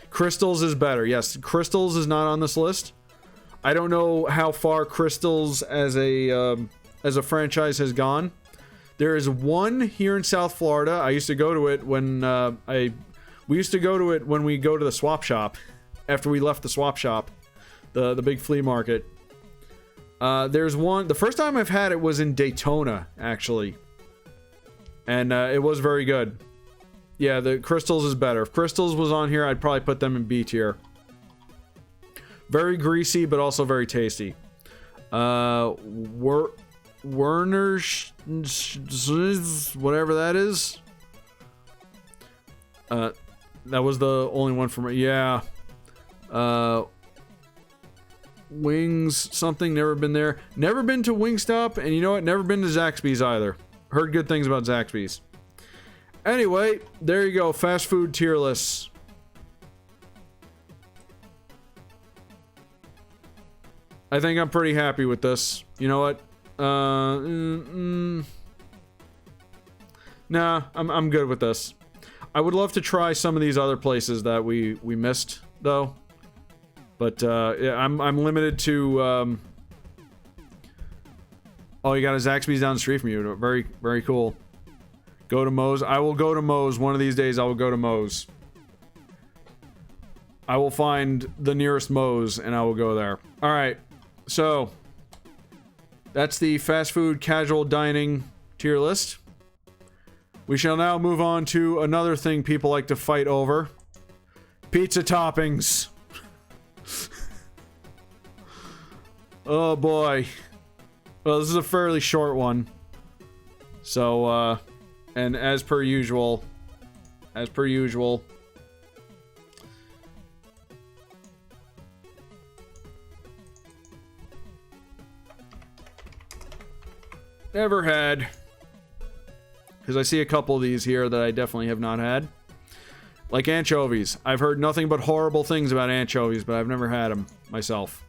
Crystals is better. Yes, Crystals is not on this list. I don't know how far Crystals as a franchise has gone. There is one here in South Florida. I used to go to it when we used to go to it when we go to the swap shop after we left the swap shop. The big flea market. There's one. The first time I've had it was in Daytona, actually, and it was very good. Yeah, the Crystals is better. If Crystals was on here, I'd probably put them in B tier. Very greasy, but also very tasty. Werner's, whatever that is. That was the only one for me. Yeah. Wings something, never been there. Never been to Wingstop, and you know what? Never been to Zaxby's either. Heard good things about Zaxby's. Anyway, there you go. Fast food tier lists. I think I'm pretty happy with this. You know what? Nah, I'm good with this. I would love to try some of these other places that we missed, though. But, yeah, I'm limited to, oh, you got a Zaxby's down the street from you. Very, very cool. Go to Moe's. I will go to Moe's. One of these days, I will go to Moe's. I will find the nearest Moe's, and I will go there. Alright, so that's the fast food casual dining tier list. We shall now move on to another thing people like to fight over. Pizza toppings. Oh boy. Well, this is a fairly short one. So, and as per usual, never had. Because I see a couple of these here that I definitely have not had. Like anchovies. I've heard nothing but horrible things about anchovies, but I've never had them myself.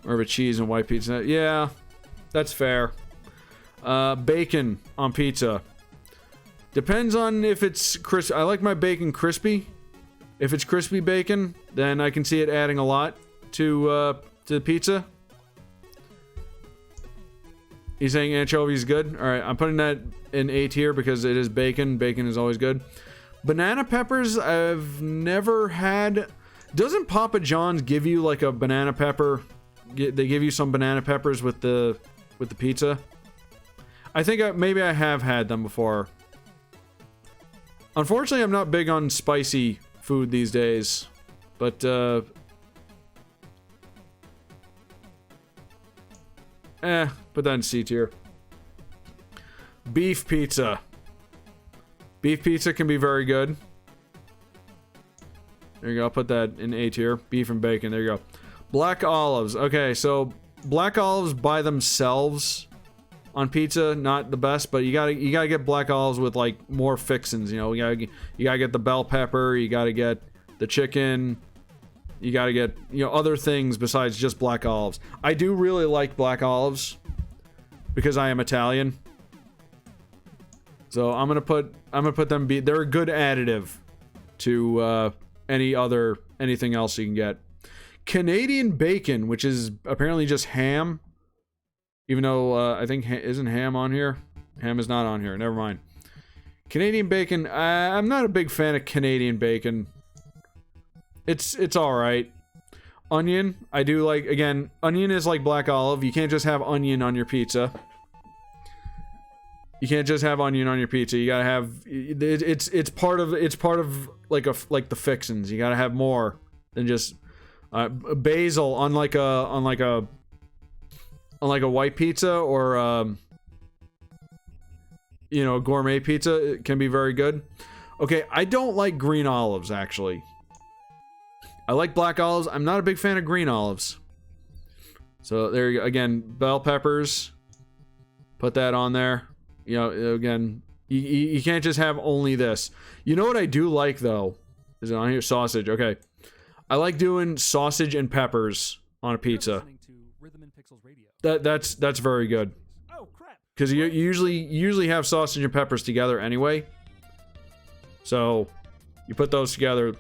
Or of a cheese and white pizza. Yeah, that's fair. Bacon on pizza. Depends on if it's crisp. I like my bacon crispy. If it's crispy bacon, then I can see it adding a lot to the pizza. He's saying anchovies good. All right, I'm putting that in A tier because it is bacon. Bacon is always good. Banana peppers, I've never had. Doesn't Papa John's give you like a banana pepper? They give you some banana peppers with the pizza. I think maybe I have had them before. Unfortunately, I'm not big on spicy food these days, but put that in C tier. Beef pizza. Beef pizza can be very good. There you go. I'll put that in A tier. Beef and bacon. There you go. Black olives. Okay, so black olives by themselves on pizza, not the best, but you gotta get black olives with like more fixins. You know, you gotta get the bell pepper. You gotta get the chicken. You gotta get, you know, other things besides just black olives. I do really like black olives because I am Italian. So I'm gonna put them. They're a good additive to anything else you can get. Canadian bacon, which is apparently just ham. Even though I think isn't ham on here? Ham is not on here. Never mind. Canadian bacon. I'm not a big fan of Canadian bacon. It's all right. Onion, I do like. Again, onion is like black olive. You can't just have onion on your pizza. You can't just have onion on your pizza. You gotta have. It's part of like the fixins. You gotta have more than just basil on like a white pizza or you know, a gourmet pizza. It can be very good. Okay, I don't like green olives actually. I like black olives. I'm not a big fan of green olives. So there you go. Again, bell peppers. Put that on there. You know, again, you can't just have only this. You know what I do like though? Is it on here? Sausage. Okay. I like doing sausage and peppers on a pizza. That's very good. Oh crap! Because you usually have sausage and peppers together anyway. So you put those together.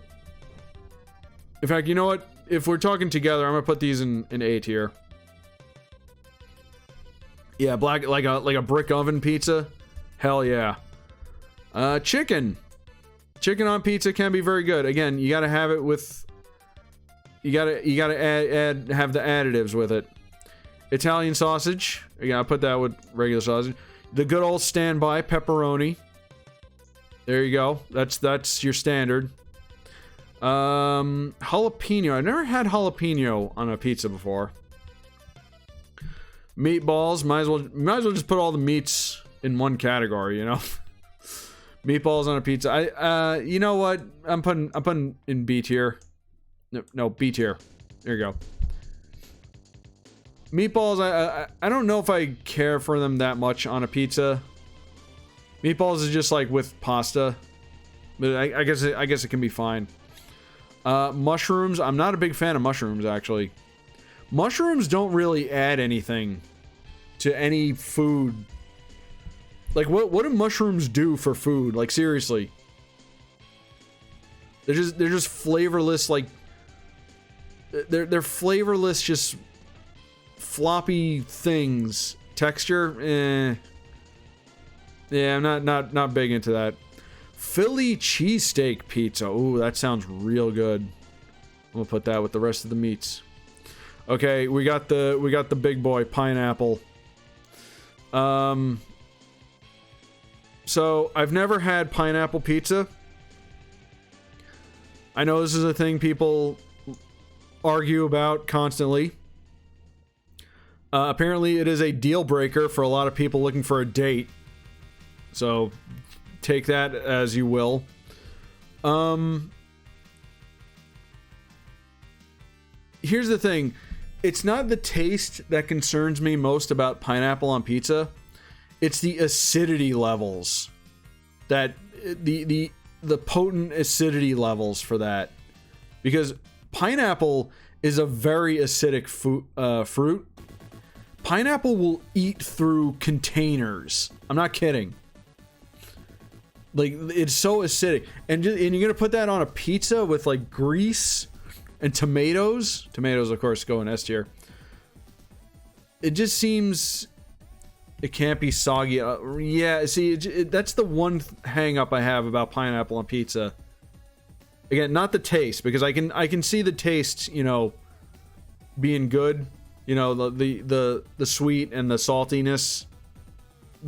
In fact, you know what? If we're talking together, I'm gonna put these in A tier. Yeah, like a brick oven pizza. Hell yeah. Chicken on pizza can be very good. Again, you gotta have it with. You gotta have the additives with it. Italian sausage. You gotta put that with regular sausage. The good old standby pepperoni. There you go. That's your standard. Jalapeno. I've never had jalapeno on a pizza before. Meatballs. Might as well just put all the meats in one category, you know. Meatballs on a pizza. You know what? I'm putting in B tier. No, B tier. There you go. Meatballs, I don't know if I care for them that much on a pizza. Meatballs is just like with pasta, but I guess it can be fine. Mushrooms, I'm not a big fan of mushrooms actually. Mushrooms don't really add anything to any food. Like what do mushrooms do for food? Like seriously, they're just flavorless. Like they're flavorless, just floppy things. Texture, yeah, I'm not big into that. Philly cheesesteak pizza. Ooh, that sounds real good. I'm gonna put that with the rest of the meats. Okay, we got the big boy pineapple. So I've never had pineapple pizza. I know this is a thing people argue about constantly. Apparently it is a deal breaker for a lot of people looking for a date. So take that as you will. Here's the thing. It's not the taste that concerns me most about pineapple on pizza. It's the acidity levels. That the potent acidity levels for that. Because pineapple is a very acidic fruit. Pineapple will eat through containers. I'm not kidding. Like, it's so acidic. And you're gonna put that on a pizza with like grease and tomatoes. Tomatoes, of course, go in S tier. It just seems it can't be soggy. Yeah, see, that's the one hang up I have about pineapple on pizza. Again, not the taste, because I can see the taste, you know, being good. You know, the sweet and the saltiness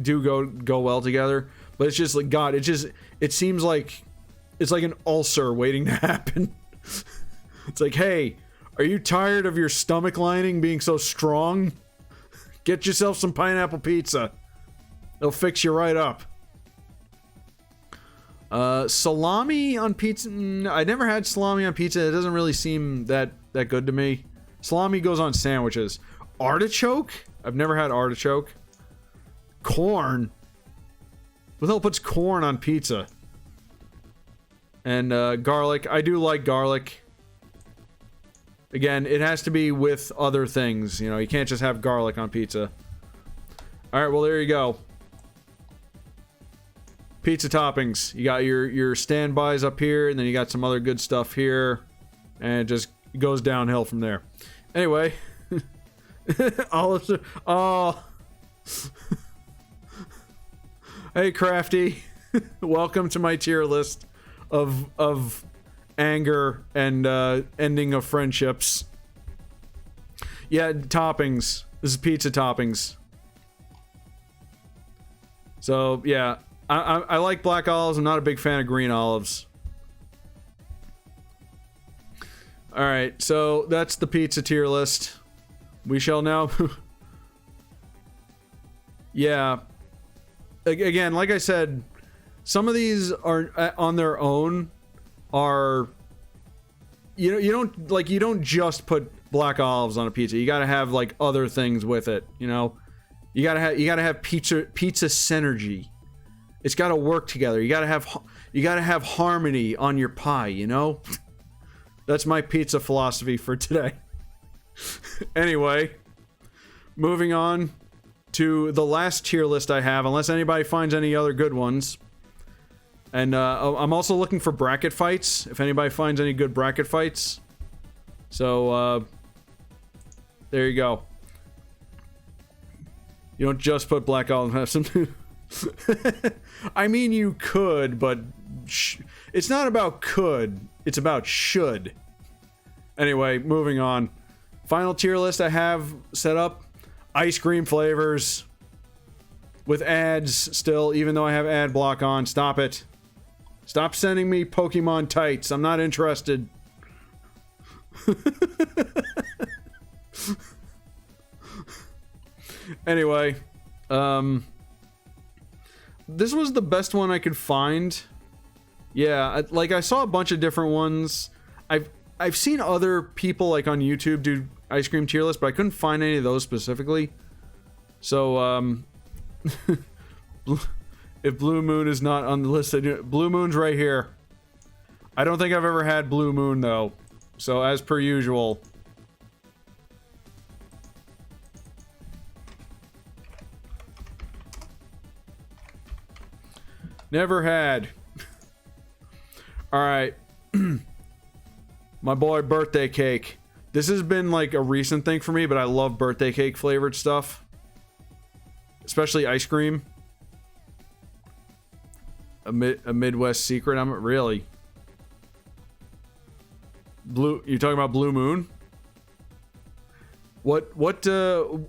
do go well together. But it's just like, God, it seems like it's like an ulcer waiting to happen. It's like, hey, are you tired of your stomach lining being so strong? Get yourself some pineapple pizza. It'll fix you right up. Salami on pizza. I never had salami on pizza. It doesn't really seem that good to me. Salami goes on sandwiches. Artichoke? I've never had artichoke. Corn? Who the hell puts corn on pizza? And garlic. I do like garlic. Again, it has to be with other things. You know, you can't just have garlic on pizza. Alright, well, there you go. Pizza toppings. You got your standbys up here, and then you got some other good stuff here. And it just goes downhill from there. Anyway. Olives. Oh. Hey, Crafty. Welcome to my tier list of anger and ending of friendships. Yeah, toppings. This is pizza toppings. So, yeah. I like black olives. I'm not a big fan of green olives. Alright, so that's the pizza tier list. We shall now... Yeah. Again, like I said, some of these are on their own are... You don't just put black olives on a pizza. You gotta have, like, other things with it, you know? You gotta have pizza synergy. It's gotta work together. You gotta have harmony on your pie, you know? That's my pizza philosophy for today. Anyway, moving on to the last tier list I have, unless anybody finds any other good ones. And I'm also looking for bracket fights, if anybody finds any good bracket fights. So, there you go. You don't just put Black Olive and have some... I mean, you could, but... it's not about could, it's about should. Anyway, moving on. Final tier list I have set up. Ice cream flavors. With ads still, even though I have ad block on. Stop it. Stop sending me Pokemon tights. I'm not interested. Anyway, this was the best one I could find. Yeah, I saw a bunch of different ones. I've seen other people like on YouTube do ice cream tier lists, but I couldn't find any of those specifically. So if Blue Moon is not on the list, Blue Moon's right here. I don't think I've ever had Blue Moon though. So as per usual. Never had. Alright. My boy birthday cake. This has been like a recent thing for me, but I love birthday cake flavored stuff. Especially ice cream. A Midwest secret. I'm really. You're talking about Blue Moon?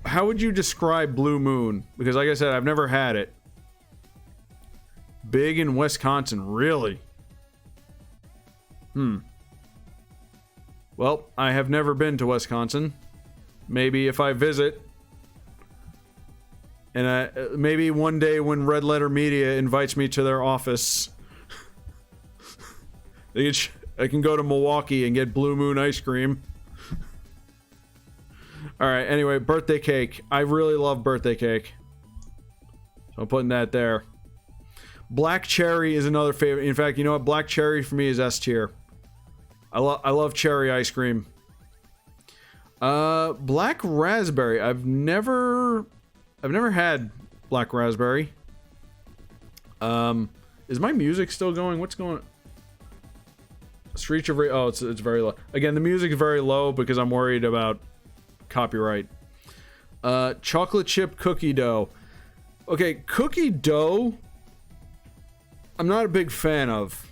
How would you describe Blue Moon? Because like I said, I've never had it. Big in Wisconsin, really? Well, I have never been to Wisconsin. Maybe if I visit. And maybe one day when Red Letter Media invites me to their office. I can go to Milwaukee and get Blue Moon ice cream. Alright, anyway, birthday cake. I really love birthday cake. So I'm putting that there. Black cherry is another favorite. In fact, you know what? Black cherry for me is S tier. I love cherry ice cream. Black raspberry. I've never had black raspberry. Is my music still going? What's going on? Streets of oh, it's very low. Again, the music is very low because I'm worried about copyright. Chocolate chip cookie dough. Okay, cookie dough. I'm not a big fan of.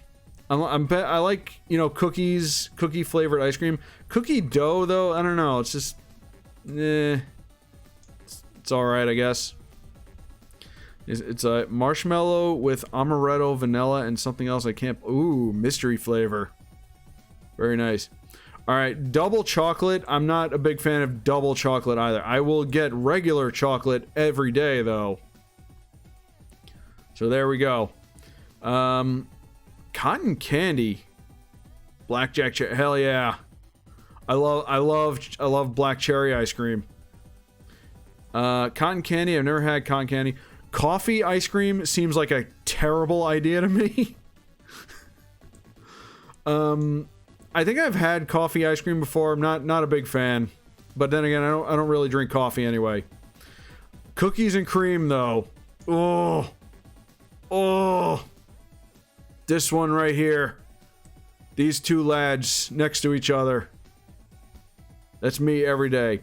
I like, you know, cookie flavored ice cream. Cookie dough though, I don't know. It's just, it's all right, I guess. It's a marshmallow with amaretto, vanilla, and something else I can't. Ooh, mystery flavor. Very nice. All right, double chocolate. I'm not a big fan of double chocolate either. I will get regular chocolate every day though. So there we go. Cotton candy. Blackjack cherry. Hell yeah. I love black cherry ice cream. Cotton candy. I've never had cotton candy. Coffee ice cream seems like a terrible idea to me. I think I've had coffee ice cream before. I'm not a big fan. But then again, I don't really drink coffee anyway. Cookies and cream though. Oh. This one right here. These two lads next to each other. That's me every day.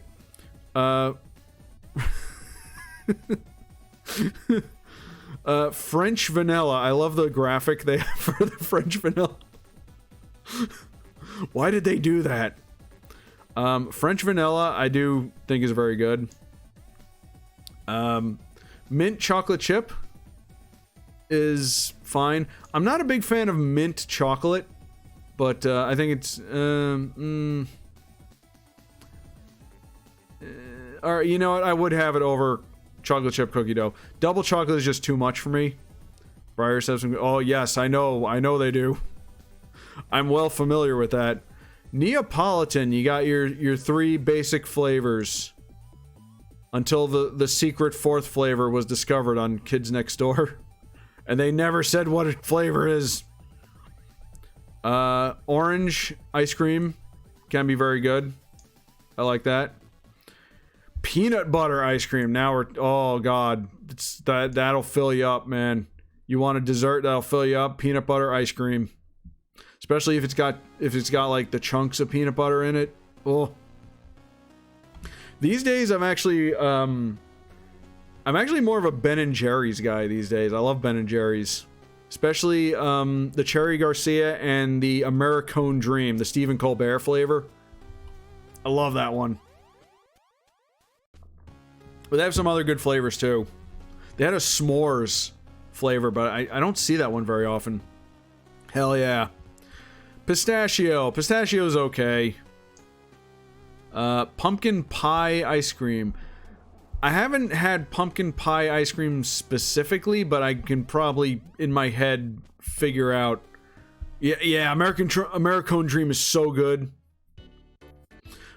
French vanilla. I love the graphic they have for the French vanilla. Why did they do that? French vanilla, I do think is very good. Mint chocolate chip is fine. I'm not a big fan of mint chocolate, but I think it's or you know what, I would have it over chocolate chip cookie dough. Double chocolate is just too much for me. Briar says, oh yes, I know they do. I'm well familiar with that. Neapolitan, you got your three basic flavors. until the secret fourth flavor was discovered on Kids Next Door. And they never said what a flavor is. Orange ice cream can be very good. I like that. Peanut butter ice cream. Now we're, oh god, that'll fill you up, man. You want a dessert that'll fill you up? Peanut butter ice cream, especially if it's got like the chunks of peanut butter in it. Oh. These days, I'm actually more of a Ben and Jerry's guy these days. I love Ben and Jerry's, especially the Cherry Garcia and the Americone Dream, the Stephen Colbert flavor. I love that one. But they have some other good flavors too. They had a s'mores flavor, but I don't see that one very often. Hell yeah. Pistachio. Pistachio's okay. Pumpkin pie ice cream. I haven't had pumpkin pie ice cream specifically, but I can probably, in my head, figure out. Yeah, Americone Dream is so good.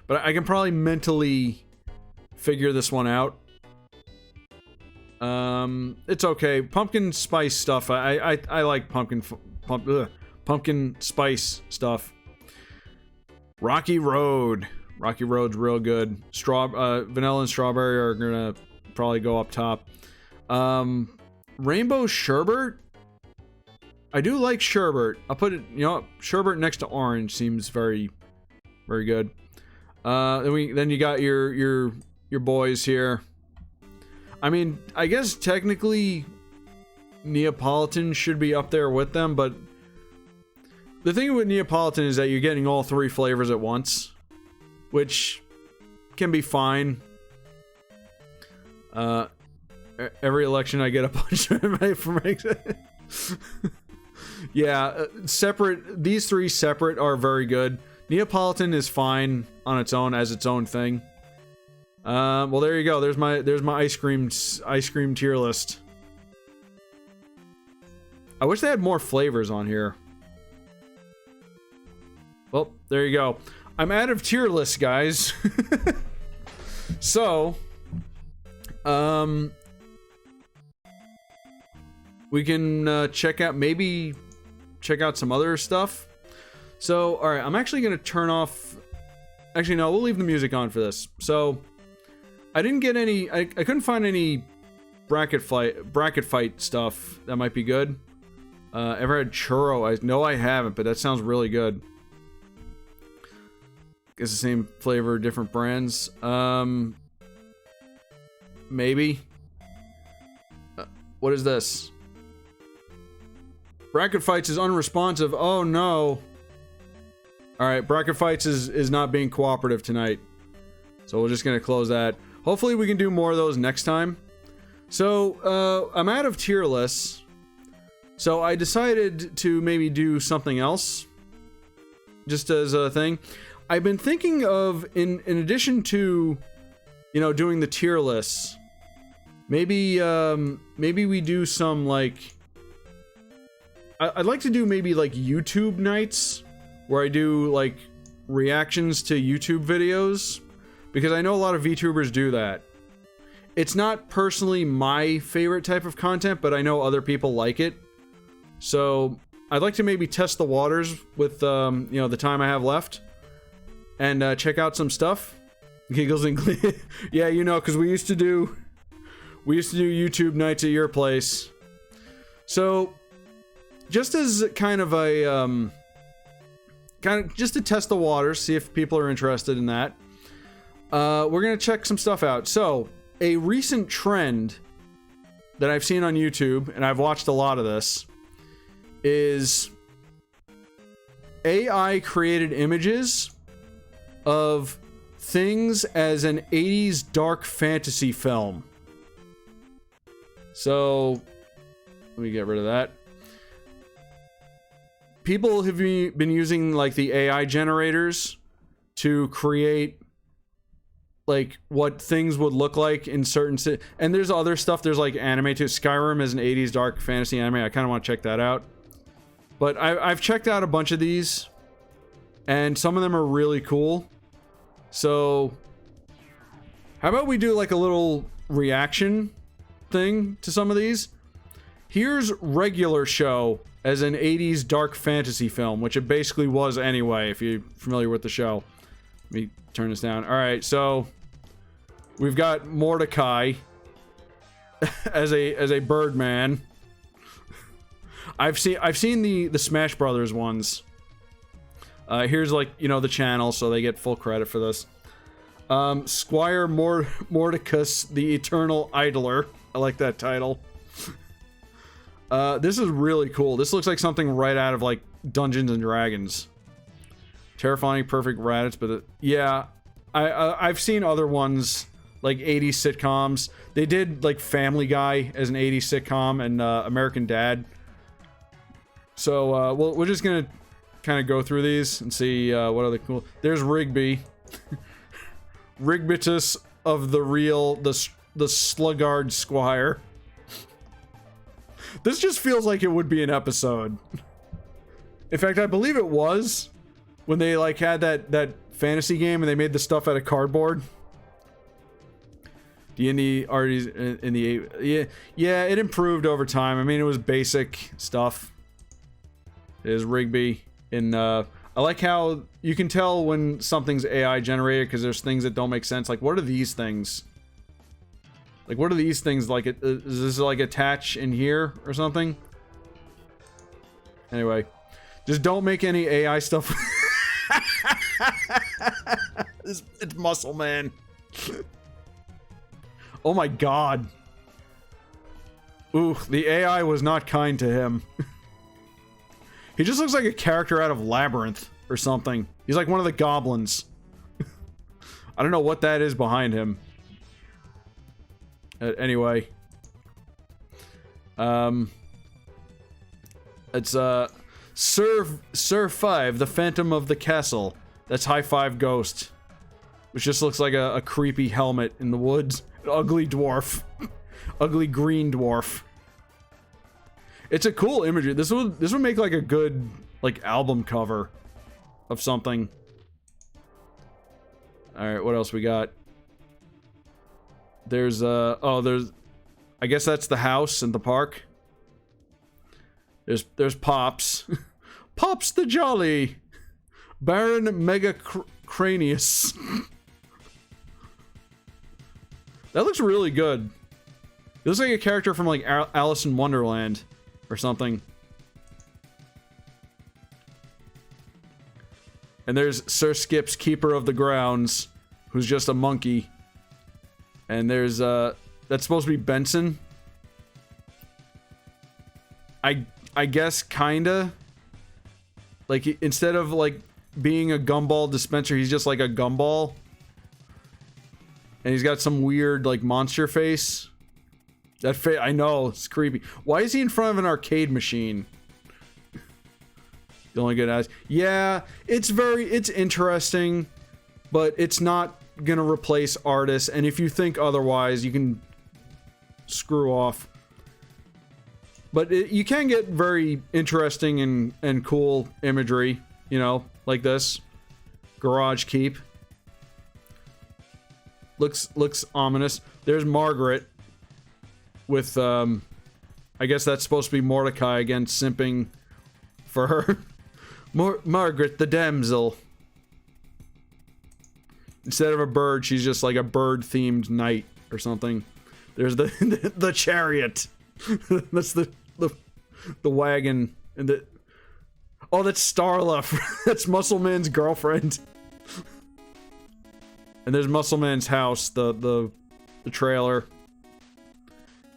But I can probably mentally figure this one out. It's okay. Pumpkin spice stuff. I like pumpkin spice stuff. Rocky Road. Rocky Road's real good. Vanilla and strawberry are gonna probably go up top. Rainbow sherbet. I do like sherbet. I'll put it, sherbet next to orange seems very, very good. Then you got your boys here. I mean, I guess technically Neapolitan should be up there with them, but the thing with Neapolitan is that you're getting all three flavors at once, which can be fine. Every election I get a bunch from yeah, separate. These three separate are very good. Neapolitan is fine on its own as its own thing. Well, there you go. There's my ice cream tier list. I wish they had more flavors on here. Well, there you go. I'm out of tier lists, guys. So, we can check out some other stuff. So, all right, I'm actually gonna turn off. Actually, no, we'll leave the music on for this. So, I didn't get any. I couldn't find any bracket fight stuff that might be good. Ever had churro? No, I haven't, but that sounds really good. It's the same flavor, different brands. Maybe. What is this? Bracket Fights is unresponsive. Oh no. Alright, Bracket Fights is not being cooperative tonight. So we're just gonna close that. Hopefully we can do more of those next time. So, I'm out of tier lists. So I decided to maybe do something else. Just as a thing. I've been thinking of, in addition to, doing the tier lists, maybe we do some, like, I'd like to do maybe, like, YouTube nights, where I do, like, reactions to YouTube videos, because I know a lot of VTubers do that. It's not personally my favorite type of content, but I know other people like it. So, I'd like to maybe test the waters with, the time I have left. And check out some stuff. Giggles and glee. Yeah, because we used to do YouTube nights at your place. So, just as kind of a just to test the waters, see if people are interested in that. We're gonna check some stuff out. So, a recent trend that I've seen on YouTube, and I've watched a lot of this, is AI created images of things as an 80's dark fantasy film. So, let me get rid of that. People have been using, like, the AI generators to create, like, what things would look like in certain... And there's other stuff. There's, like, anime too. Skyrim is an 80's dark fantasy anime. I kind of want to check that out. But I've checked out a bunch of these. And some of them are really cool. So, How about we do like a little reaction thing to some of these? Here's regular show as an 80s dark fantasy film, which it basically was anyway, if you're familiar with the show. Let me turn this down. Alright, so we've got Mordecai as a Birdman. I've seen the Smash Brothers ones. Here's like, you know, the channel, so they get full credit for this. Squire Mordecus, the Eternal Idler. I like that title. This is really cool. This looks like something right out of like Dungeons and Dragons. Terrifying Perfect Raditz, but yeah, I've seen other ones like 80s sitcoms. They did like Family Guy as an 80s sitcom and American Dad. So we're just gonna kind of go through these and see what other cool. There's Rigby, Rigbitus of the real the Sluggard Squire. This just feels like it would be an episode. In fact, I believe it was when they like had that fantasy game and they made the stuff out of cardboard. D&D already in the yeah, it improved over time. I mean, it was basic stuff. It is Rigby in I like how you can tell when something's AI generated because there's things that don't make sense. Like, what are these things? Like, what are these things like? Is this like attach in here or something? Anyway, just don't make any AI stuff. It's Muscle Man. Oh my god. Ooh, the AI was not kind to him. He just looks like a character out of Labyrinth or something. He's like one of the goblins. I don't know what that is behind him. Anyway. It's, Sir 5, the Phantom of the Castle. That's High Five Ghost. Which just looks like a creepy helmet in the woods. An ugly dwarf. Ugly green dwarf. It's a cool imagery. This would make like a good, like, album cover of something. Alright, what else we got? There's, I guess that's the house in the park. There's Pops. Pops the Jolly! Baron Megacranius. That looks really good. It looks like a character from, like, Alice in Wonderland or something. And there's Sir Skip's Keeper of the Grounds, who's just a monkey. And there's, that's supposed to be Benson. I guess, kinda. Like, instead of, like, being a gumball dispenser, he's just like a gumball. And he's got some weird, like, monster face. That face, I know, it's creepy. Why is he in front of an arcade machine? The only good eyes. Yeah, it's interesting, but it's not gonna replace artists, and if you think otherwise, you can screw off. But you can get very interesting and cool imagery, you know, like this. Garage Keep. Looks ominous. There's Margaret with, I guess that's supposed to be Mordecai again, simping for her. Margaret the damsel. Instead of a bird, she's just like a bird-themed knight or something. There's the chariot. That's the wagon and the. Oh, that's Starla. That's Muscle Man's girlfriend. And there's Muscle Man's house. The trailer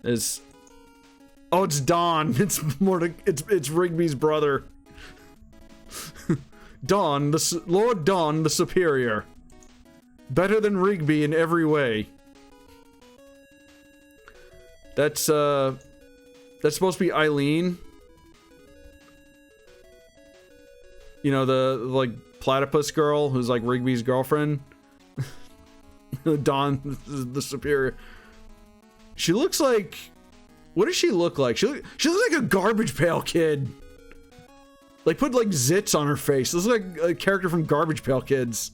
is. Oh, it's Don. It's it's Rigby's brother. Don, Lord Don the Superior. Better than Rigby in every way. That's supposed to be Eileen. You know, the, like, platypus girl who's, like, Rigby's girlfriend. Dawn, the Superior. She looks like... What does she look like? She looks like a Garbage Pail Kid. Like, put, like, zits on her face. This looks like a character from Garbage Pail Kids.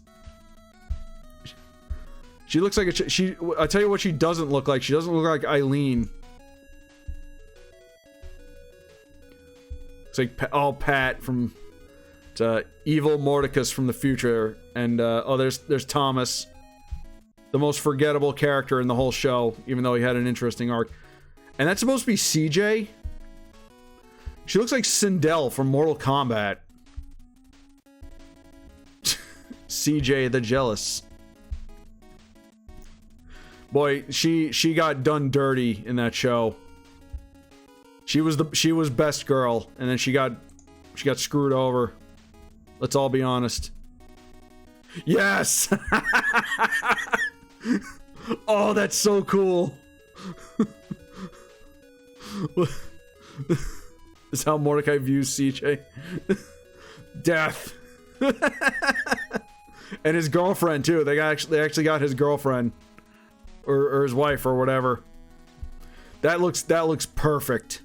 She looks like I tell you what she doesn't look like. She doesn't look like Eileen. It's like, oh, Pat from evil Mordecus from the future. And, oh, there's Thomas. The most forgettable character in the whole show, even though he had an interesting arc. And that's supposed to be CJ? She looks like Sindel from Mortal Kombat. CJ the Jealous. Boy, she got done dirty in that show. She was best girl, and then she got screwed over. Let's all be honest. Yes! Oh, that's so cool. This is how Mordecai views CJ. Death. And his girlfriend too. They actually got his girlfriend. Or his wife or whatever. That looks perfect.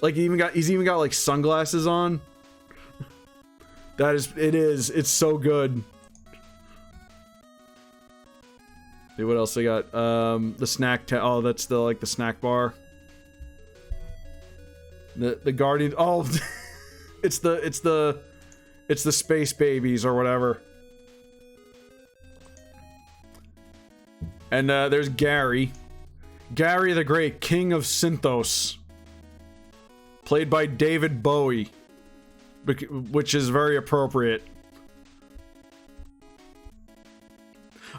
Like he's even got like sunglasses on. It's so good. See what else they got? The snack oh, that's the snack bar. The Guardian, oh it's the space babies or whatever. And there's Gary. Gary the Great, King of Synthos. Played by David Bowie. Which is very appropriate.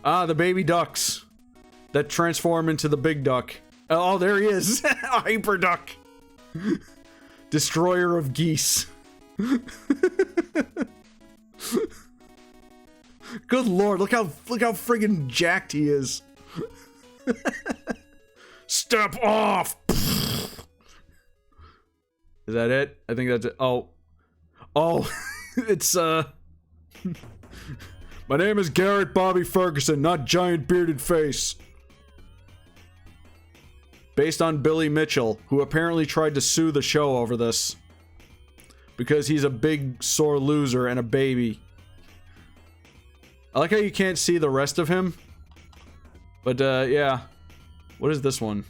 Ah, the baby ducks. That transform into the big duck. Oh, there he is. Hyper Duck. Destroyer of geese. Good lord, look how friggin' jacked he is. Step off! Is that it? I think that's it. Oh, it's my name is Garrett Bobby Ferguson, not Giant Bearded Face. Based on Billy Mitchell, who apparently tried to sue the show over this. Because he's a big, sore loser and a baby. I like how you can't see the rest of him. But, yeah. What is this one?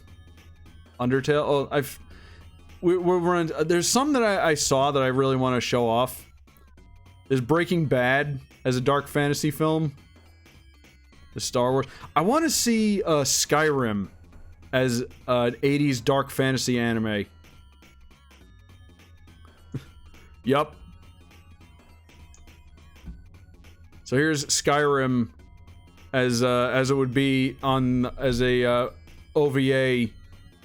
Undertale? Oh, we're on, there's some that I saw that I really want to show off. There's Breaking Bad as a dark fantasy film. The Star Wars. I want to see, Skyrim as an 80's dark fantasy anime. Yup. So here's Skyrim as it would be as a OVA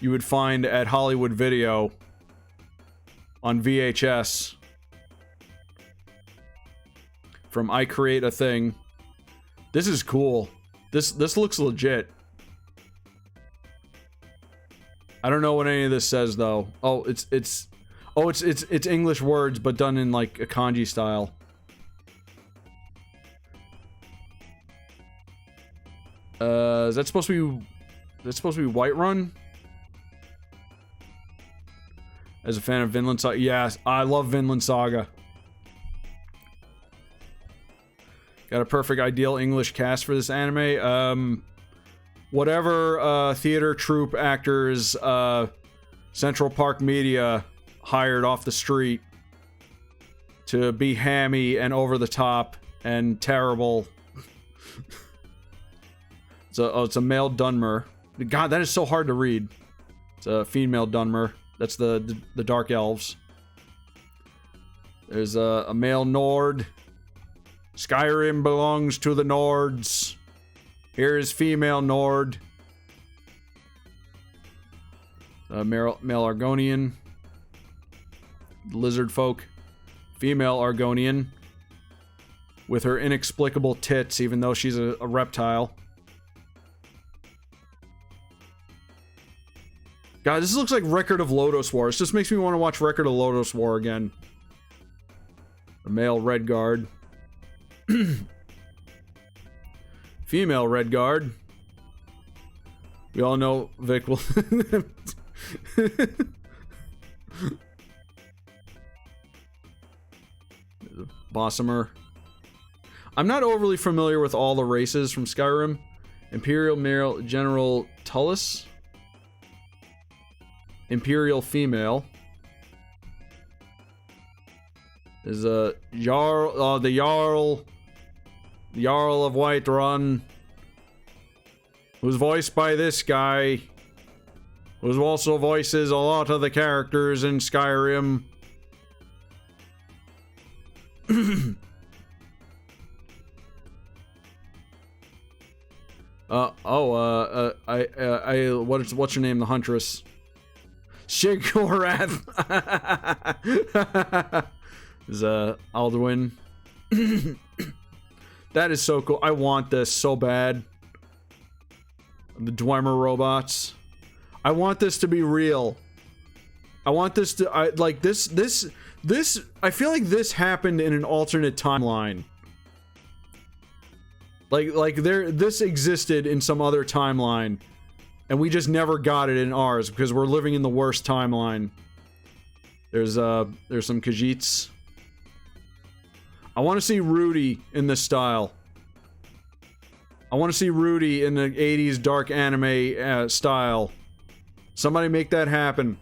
you would find at Hollywood Video on VHS from I Create a Thing. This is cool. This looks legit. I don't know what any of this says though. Oh, it's English words but done in like a kanji style. Is that supposed to be Whiterun? As a fan of Vinland Saga, yes, I love Vinland Saga. Got a perfect ideal English cast for this anime. Whatever theater troupe actors Central Park Media hired off the street to be hammy and over the top and terrible. It's a male Dunmer. God, that is so hard to read. It's a female Dunmer. That's the Dark Elves. There's a male Nord. Skyrim belongs to the Nords. Here is female Nord. Male Argonian. Lizard folk. Female Argonian. With her inexplicable tits, even though she's a reptile. God, this looks like Record of Lodoss War. This just makes me want to watch Record of Lodoss War again. A male Redguard. Female Redguard. We all know Vic will... Bossamer. I'm not overly familiar with all the races from Skyrim. Imperial General Tullus. Imperial female. There's a Jarl, the Jarl of Whiterun, who's voiced by this guy, who also voices a lot of the characters in Skyrim. What's your name? The Huntress. Shigorath. Is Alduin. That is so cool. I want this so bad. The Dwemer robots. I want this to be real. I want this to I feel like this happened in an alternate timeline. This existed in some other timeline, and we just never got it in ours because we're living in the worst timeline. There's some Khajiits. I want to see Rudy in this style. I want to see Rudy in the 80s dark anime style. Somebody make that happen.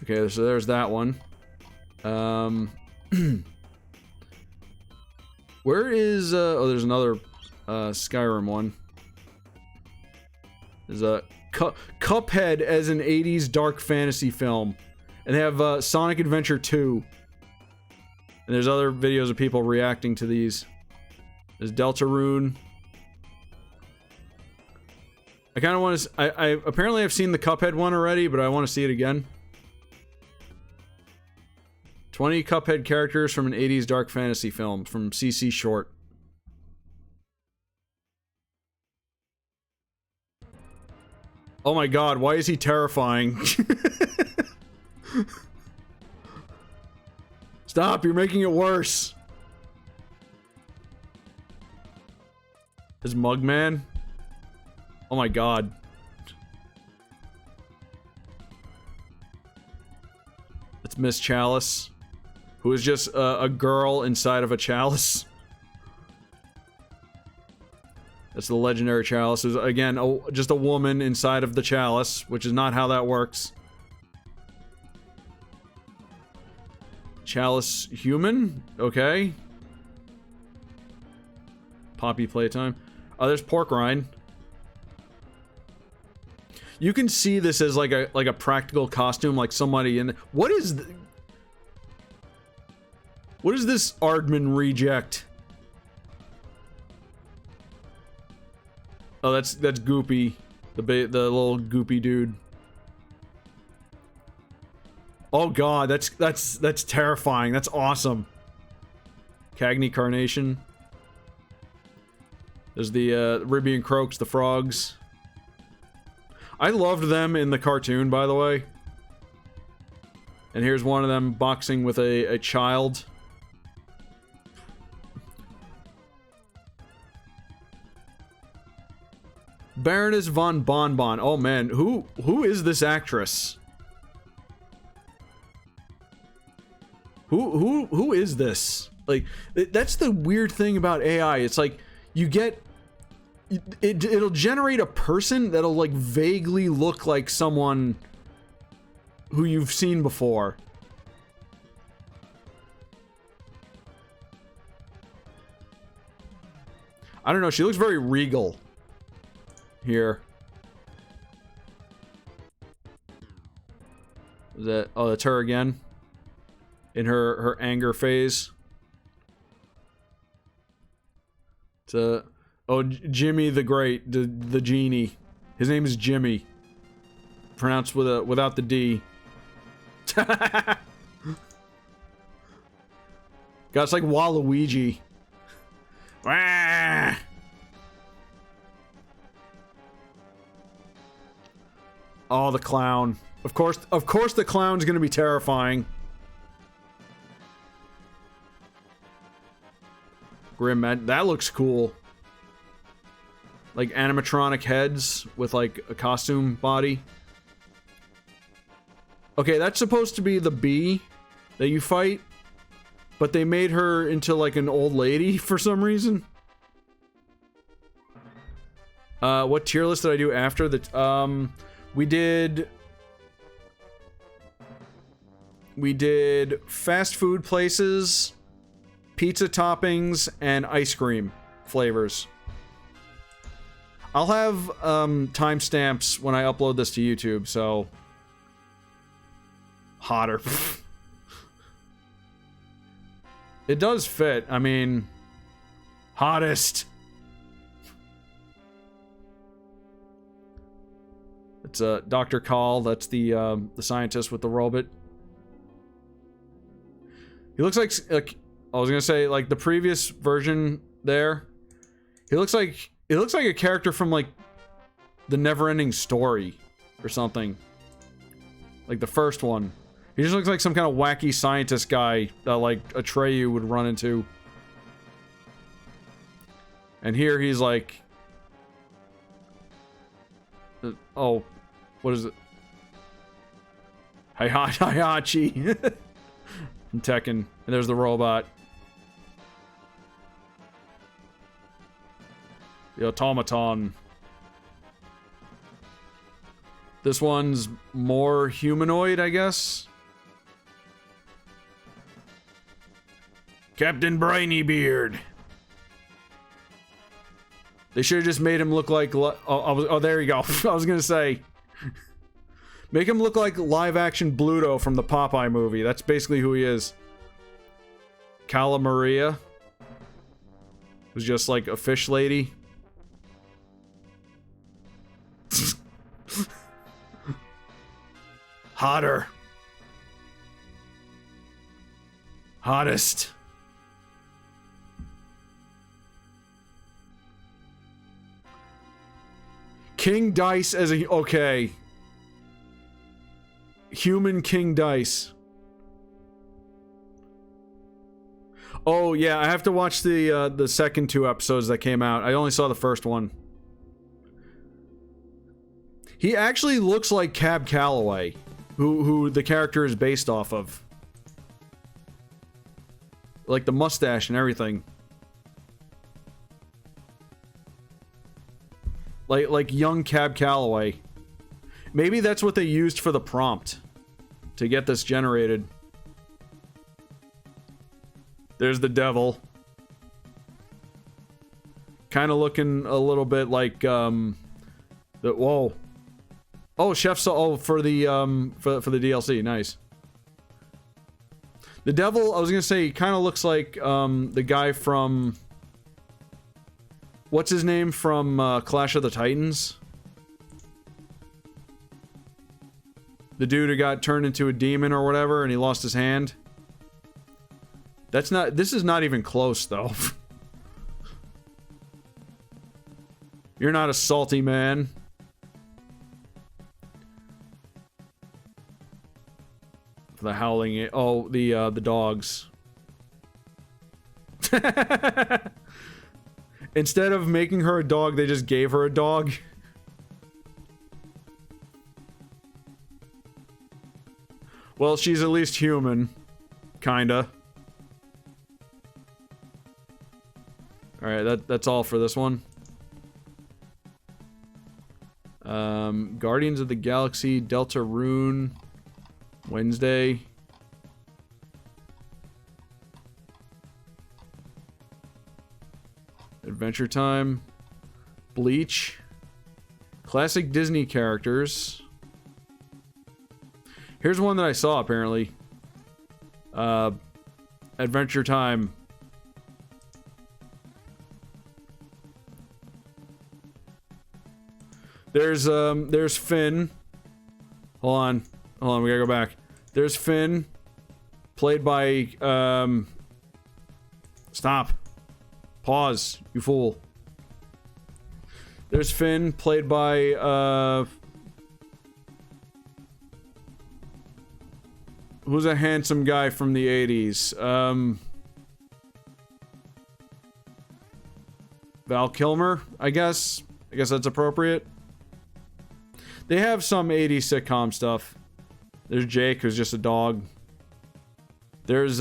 Okay, so there's that one. Where is, oh, there's another, Skyrim one. There's a Cuphead as an 80s dark fantasy film. And they have, Sonic Adventure 2. And there's other videos of people reacting to these. There's Deltarune. I kind of want to, I apparently I've seen the Cuphead one already, but I want to see it again. 20 Cuphead characters from an 80s dark fantasy film from CC Short. Oh my god, why is he terrifying? Stop, you're making it worse. Is Mugman? Oh my god. It's Miss Chalice, who is just a girl inside of a chalice. That's the legendary chalice. Is again just a woman inside of the chalice, which is not how that works. Chalice human? Okay. Poppy playtime. Oh, there's pork rind. You can see this as like a practical costume, like somebody in. What is this Ardman reject? Oh, that's Goopy, the little Goopy dude. Oh god, that's terrifying. That's awesome. Cagney Carnation. There's the Ribbian Croaks, the frogs. I loved them in the cartoon, by the way. And here's one of them boxing with a child. Baroness von Bonbon. Oh man, who is this actress? Who is this? Like, that's the weird thing about AI. It's like you get it'll generate a person that'll like vaguely look like someone who you've seen before. I don't know, she looks very regal here. Is that, oh, that's her again in her anger phase. It's oh, Jimmy the Great, the genie. His name is Jimmy, pronounced without the D. God, it's like Waluigi. Wah! Oh, the clown. Of course the clown's gonna be terrifying. Grim, that looks cool. Like animatronic heads with like a costume body. Okay, that's supposed to be the bee that you fight, but they made her into like an old lady for some reason. What tier list did I do after the... We did fast food places, pizza toppings, and ice cream flavors. I'll have timestamps when I upload this to YouTube, so... Hotter. It does fit. I mean... Hottest. It's Dr. Call. That's the scientist with the robot. He looks like I was gonna say, like the previous version there. He looks like a character from like the Never-Ending Story or something. Like the first one. He just looks like some kind of wacky scientist guy that like Atreyu would run into. And here he's like, oh, what is it? Heihachi from Tekken. And there's the robot. The automaton. This one's more humanoid, I guess. Captain Brainybeard. They should have just made him look like... Oh, there you go. I was gonna say... Make him look like live-action Bluto from the Popeye movie. That's basically who he is. Cala Maria. Was just like a fish lady. Hotter. Hottest. King Dice as a... Okay. Human King Dice. Oh, yeah, I have to watch the second 2 episodes that came out. I only saw the first one. He actually looks like Cab Calloway, who the character is based off of. Like the mustache and everything. Like young Cab Calloway. Maybe that's what they used for the prompt to get this generated. There's the devil. Kind of looking a little bit like whoa. Oh, Chef's for the DLC. Nice. The devil, I was gonna say, kind of looks like the guy from... What's his name from Clash of the Titans? The dude who got turned into a demon or whatever and he lost his hand. That's not... This is not even close, though. You're not a salty man. For the howling... Oh, the dogs. Instead of making her a dog, they just gave her a dog. Well, she's at least human. Kinda. Alright, that's all for this one. Guardians of the Galaxy, Deltarune, Wednesday. Adventure Time, Bleach, classic Disney characters. Here's one that I saw apparently. Adventure Time. There's Finn. Hold on, we gotta go back. There's Finn, played by Stop. Pause, you fool. There's Finn, played by, who's a handsome guy from the 80s? Val Kilmer, I guess. I guess that's appropriate. They have some 80s sitcom stuff. There's Jake, who's just a dog. There's,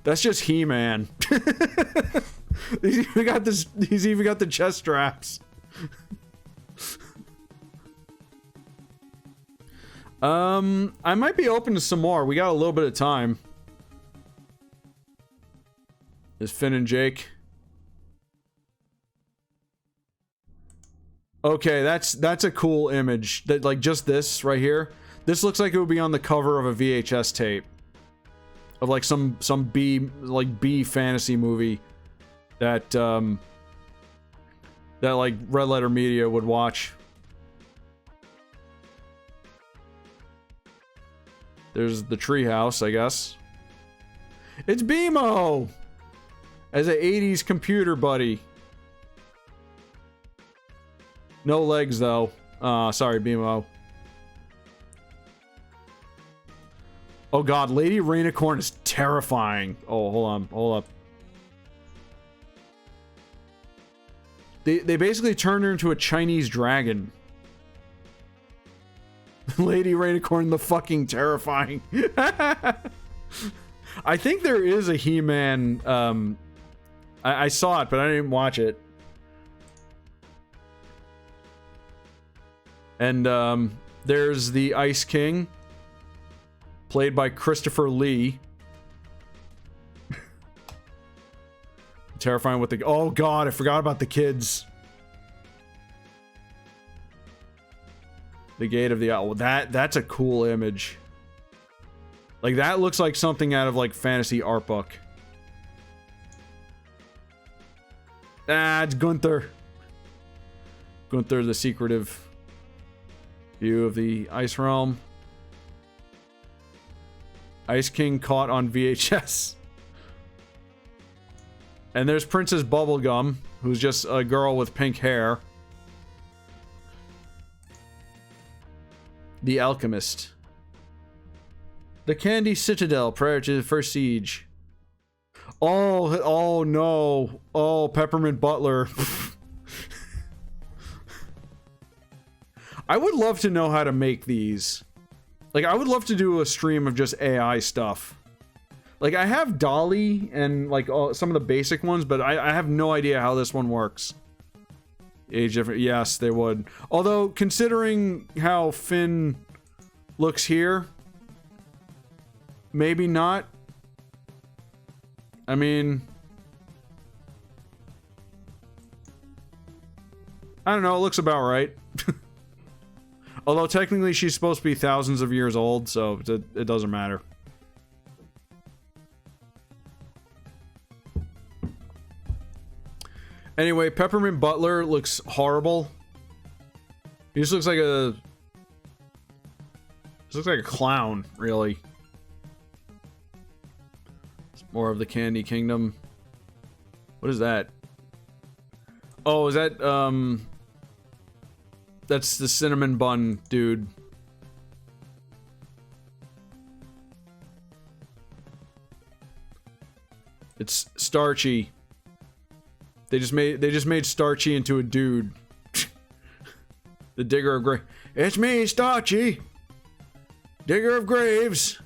that's just He-Man. He's even got the chest straps. I might be open to some more. We got a little bit of time. Is Finn and Jake. Okay, that's a cool image. That, like, just this right here. This looks like it would be on the cover of a VHS tape. Of like some B fantasy movie that that like Red Letter Media would watch. There's the treehouse, I guess. It's BMO! As an 80's computer buddy. No legs, though. Sorry, BMO. Oh god, Lady Rainicorn is terrifying. Oh, hold up. They basically turned her into a Chinese dragon. Lady Rainicorn the fucking terrifying. I think there is a He-Man, I saw it, but I didn't watch it. And, there's the Ice King, played by Christopher Lee. Terrifying with the... Oh god, I forgot about the kids. The Gate of the Owl. That's a cool image. Like, that looks like something out of, like, fantasy art book. Ah, it's Gunther. Gunther the secretive. View of the Ice Realm. Ice King caught on VHS. And there's Princess Bubblegum, who's just a girl with pink hair. The Alchemist. The Candy Citadel prior to the first siege. Oh no. Oh, Peppermint Butler. I would love to know how to make these. Like, I would love to do a stream of just AI stuff. Like, I have Dolly and, like, some of the basic ones, but I have no idea how this one works. Age different. Yes, they would. Although, considering how Finn looks here, maybe not. I mean... I don't know, it looks about right. Although, technically, she's supposed to be thousands of years old, so it doesn't matter. Anyway, Peppermint Butler looks horrible. He just looks like a... Just looks like a clown, really. It's more of the Candy Kingdom. What is that? Oh, is that, that's the cinnamon bun dude. It's Starchy. They just made Starchy into a dude. The Digger of Graves. It's me, Starchy. Digger of Graves.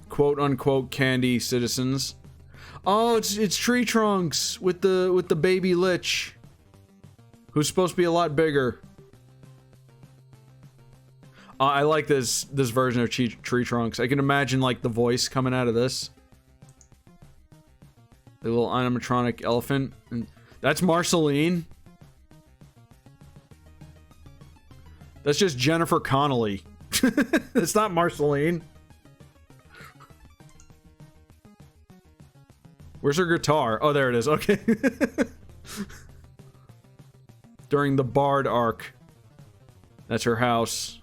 Quote unquote candy citizens. Oh, it's Tree Trunks with the baby Lich, who's supposed to be a lot bigger. I like this version of Tree Trunks. I can imagine like the voice coming out of this. The little animatronic elephant. And that's Marceline. That's just Jennifer Connelly. It's not Marceline. Where's her guitar? Oh, there it is. Okay. During the Bard arc. That's her house.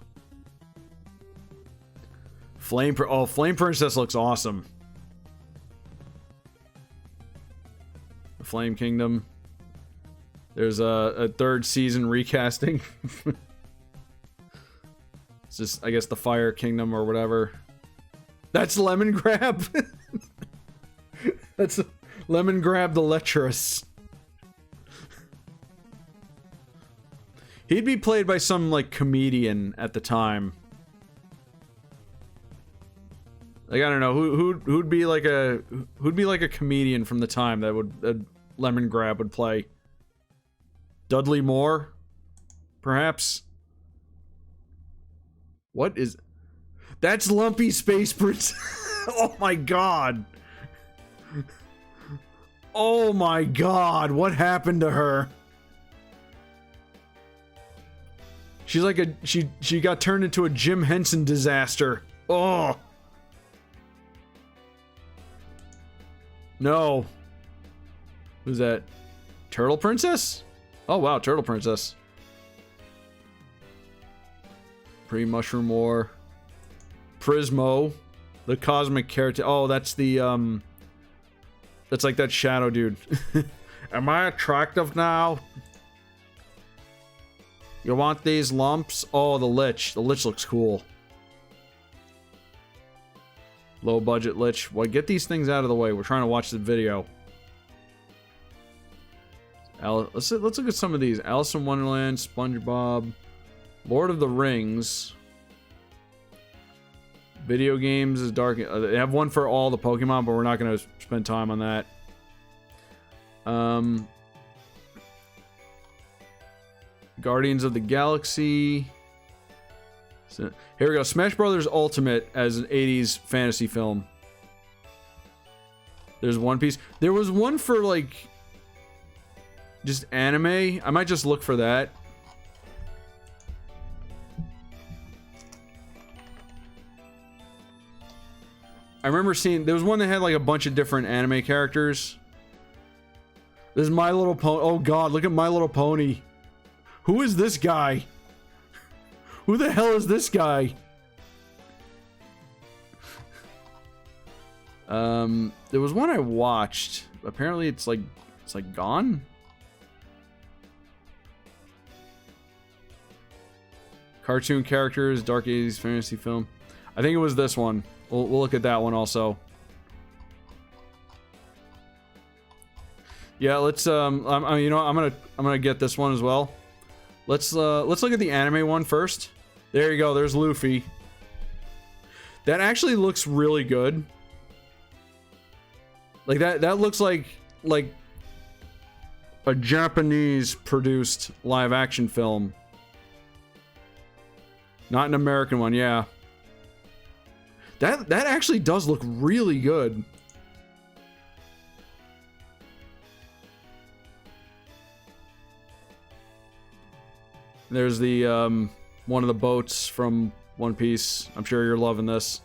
Flame Princess looks awesome. The Flame Kingdom. There's a third season recasting. It's just, I guess, the Fire Kingdom or whatever. That's Lemon Grab. That's Lemon Grab the Lecherous. He'd be played by some, like, comedian at the time. Like, I don't know, who'd be like a comedian from the time that would Lemon Grab would play? Dudley Moore, perhaps. What is? That's Lumpy Space Prince. Oh my god. Oh my god, what happened to her? She's like she got turned into a Jim Henson disaster. Oh. No. Who's that? Turtle Princess? Oh wow, Turtle Princess. Pre-Mushroom War. Prismo. The Cosmic Carrot. Oh, that's the, that's like that shadow dude. Am I attractive now? You want these lumps? Oh, the Lich. The Lich looks cool. Low budget Lich. Well, get these things out of the way. We're trying to watch the video. Let's look at some of these. Alice in Wonderland, SpongeBob, Lord of the Rings. Video games is dark. They have one for all the Pokemon, but we're not going to spend time on that. Guardians of the Galaxy. So, here we go. Smash Brothers Ultimate as an 80's fantasy film. There's One Piece. There was one for, like, just anime. I might just look for that. I remember seeing, there was one that had like a bunch of different anime characters. There's My Little Pony. Oh god, look at My Little Pony. Who is this guy? Who the hell is this guy? There was one I watched. Apparently it's like gone. Cartoon characters, dark 80s fantasy film. I think it was this one. We'll look at that one also. Yeah, let's you know, I'm gonna get this one as well. Let's look at the anime one first. There you go. There's Luffy. That actually looks really good. Like that looks like a Japanese produced live action film. Not an American one, yeah. That actually does look really good. There's the one of the boats from One Piece. I'm sure you're loving this.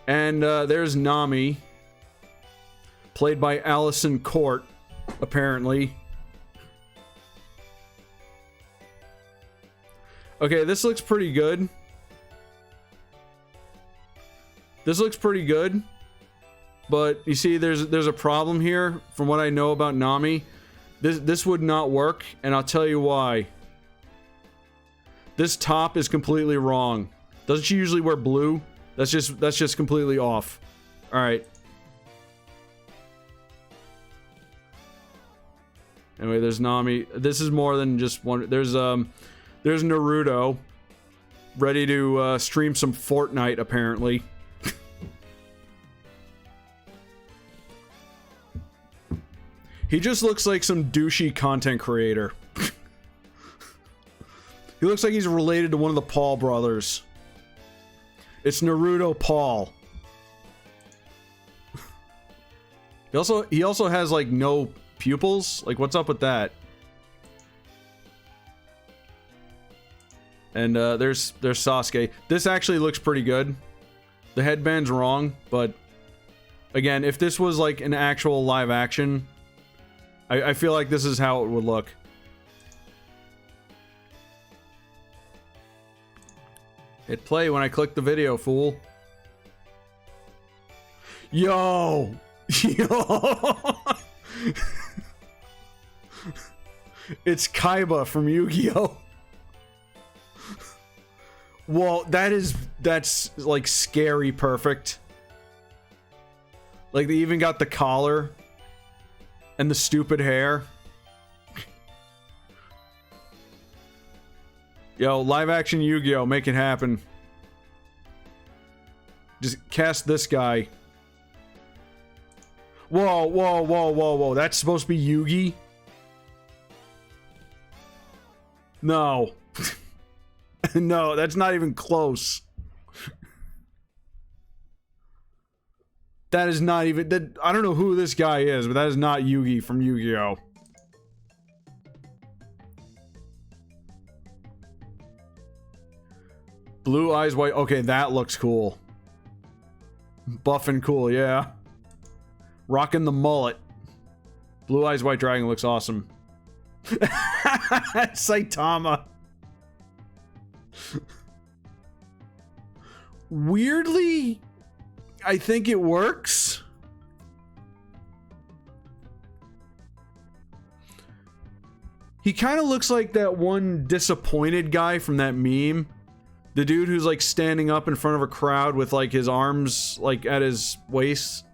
And there's Nami, played by Allison Court, apparently. Okay, this looks pretty good. This looks pretty good, but you see, there's a problem here. From what I know about Nami, this would not work, and I'll tell you why. This top is completely wrong. Doesn't she usually wear blue? That's just completely off. All right. Anyway, there's Nami. This is more than just one. There's Naruto, ready to stream some Fortnite apparently. He just looks like some douchey content creator. He looks like he's related to one of the Paul brothers. It's Naruto Paul. He also has like no pupils. Like, what's up with that? And there's Sasuke. This actually looks pretty good. The headband's wrong, but again, if this was like an actual live action, I feel like this is how it would look. Hit play when I click the video, fool. Yo! Yo! It's Kaiba from Yu-Gi-Oh! Well, that's like scary perfect. Like, they even got the collar and the stupid hair. Yo, live action Yu-Gi-Oh! Make it happen. just cast this guy. Whoa, whoa, whoa, whoa, whoa. That's supposed to be Yugi? No. No, that's not even close. That is not even... That, I don't know who this guy is, but that is not Yugi from Yu-Gi-Oh! Blue eyes, white... Okay, that looks cool. Buff and cool, yeah. Rocking the mullet. Blue eyes, white dragon looks awesome. Saitama. Weirdly, I think it works. He kind of looks like that one disappointed guy from that meme. The dude who's like standing up in front of a crowd with like his arms like at his waist.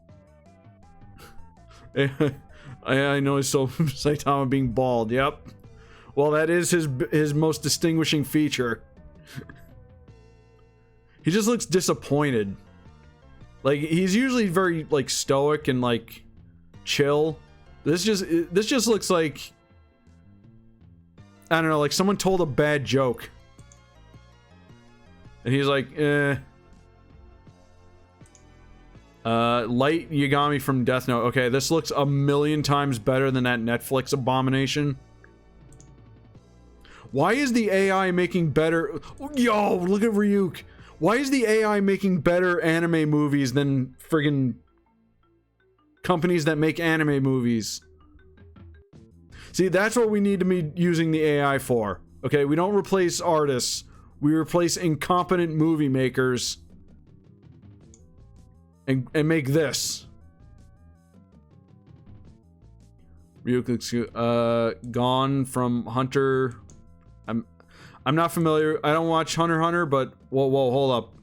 I know he's so Saitama being bald. Yep. Well, that is his most distinguishing feature. He just looks disappointed. Like he's usually very like stoic and like chill. This just looks like, I don't know, like someone told a bad joke. And he's like, Light Yagami from Death Note. Okay, this looks a million times better than that Netflix abomination. Why is the AI making better... Yo, look at Ryuk. Why is the AI making better anime movies than friggin' companies that make anime movies? See, that's what we need to be using the AI for. Okay, we don't replace artists. We replace incompetent movie makers and make this. Ryuk looks gone from Hunter. I'm not familiar. I don't watch Hunter x Hunter, but whoa, hold up.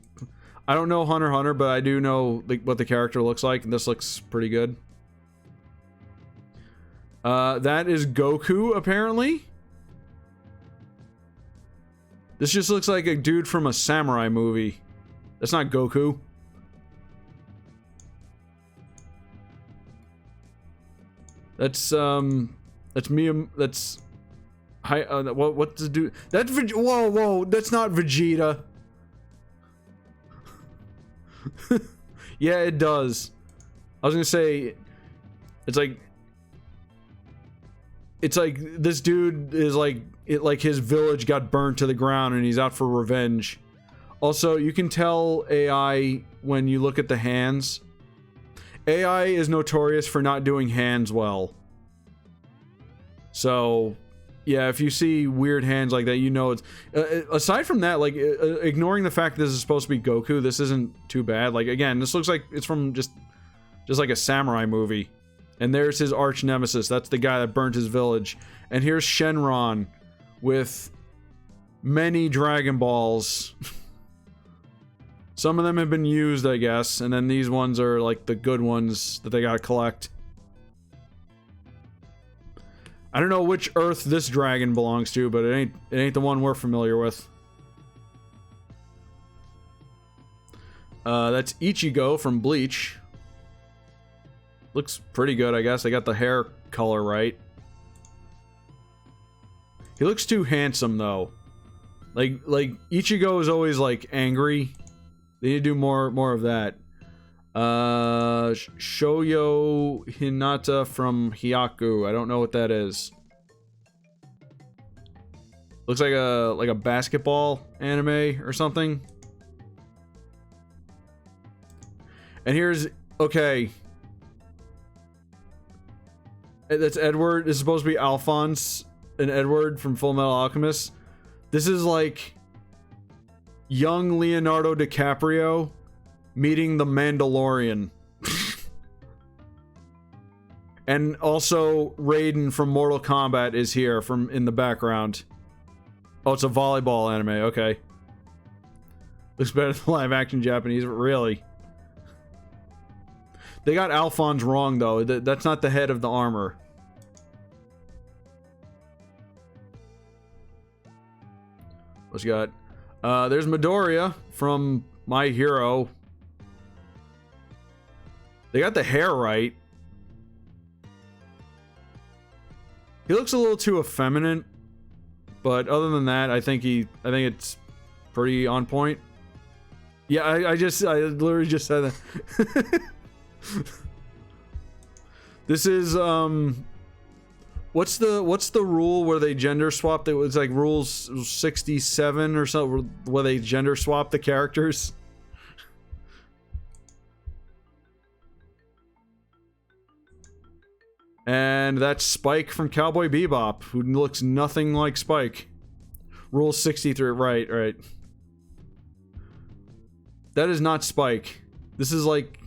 I don't know Hunter x Hunter, but I do know what the character looks like, and this looks pretty good. That is Goku, apparently. This just looks like a dude from a samurai movie. That's not Goku. That's Mia. That's hi. What's the dude? That's whoa. That's not Vegeta. Yeah, it does. I was gonna say, it's like this dude is like his village got burnt to the ground and he's out for revenge. Also, you can tell AI when you look at the hands. AI is notorious for not doing hands well. So, yeah, if you see weird hands like that, you know it's... aside from that, like, ignoring the fact that this is supposed to be Goku, this isn't too bad. Like, again, this looks like it's from just like a samurai movie. And there's his arch nemesis. That's the guy that burnt his village. And here's Shenron with many Dragon Balls. Some of them have been used, I guess, and then these ones are like the good ones that they gotta collect. I don't know which Earth this dragon belongs to, but it ain't the one we're familiar with. That's Ichigo from Bleach. Looks pretty good, I guess. I got the hair color right. He looks too handsome, though. Like Ichigo is always like angry. They need to do more of that. Shoyo Hinata from Hyaku. I don't know what that is. Looks like a basketball anime or something. And here's okay. That's Edward. This is supposed to be Alphonse and Edward from Full Metal Alchemist. This is like young Leonardo DiCaprio meeting the Mandalorian. And also Raiden from Mortal Kombat is here in the background. Oh, it's a volleyball anime, okay. Looks better than live action Japanese, but really. They got Alphonse wrong though. That's not the head of the armor. What's you got? There's Midoriya from My Hero. They got the hair right. He looks a little too effeminate, but other than that, I think it's pretty on point. Yeah, I literally just said that. This is what's the rule where they gender swap? It was like rules 67 or something, where they gender swap the characters. And that's Spike from Cowboy Bebop, who looks nothing like Spike. Rule 63, right. That is not Spike. This is like...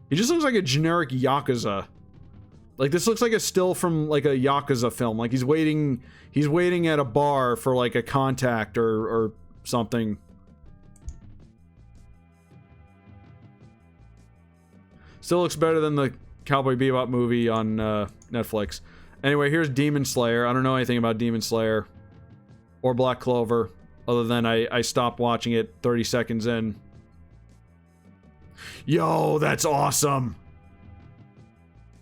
He just looks like a generic Yakuza. Like, this looks like a still from, like, a Yakuza film. Like, he's waiting at a bar for, like, a contact or something. Still looks better than the Cowboy Bebop movie on Netflix. Anyway, here's Demon Slayer. I don't know anything about Demon Slayer or Black Clover, other than I stopped watching it 30 seconds in. Yo, that's awesome!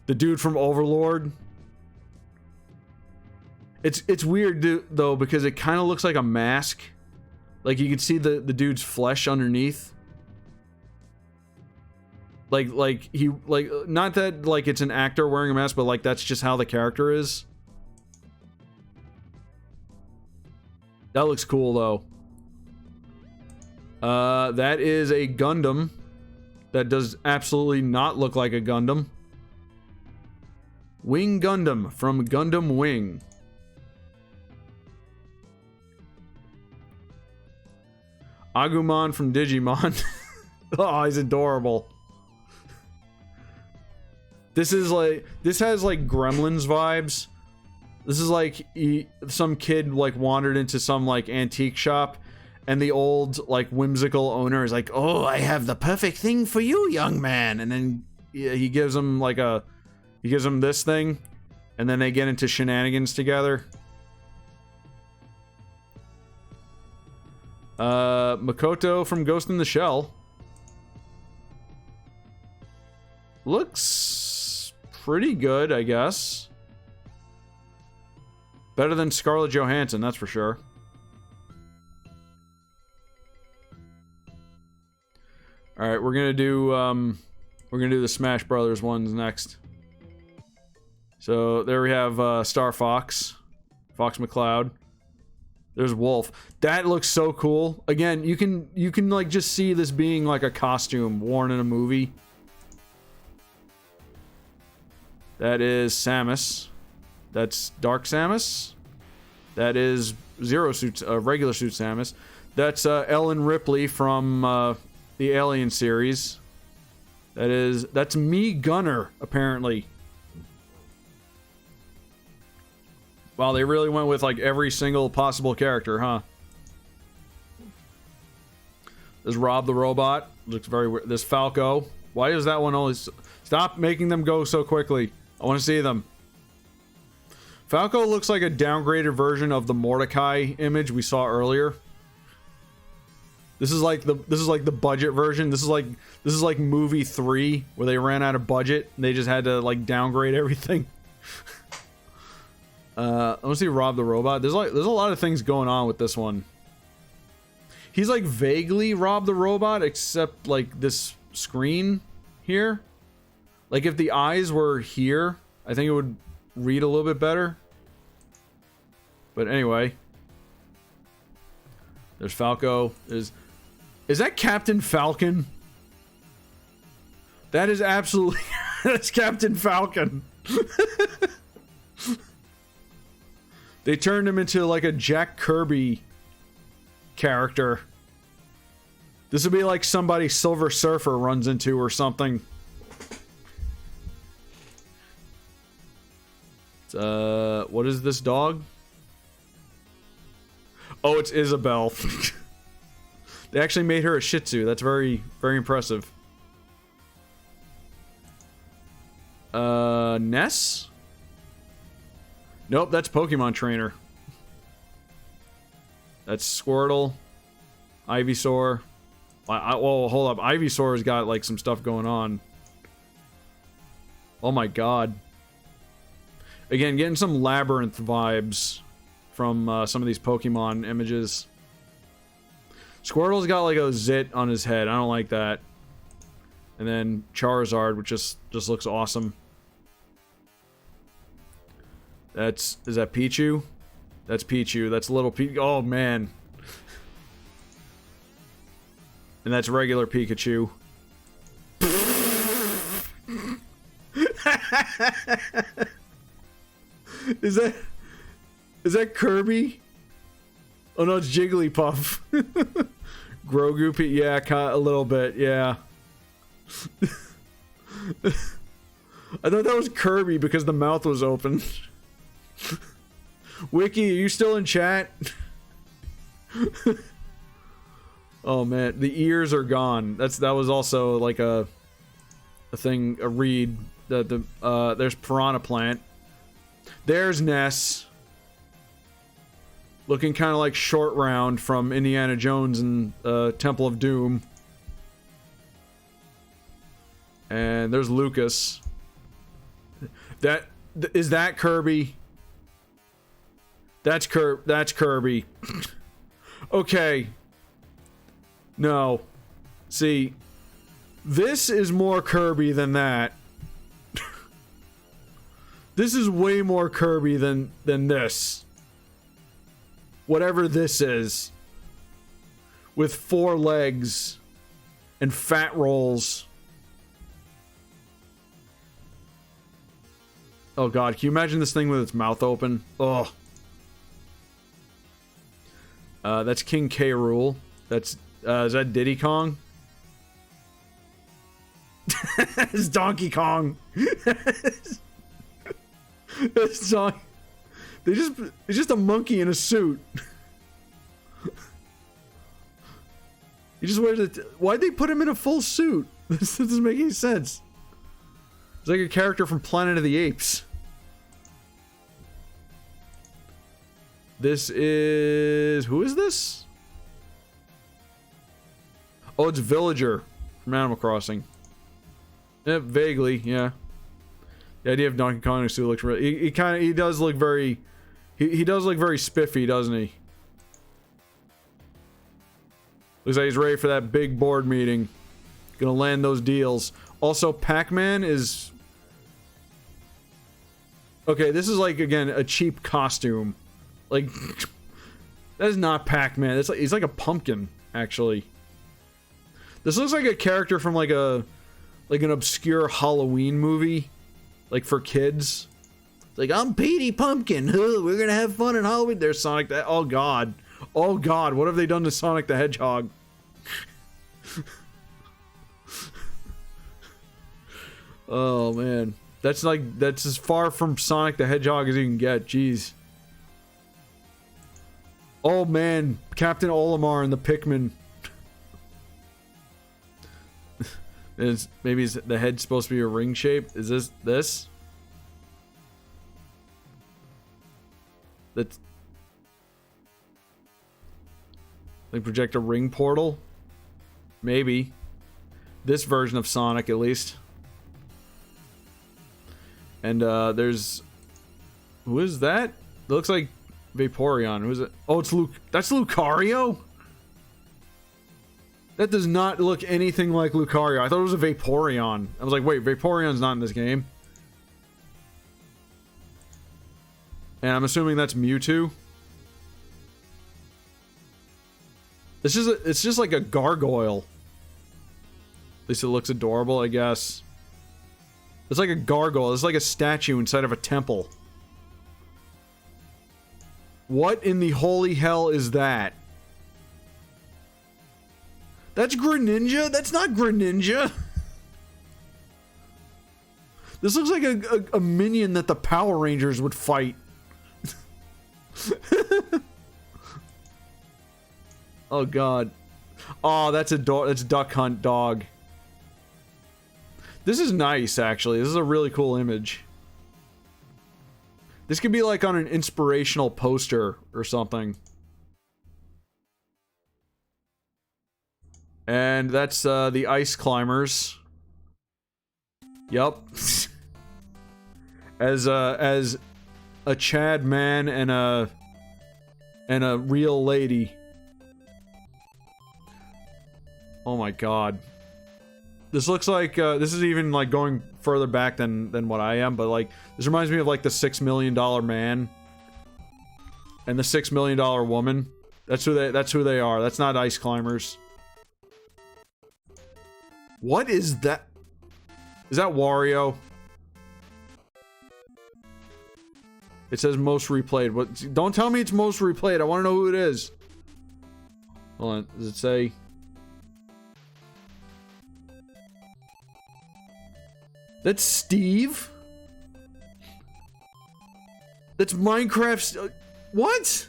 The dude from Overlord. It's weird, though, because it kind of looks like a mask. Like, you can see the dude's flesh underneath. Like he, not that, like, it's an actor wearing a mask, but, like, that's just how the character is. That looks cool, though. That is a Gundam. That does absolutely not look like a Gundam. Wing Gundam from Gundam Wing. Agumon from Digimon. Oh, he's adorable. This has like Gremlins vibes. This is like some kid like wandered into some like antique shop, and the old like whimsical owner is like, "Oh, I have the perfect thing for you, young man," and then he gives him like this thing, and then they get into shenanigans together. Makoto from Ghost in the Shell. Looks pretty good, I guess. Better than Scarlett Johansson, that's for sure. Alright, we're gonna do the Smash Brothers ones next. So there we have Star Fox, Fox McCloud. There's Wolf. That looks so cool. Again, you can like just see this being like a costume worn in a movie. That is Samus. That's Dark Samus. That is Zero Suit, regular suit Samus. That's Ellen Ripley from the Alien series. That's Me Gunner, apparently. Wow, they really went with like every single possible character, huh? There's Rob the Robot. Looks very weird. There's Falco. Why is that one always... Stop making them go so quickly. I want to see them. Falco looks like a downgraded version of the Mordecai image we saw earlier. This is like the budget version. This is like movie 3 where they ran out of budget and they just had to like downgrade everything. I want to see Rob the Robot. There's a lot of things going on with this one. He's like vaguely Rob the Robot, except like this screen here. Like if the eyes were here, I think it would read a little bit better. But anyway. There's Falco. Is that Captain Falcon? That is absolutely... That's Captain Falcon. They turned him into like a Jack Kirby character. This would be like somebody Silver Surfer runs into or something. What is this dog? Oh, it's Isabel. They actually made her a Shih Tzu. That's very, very impressive. Ness? Nope, that's Pokemon Trainer. That's Squirtle. Ivysaur. Whoa, hold up. Ivysaur's got like some stuff going on. Oh my god. Again, getting some Labyrinth vibes from some of these Pokemon images. Squirtle's got like a zit on his head. I don't like that. And then Charizard, which just looks awesome. Is that Pichu? That's Pichu. That's little Pichu. Oh, man. And that's regular Pikachu. Is that Kirby? Oh no, it's Jigglypuff. Grogu, yeah, a little bit, yeah. I thought that was Kirby because the mouth was open. Wiki, are you still in chat? Oh man, the ears are gone. That was also like a thing, a read. There's Piranha Plant. There's Ness. Looking kind of like Short Round from Indiana Jones and Temple of Doom. And there's Lucas. Is that Kirby? That's Kirby. Okay. No. See, this is more Kirby than that. This is way more Kirby than this. Whatever this is. With 4 legs and fat rolls. Oh god, can you imagine this thing with its mouth open? Oh. That's King K. Rool. Is that Diddy Kong? It's Donkey Kong. It's just a monkey in a suit. He just wears it. Why'd they put him in a full suit? This doesn't make any sense. It's like a character from Planet of the Apes. This is... Who is this? Oh, it's Villager from Animal Crossing. Yep, vaguely, yeah. The idea of Donkey Kong in a suit looks really... He does look very... He does look very spiffy, doesn't he? Looks like he's ready for that big board meeting. Gonna land those deals. Also, Pac-Man is... Okay, this is like, again, a cheap costume. Like, that is not Pac-Man. It's like, he's like a pumpkin, actually. This looks like a character from like an obscure Halloween movie. Like for kids. It's like, I'm Petey Pumpkin. Huh, we're gonna have fun in Halloween. There's Sonic the... Oh god. Oh god, what have they done to Sonic the Hedgehog? Oh man. That's as far from Sonic the Hedgehog as you can get. Jeez. Oh man, Captain Olimar and the Pikmin. Maybe the head's supposed to be a ring shape. Is this? That's... Like project a ring portal? Maybe. This version of Sonic, at least. And, there's... Who is that? It looks like Vaporeon. Who is it? Oh, it's Luke. That's Lucario? That does not look anything like Lucario. I thought it was a Vaporeon. I was like, wait, Vaporeon's not in this game. And I'm assuming that's Mewtwo. It's just like a gargoyle. At least it looks adorable, I guess. It's like a gargoyle. It's like a statue inside of a temple. What in the holy hell is that? That's Greninja? That's not Greninja. This looks like a minion that the Power Rangers would fight. Oh god. Oh, that's a dog. That's Duck Hunt dog. This is nice, actually. This is a really cool image. This could be like on an inspirational poster or something. And that's the Ice Climbers. Yup. as a Chad man and a real lady. Oh my god. This looks like, this is even, like, going further back than what I am, but, like, this reminds me of, like, the $6 million man. And the $6 million woman. That's who they are. That's not ice climbers. What is that? Is that Wario? It says most replayed. What? Don't tell me it's most replayed. I want to know who it is. Hold on. Does it say? That's Steve? That's Minecraft's... what?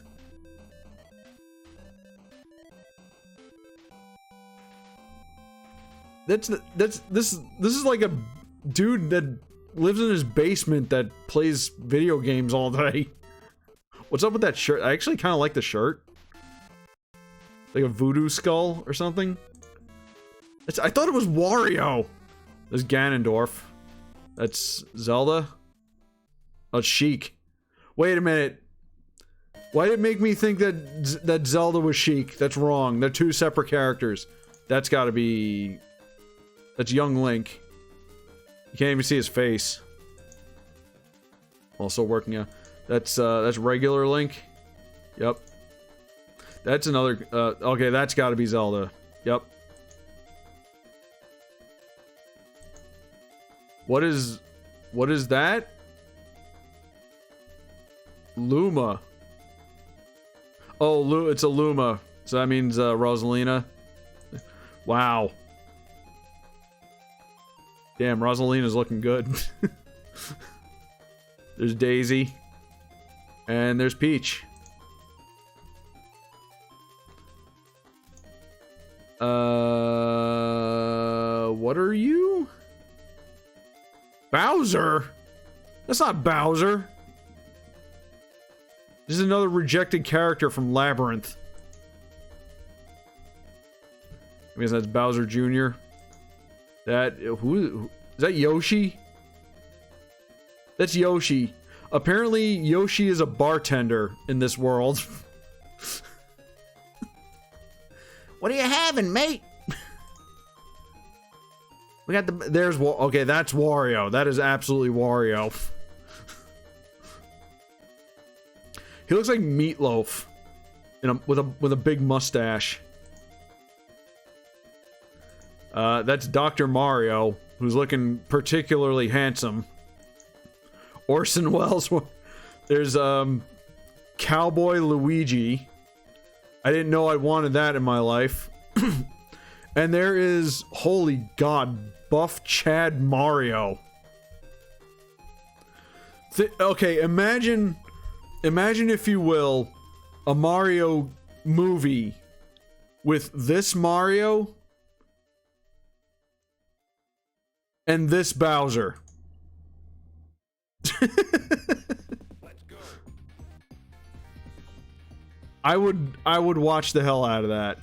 This is like a dude that lives in his basement that plays video games all day. What's up with that shirt? I actually kind of like the shirt. Like a voodoo skull or something. I thought it was Wario. There's Ganondorf. That's Zelda. Oh, it's Sheik. Wait a minute. Why did it make me think that Zelda was Sheik? That's wrong. They're two separate characters. That's gotta be... that's young Link. You can't even see his face. Also working out. That's regular Link. Yep. That's another... okay, that's gotta be Zelda. Yep. What is that? Luma. Oh, it's a Luma. So that means Rosalina. Wow. Damn, Rosalina's looking good. There's Daisy. And there's Peach. What are you? Bowser? That's not Bowser. This is another rejected character from Labyrinth. I guess that's Bowser Jr. Who is that? Yoshi? That's Yoshi. Apparently, Yoshi is a bartender in this world. What are you having, mate? We got okay, that's Wario. That is absolutely Wario. He looks like Meatloaf with a big mustache. That's Dr. Mario, who's looking particularly handsome. Orson Welles. There's Cowboy Luigi. I didn't know I wanted that in my life. And there is, holy god, Buff Chad Mario. Okay, imagine if you will, a Mario movie with this Mario and this Bowser. Let's go. I would watch the hell out of that.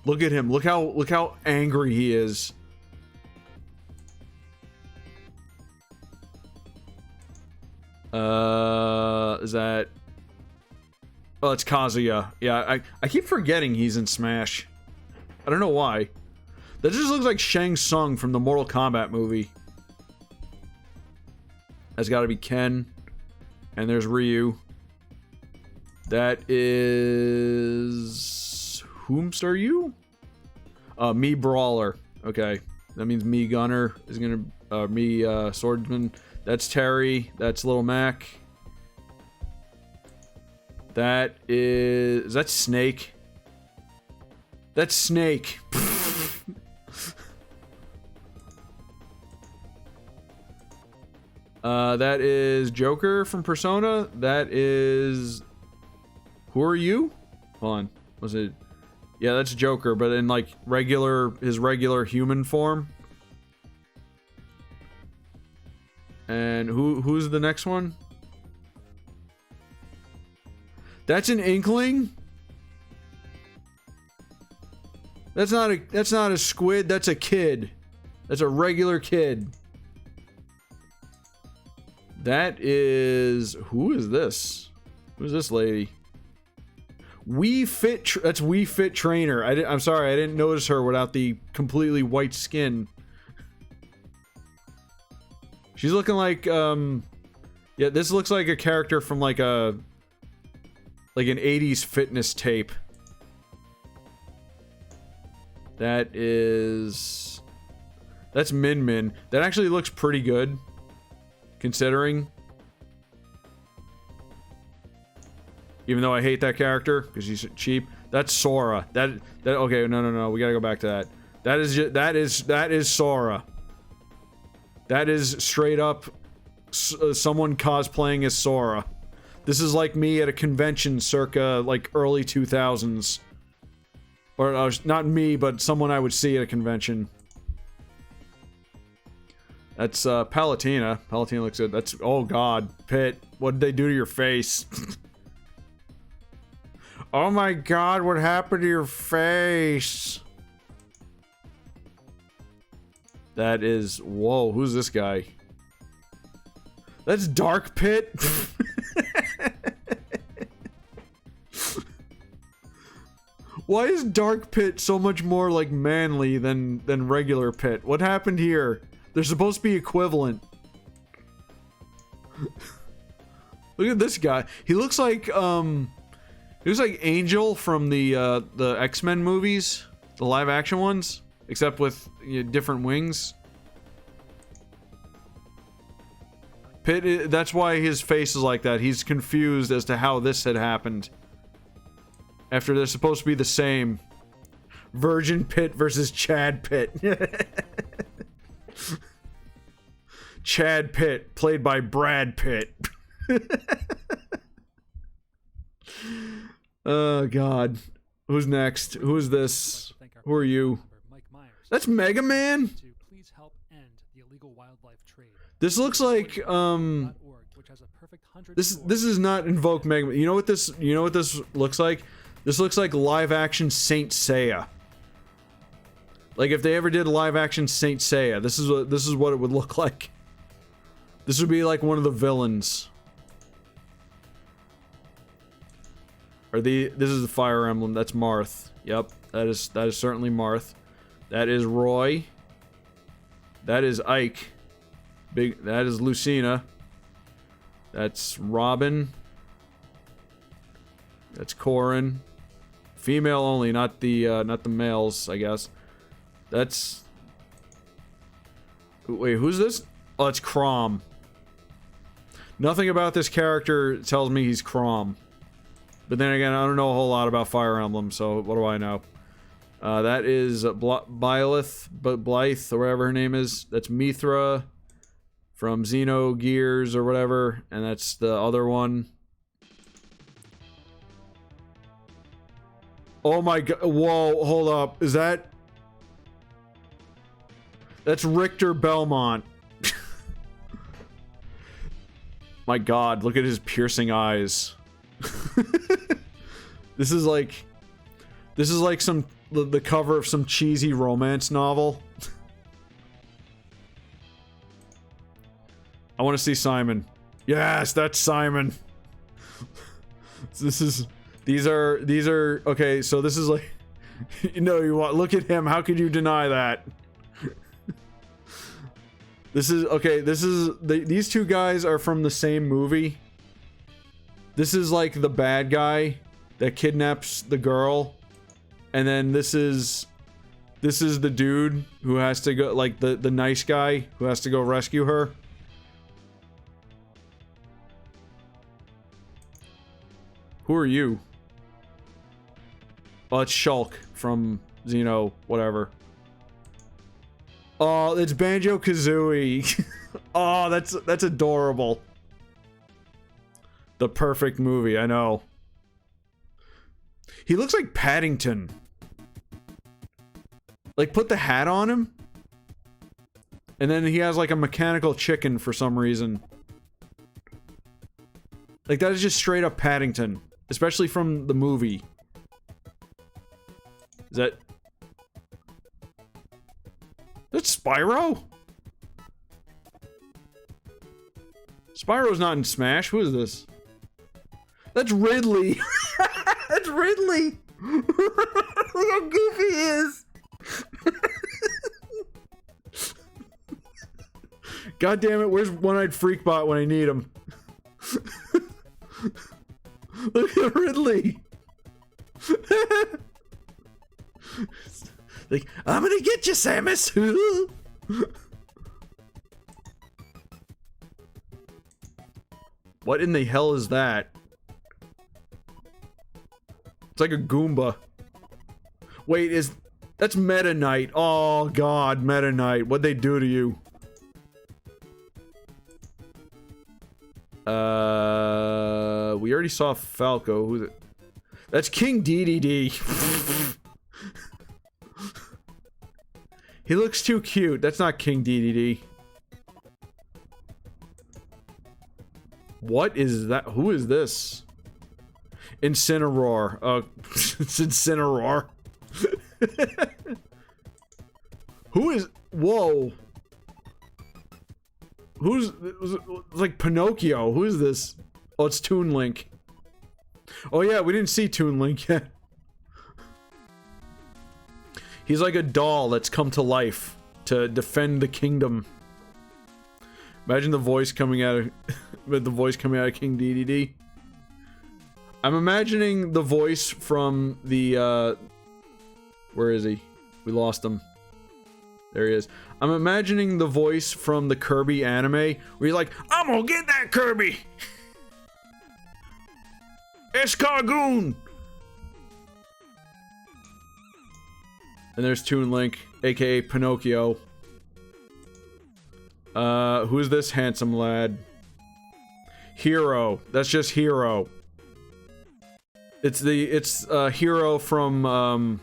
Look at him. Look how angry he is. Is that... oh, it's Kazuya. Yeah, I keep forgetting he's in Smash. I don't know why. That just looks like Shang Tsung from the Mortal Kombat movie. That's gotta be Ken. And there's Ryu. That is... whomst are you? Me Brawler. Okay. That means me Gunner is gonna... me Swordsman. That's Terry. That's Little Mac. That is that Snake? That's Snake. That is Joker from Persona. That is... who are you? Hold on. Was it... yeah, that's Joker, but in like his regular human form. And who's the next one? That's an Inkling? That's not a squid, that's a kid. That's a regular kid. That is... Who is this? Who's this lady? That's Wii Fit Trainer. I'm sorry, I didn't notice her without the completely white skin. She's looking like, yeah, this looks like a character from like an 80's fitness tape. That's Min Min. That actually looks pretty good, considering. Even though I hate that character because she's cheap. That's Sora. Okay, no, we gotta go back to that. That is Sora. That is straight up someone cosplaying as Sora. This is like me at a convention circa like early 2000s. Or not me, but someone I would see at a convention. That's Palutena. Palutena looks good. That's, oh god, Pit. What did they do to your face? Oh my god, what happened to your face? That is... Whoa, who's this guy? That's Dark Pit? Why is Dark Pit so much more, like, manly than regular Pit? What happened here? They're supposed to be equivalent. Look at this guy. He looks like, he looks like Angel from the X-Men movies. The live-action ones. Except with different wings. Pit, that's why his face is like that. He's confused as to how this had happened. After they're supposed to be the same. Virgin Pit versus Chad Pit. Chad Pitt, played by Brad Pitt. Oh god. Who's next? Who is this? Who are you? That's Megaman? This looks like this is not Invoke Megaman. You know what this looks like? This looks like live action Saint Seiya. Like if they ever did a live action Saint Seiya, this is what it would look like. This would be like one of the villains. This is the Fire Emblem. That's Marth. Yep, that is certainly Marth. That is Roy. That is Ike. That is Lucina. That's Robin. That's Corrin. Female only, not the males, I guess. That's... Wait, who's this? Oh, it's Chrom. Nothing about this character tells me he's Chrom. But then again, I don't know a whole lot about Fire Emblem, so what do I know? That is Blythe, or whatever her name is. That's Mithra from Xenogears or whatever, and that's the other one. Oh my god, whoa, hold up. Is that... That's Richter Belmont. My god, look at his piercing eyes. This is like some the cover of some cheesy romance novel. I want to see Simon. Yes, that's Simon. These are okay, so this is like look at him, how could you deny that? These two guys are from the same movie. This is like the bad guy that kidnaps the girl. And then this is the dude who has to go, like the nice guy who has to go rescue her. Who are you? Oh, it's Shulk from Xeno, whatever. Oh, it's Banjo-Kazooie. Oh, that's adorable. The perfect movie, I know. He looks like Paddington. Like, put the hat on him. And then he has like a mechanical chicken for some reason. Like, that is just straight up Paddington. Especially from the movie. Is that... That's Spyro? Spyro's not in Smash. Who is this? That's Ridley. That's Ridley. Look how goofy he is. God damn it, where's One-Eyed Freakbot when I need him? Look at Ridley. Like, I'm gonna get you, Samus. What in the hell is that? It's like a Goomba. Wait, that's Meta Knight. Oh god, Meta Knight. What'd they do to you? We already saw Falco. Who's it? That's King DDD. He looks too cute. That's not King DDD. What is that? Who is this? Incineroar. It's Incineroar. Who is... Whoa. Who's... like Pinocchio. Who is this? Oh, it's Toon Link. Oh yeah, we didn't see Toon Link yet. He's like a doll that's come to life to defend the kingdom. Imagine the voice coming out of... with the voice coming out of King DDD. I'm imagining the voice from the, where is he? We lost him. There he is. I'm imagining the voice from the Kirby anime, where he's like, I'm gonna get that Kirby! Escargoon! And there's Toon Link, aka Pinocchio. Who's this handsome lad? Hero. That's just Hero. It's Hero from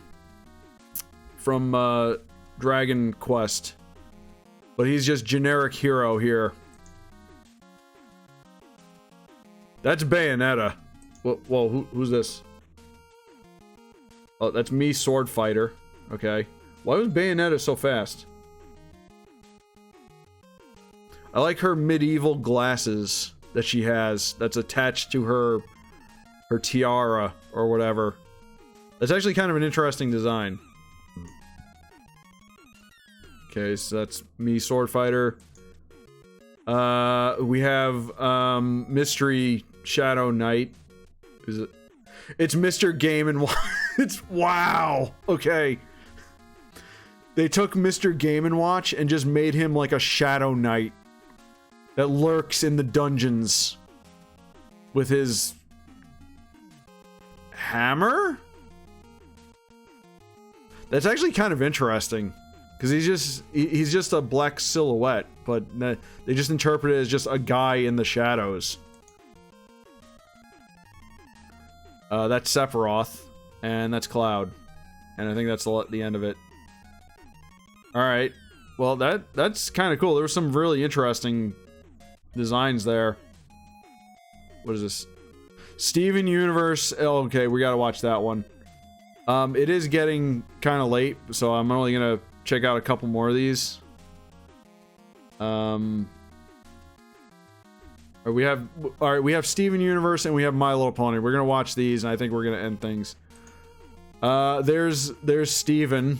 Dragon Quest. But he's just generic Hero here. That's Bayonetta. Whoa, who's this? Oh, that's me, Sword Fighter. Okay. Why was Bayonetta so fast? I like her medieval glasses that she has that's attached to her tiara or whatever. That's actually kind of an interesting design. Okay, so that's me, Sword Fighter. We have Mystery Shadow Knight. Is it? It's Mr. Game & Watch. It's wow. Okay. They took Mr. Game & Watch and just made him like a Shadow Knight that lurks in the dungeons with his hammer? That's actually kind of interesting, because he's just a black silhouette, but they just interpret it as just a guy in the shadows. That's Sephiroth, and that's Cloud, and I think that's the end of it. Alright, well that's kind of cool. There were some really interesting designs there. What is this? Steven Universe. Oh, okay, we gotta watch that one. It is getting kind of late, so I'm only gonna check out a couple more of these. We have Steven Universe and we have My Little Pony. We're gonna watch these, and I think we're gonna end things. There's Steven.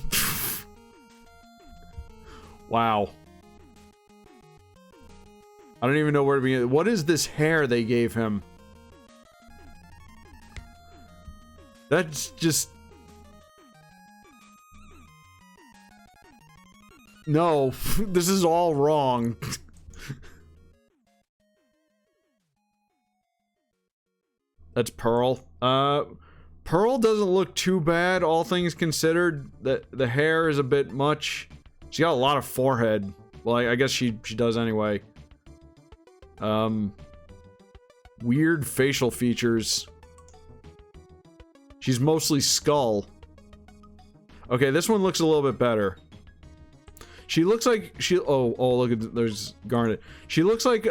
Wow. I don't even know where to begin. What is this hair they gave him? That's just... No, this is all wrong. That's Pearl. Pearl doesn't look too bad, all things considered. The hair is a bit much. She's got a lot of forehead. Well, I guess she does anyway. Weird facial features. She's mostly skull. Okay, this one looks a little bit better. She looks like oh look at, there's Garnet. She looks like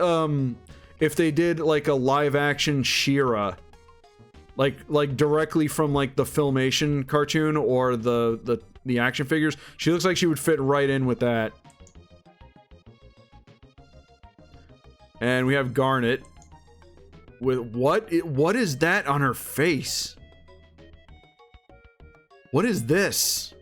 if they did like a live action She-Ra. Like directly from like the Filmation cartoon or the action figures. She looks like she would fit right in with that. And we have Garnet. With what is that on her face? What is this?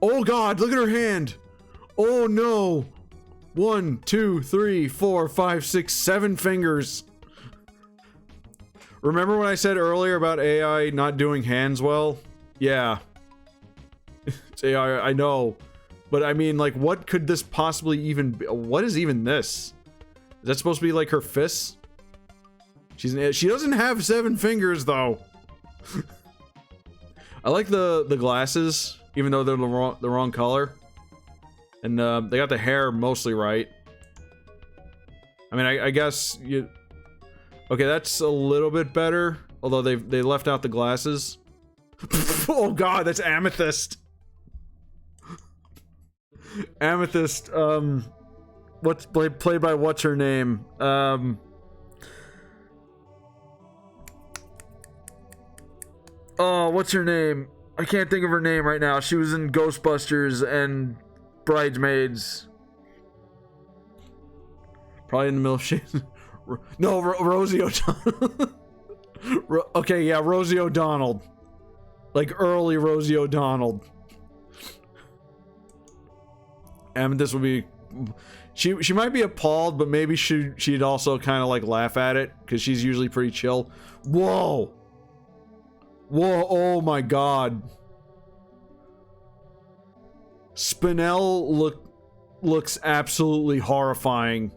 Oh god, look at her hand. Oh no. 1, 2, 3, 4, 5, 6, 7 fingers. Remember when I said earlier about AI not doing hands well? Yeah. It's AI, I know. But I mean, like, what could this possibly even be? What is even this? Is that supposed to be like her fists? She doesn't have 7 fingers though. I like the glasses, even though they're the wrong color. And they got the hair mostly right. I mean, I guess you. Okay, that's a little bit better. Although they left out the glasses. Oh god, that's Amethyst. Amethyst. What's played by what's her name? Oh, what's her name? I can't think of her name right now. She was in Ghostbusters and Bridesmaids. Probably in the middle of shit. No, Rosie O'Donnell. Okay, yeah, Rosie O'Donnell. Like early Rosie O'Donnell. Amethyst would be. She might be appalled, but maybe she'd also kind of like laugh at it because she's usually pretty chill. Whoa. Whoa, oh my god. Spinel looks absolutely horrifying.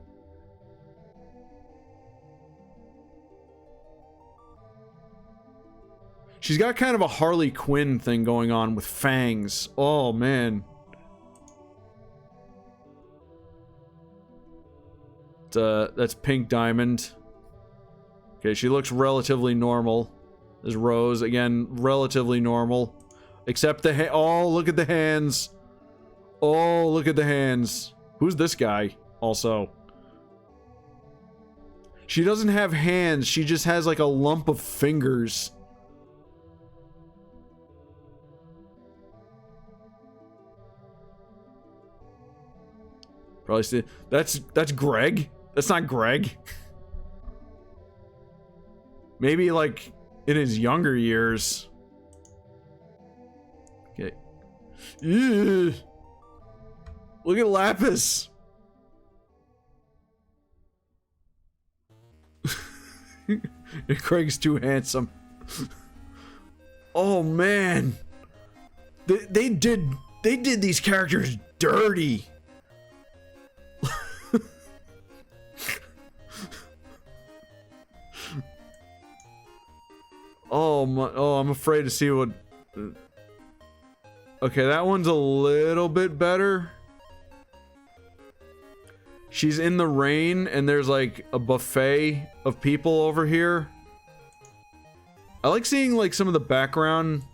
She's got kind of a Harley Quinn thing going on with fangs. Oh man. That's Pink Diamond. Okay, she looks relatively normal. There's Rose, again, relatively normal. Except the oh, look at the hands. Oh, look at the hands. Who's this guy, also? She doesn't have hands, she just has like a lump of fingers. Probably see that's Greg? That's not Greg. Maybe like in his younger years. Okay. Ew. Look at Lapis. Craig's too handsome. Oh man. They did these characters dirty. Oh my, oh, I'm afraid to see what. Okay, that one's a little bit better. She's in the rain and there's like a buffet of people over here. I like seeing like some of the background.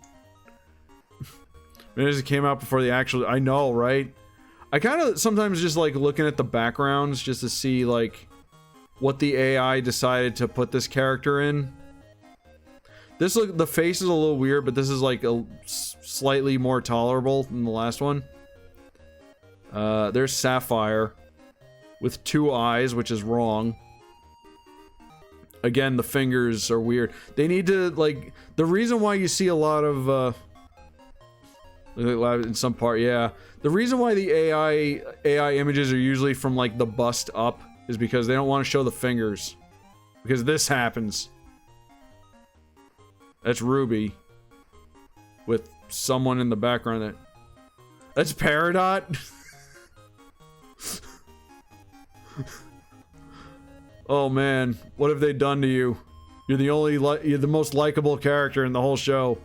Maybe it came out before the actual, I know, right? I kind of sometimes just like looking at the backgrounds just to see like what the AI decided to put this character in. This look, the face is a little weird, but this is like a slightly more tolerable than the last one. There's Sapphire with 2 eyes, which is wrong. Again, the fingers are weird. They need to like the reason why you see a lot of in some part, yeah. The reason why the AI images are usually from like the bust up is because they don't want to show the fingers. Because this happens. That's Ruby. With someone in the background that's Peridot? Oh man, what have they done to you? You're the most likable character in the whole show.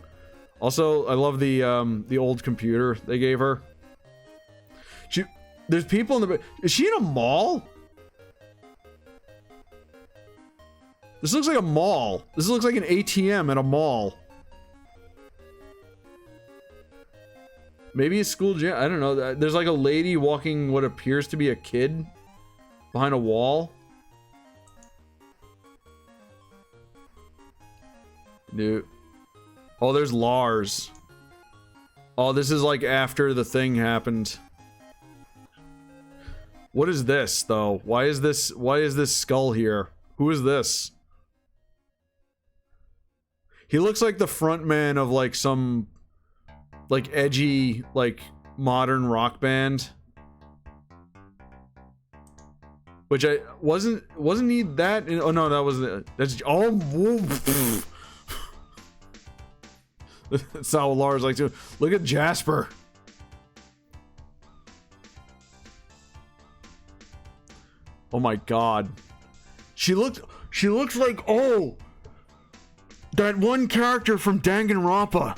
Also, I love the old computer they gave her. There's people in the. Is she in a mall? This looks like a mall. This looks like an ATM at a mall. Maybe a school gym. I don't know. There's like a lady walking what appears to be a kid behind a wall. Dude. Oh, there's Lars. Oh, this is like after the thing happened. What is this, though? Why is this skull here? Who is this? He looks like the front man of, like, some, like, edgy, like, modern rock band. Which wasn't he that in, oh no, that wasn't, that's, oh, that's how Lars like to, look at Jasper. Oh my god. She looks like, oh, that one character from Danganronpa.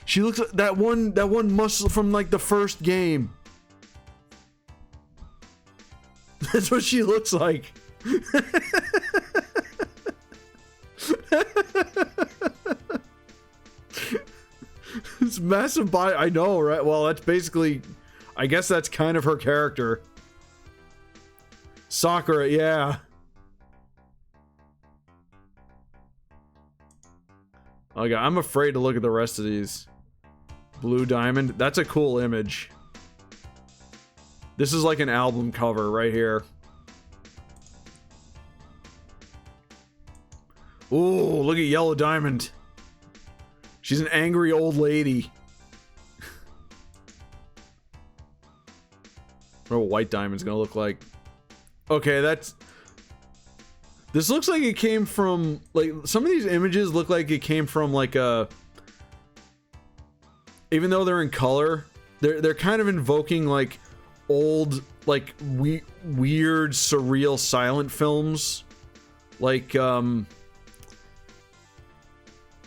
She looks like that one muscle from like the first game. That's what she looks like. It's massive body. I know, right? Well, that's basically, I guess that's kind of her character. Sakura, yeah. Okay, I'm afraid to look at the rest of these. Blue Diamond, that's a cool image. This is like an album cover right here. Ooh, look at Yellow Diamond. She's an angry old lady. What White Diamond's gonna look like. Okay, this looks like it came from, like, some of these images look like it came from like a, even though they're in color, they're kind of invoking like old, like weird surreal silent films, like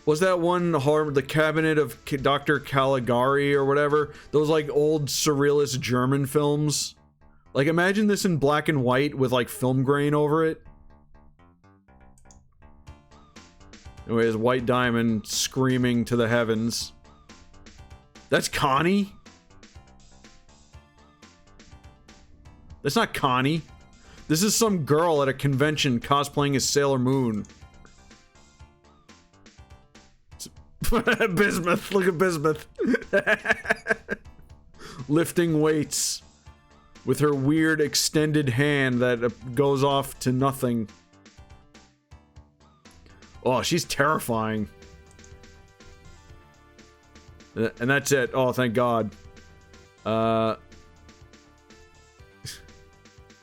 was that one horror, the Cabinet of Dr. Caligari or whatever, those like old surrealist German films. Like, imagine this in black and white with like film grain over it. Anyways, White Diamond screaming to the heavens. That's Connie? That's not Connie. This is some girl at a convention cosplaying as Sailor Moon. Bismuth, look at Bismuth. Lifting weights with her weird extended hand that goes off to nothing. Oh, she's terrifying. And that's it. Oh, thank God.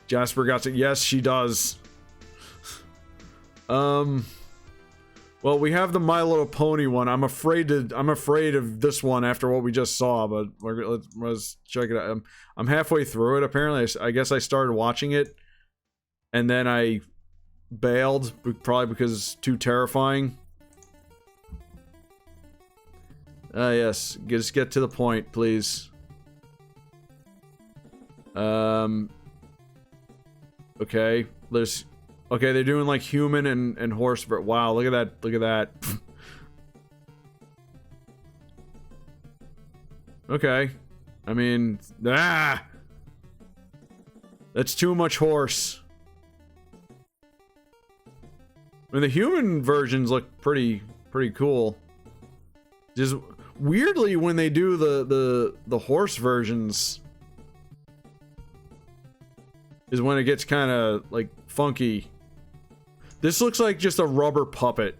Jasper got it. Yes, she does. Well, we have the My Little Pony one. I'm afraid of this one after what we just saw, but let's check it out. I'm halfway through it, apparently. I guess I started watching it, and then I bailed, probably because it's too terrifying. Yes. Just get to the point, please. Okay. Okay, they're doing like human and horse, but wow, look at that, look at that. Okay. I mean, that's too much horse. I mean, the human versions look pretty cool. Just weirdly, when they do the horse versions is when it gets kind of like funky. This looks like just a rubber puppet.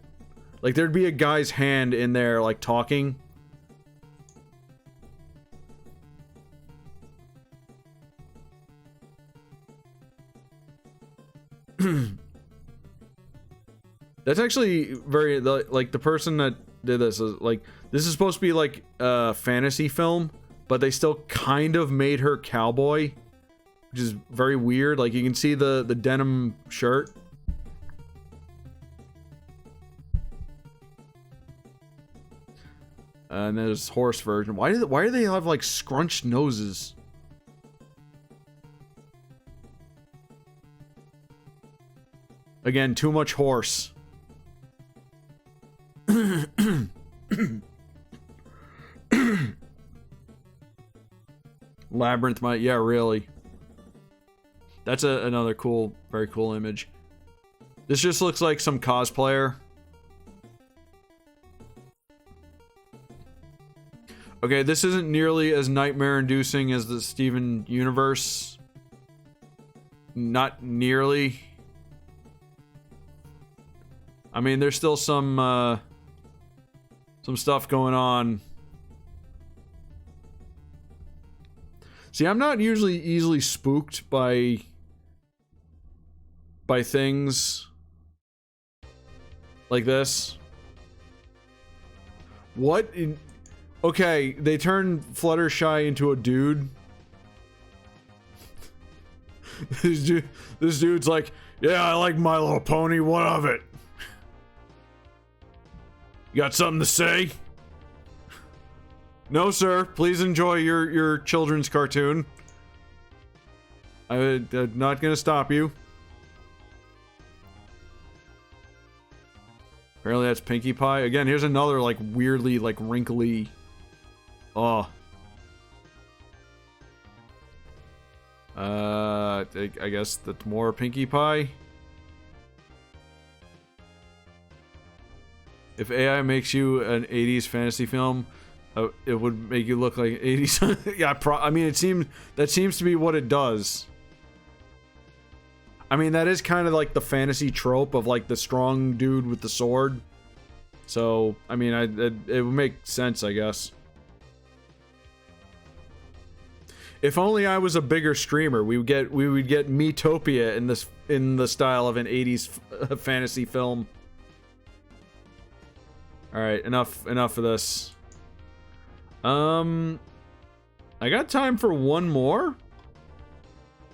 Like there'd be a guy's hand in there like talking. That's actually very, like, the person that did this is like, this is supposed to be like a fantasy film, but they still kind of made her cowboy, which is very weird. Like, you can see the denim shirt. And there's horse version. Why do they have like scrunched noses? Again, too much horse. Labyrinth might, yeah, really. That's another cool, very cool image. This just looks like some cosplayer. Okay, this isn't nearly as nightmare-inducing as the Steven universe. Not nearly. I mean, there's still some stuff going on. See, I'm not usually easily spooked by things like this. What in... Okay, they turned Fluttershy into a dude. This dude's like, yeah, I like My Little Pony, what of it? You got something to say? No, sir. Please enjoy your children's cartoon. I'm not gonna stop you. Apparently that's Pinkie Pie. Again, here's another, like, weirdly, like, wrinkly... Oh. I guess that's more Pinkie Pie. If AI makes you an 80s fantasy film, it would make you look like 80s. Yeah, I mean, that seems to be what it does. I mean, that is kind of like the fantasy trope of like the strong dude with the sword. So, I mean, it would make sense, I guess. If only I was a bigger streamer, we would get Metopia in the style of an 80s fantasy film. All right, enough of this. I got time for one more.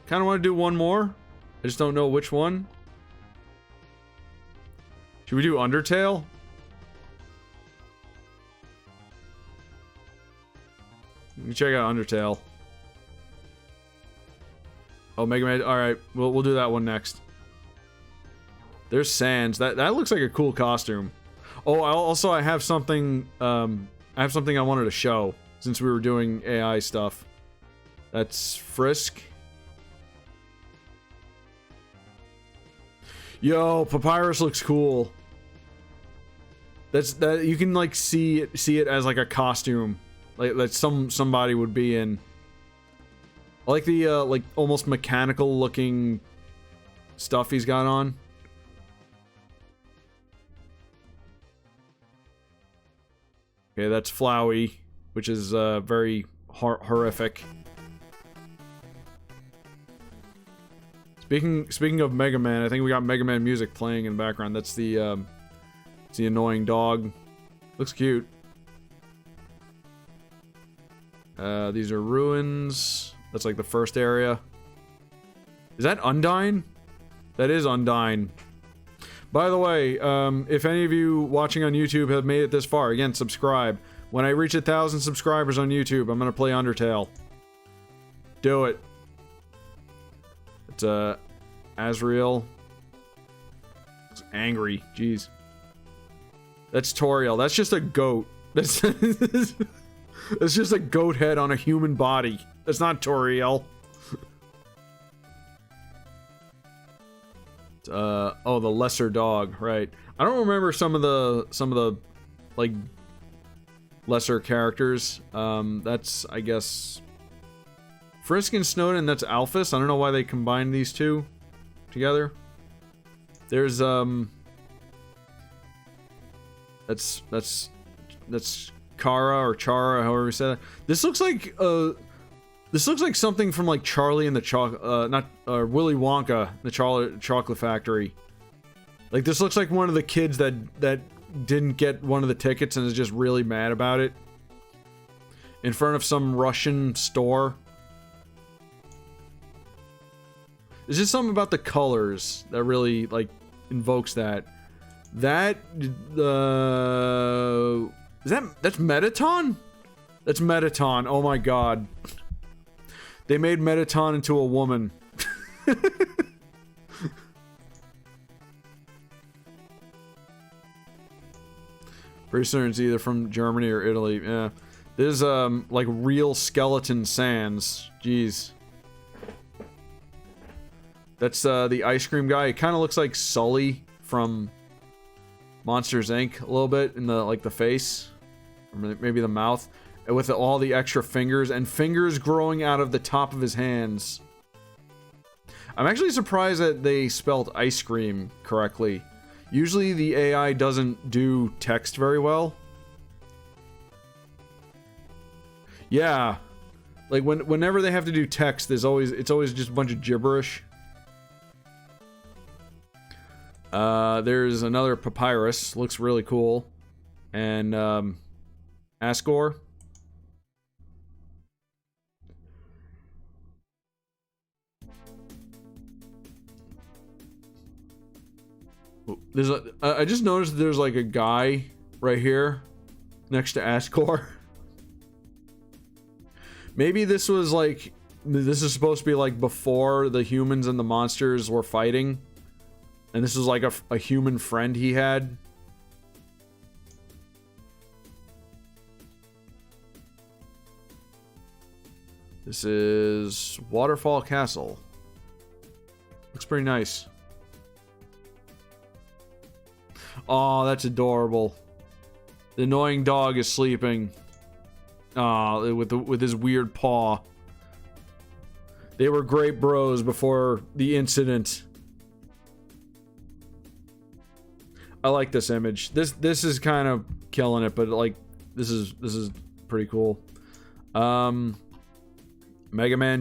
Kind of want to do one more. I just don't know which one. Should we do Undertale? Let me check out Undertale. Oh, Megaman. All right, we'll do that one next. There's Sans. That looks like a cool costume. Oh, I have something. I wanted to show since we were doing AI stuff. That's Frisk. Yo, Papyrus looks cool. That you can like see it as like a costume, like that somebody would be in. I like the like almost mechanical looking stuff he's got on. Okay, that's Flowey, which is very horrific. Speaking of Mega Man, I think we got Mega Man music playing in the background. That's the annoying dog. Looks cute. These are ruins. That's like the first area. Is that Undyne? That is Undyne. By the way, if any of you watching on YouTube have made it this far, again, subscribe. When I reach 1,000 subscribers on YouTube, I'm gonna play Undertale. Do it. It's Azrael. It's angry. Jeez. That's Toriel. That's just a goat. That's that's just a goat head on a human body. That's not Toriel. Oh, the lesser dog, right. I don't remember some of the like lesser characters. That's, I guess, Frisk and Snowden, that's Alphys. I don't know why they combined these two together. There's that's Kara or Chara, however you say that. This looks like something from like Charlie and the Willy Wonka, the Chocolate Factory. Like this looks like one of the kids that didn't get one of the tickets and is just really mad about it. In front of some Russian store. There's just something about the colors that really like invokes that. That's Mettaton? That's Mettaton. Oh my god. They made Mettaton into a woman. Pretty certain it's either from Germany or Italy. Yeah. There's like real skeleton Sans. Jeez. That's the ice cream guy. It kind of looks like Sully from Monsters Inc. a little bit in the like the face, or maybe the mouth. with all the extra fingers and fingers growing out of the top of his hands. I'm actually surprised that they spelled ice cream correctly. Usually the AI doesn't do text very well. Yeah. Like whenever they have to do text, it's always just a bunch of gibberish. There's another papyrus, looks really cool. And Asgore. I just noticed there's like a guy right here next to Asgore. Maybe this is supposed to be like before the humans and the monsters were fighting. And this is like a human friend he had. This is Waterfall Castle. Looks pretty nice. Oh, that's adorable. The annoying dog is sleeping. Oh, with his weird paw. They were great bros before the incident. I like this image. This is kind of killing it, but like this is pretty cool. Megaman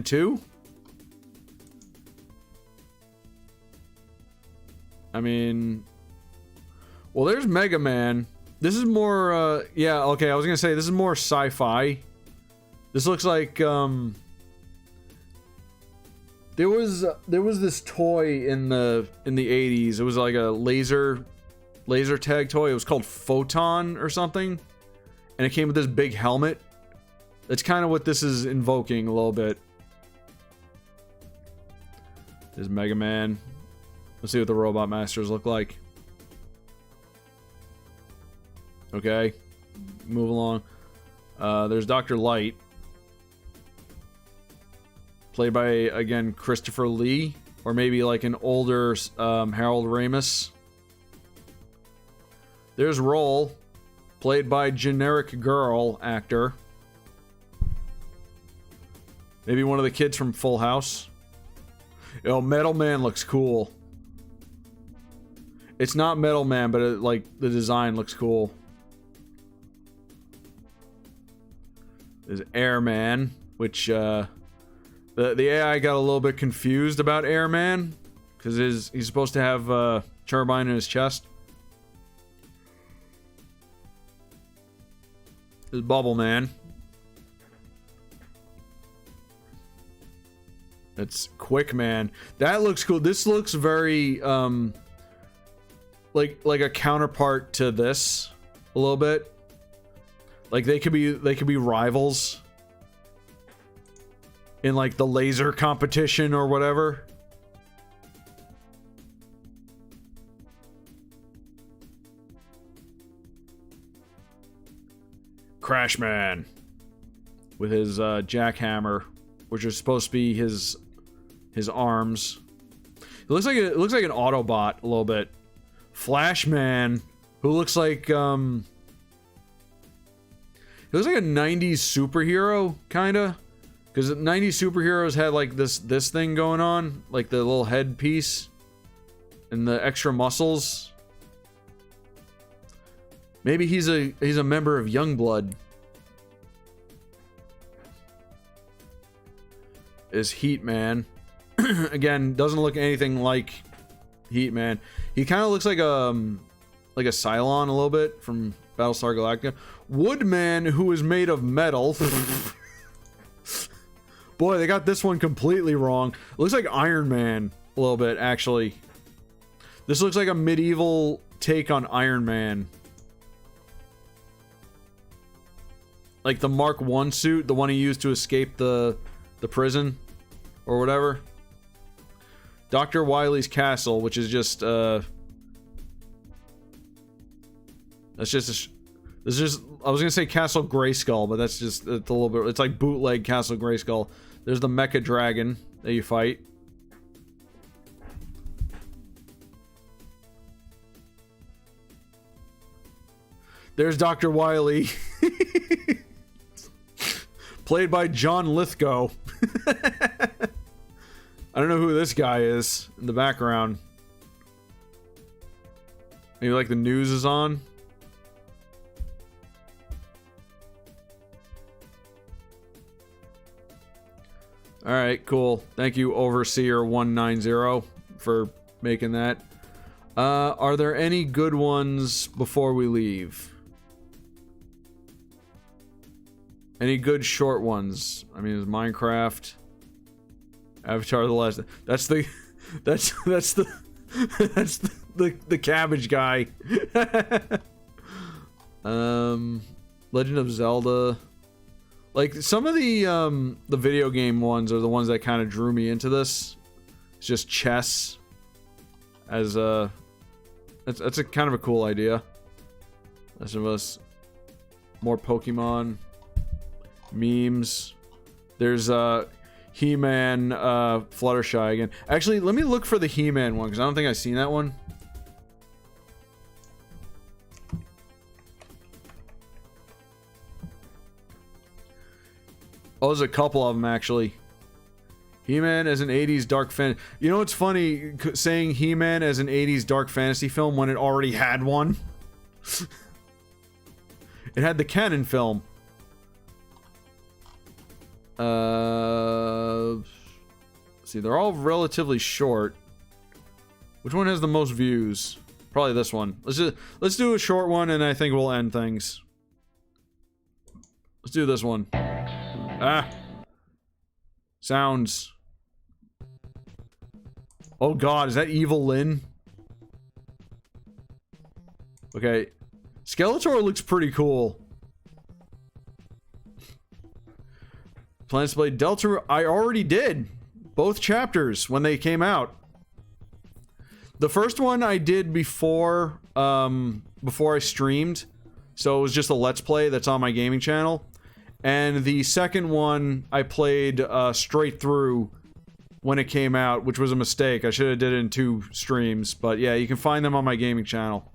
2? I mean, well, there's Megaman. This is more, yeah, okay, I was gonna say, this is more sci-fi. This looks like, there was this toy in the 80's. It was like a laser tag toy. It was called Photon or something. And it came with this big helmet. That's kind of what this is invoking a little bit. There's Mega Man. Let's see what the Robot Masters look like. Okay. Move along. There's Dr. Light. Played by, again, Christopher Lee. Or maybe like an older Harold Ramis. There's Roll. Played by generic girl actor. Maybe one of the kids from Full House. Yo, Metal Man looks cool. It's not Metal Man, but like the design looks cool. There's Airman, which the AI got a little bit confused about Airman because he's supposed to have a turbine in his chest. There's Bubble Man. That's Quick Man. That looks cool. This looks very like a counterpart to this a little bit. Like they could be rivals in like the laser competition or whatever. Crash Man with his jackhammer, which is supposed to be his arms. It looks like an Autobot a little bit. Flash Man, who looks like he looks like a 90s superhero kinda, because 90s superheroes had like this thing going on, like the little head piece and the extra muscles. Maybe he's a member of Youngblood. Is Heat Man. Again, doesn't look anything like Heat Man. He kind of looks like a Cylon a little bit from Battlestar Galactica. Woodman, who is made of metal. Boy, they got this one completely wrong. Looks like Iron Man a little bit, actually. This looks like a medieval take on Iron Man. Like the Mark I suit, the one he used to escape the prison or whatever. Dr. Wily's castle, which is just that's just I was gonna say Castle Grayskull, but it's a little bit, it's like bootleg Castle Grayskull. There's the Mecha Dragon that you fight. There's Dr. Wily. played by John Lithgow. I don't know who this guy is in the background. Maybe like the news is on. Alright, cool. Thank you, Overseer190, for making that. Are there any good ones before we leave? Any good short ones? I mean, is Minecraft, Avatar: The Last. That's the cabbage guy. Legend of Zelda. Like some of the video game ones are the ones that kind of drew me into this. It's just chess. As that's a kind of a cool idea. Last of Us. More Pokemon. Memes. There's He-Man, Fluttershy again. Actually, let me look for the He-Man one, because I don't think I've seen that one. Oh, there's a couple of them, actually. He-Man as an 80's dark fantasy. You know what's funny? Saying He-Man as an 80's dark fantasy film when it already had one. It had the canon film. See, they're all relatively short. Which one has the most views? Probably this one. Let's do a short one, and I think we'll end things. Let's do this one. Ah. Sounds. Oh god, is that Evil Lyn? Okay. Skeletor looks pretty cool. Plans to play Delta. I already did. Both chapters when they came out. The first one I did before I streamed. So it was just a Let's Play that's on my gaming channel. And the second one I played straight through when it came out, which was a mistake. I should have did it in 2 streams. But yeah, you can find them on my gaming channel.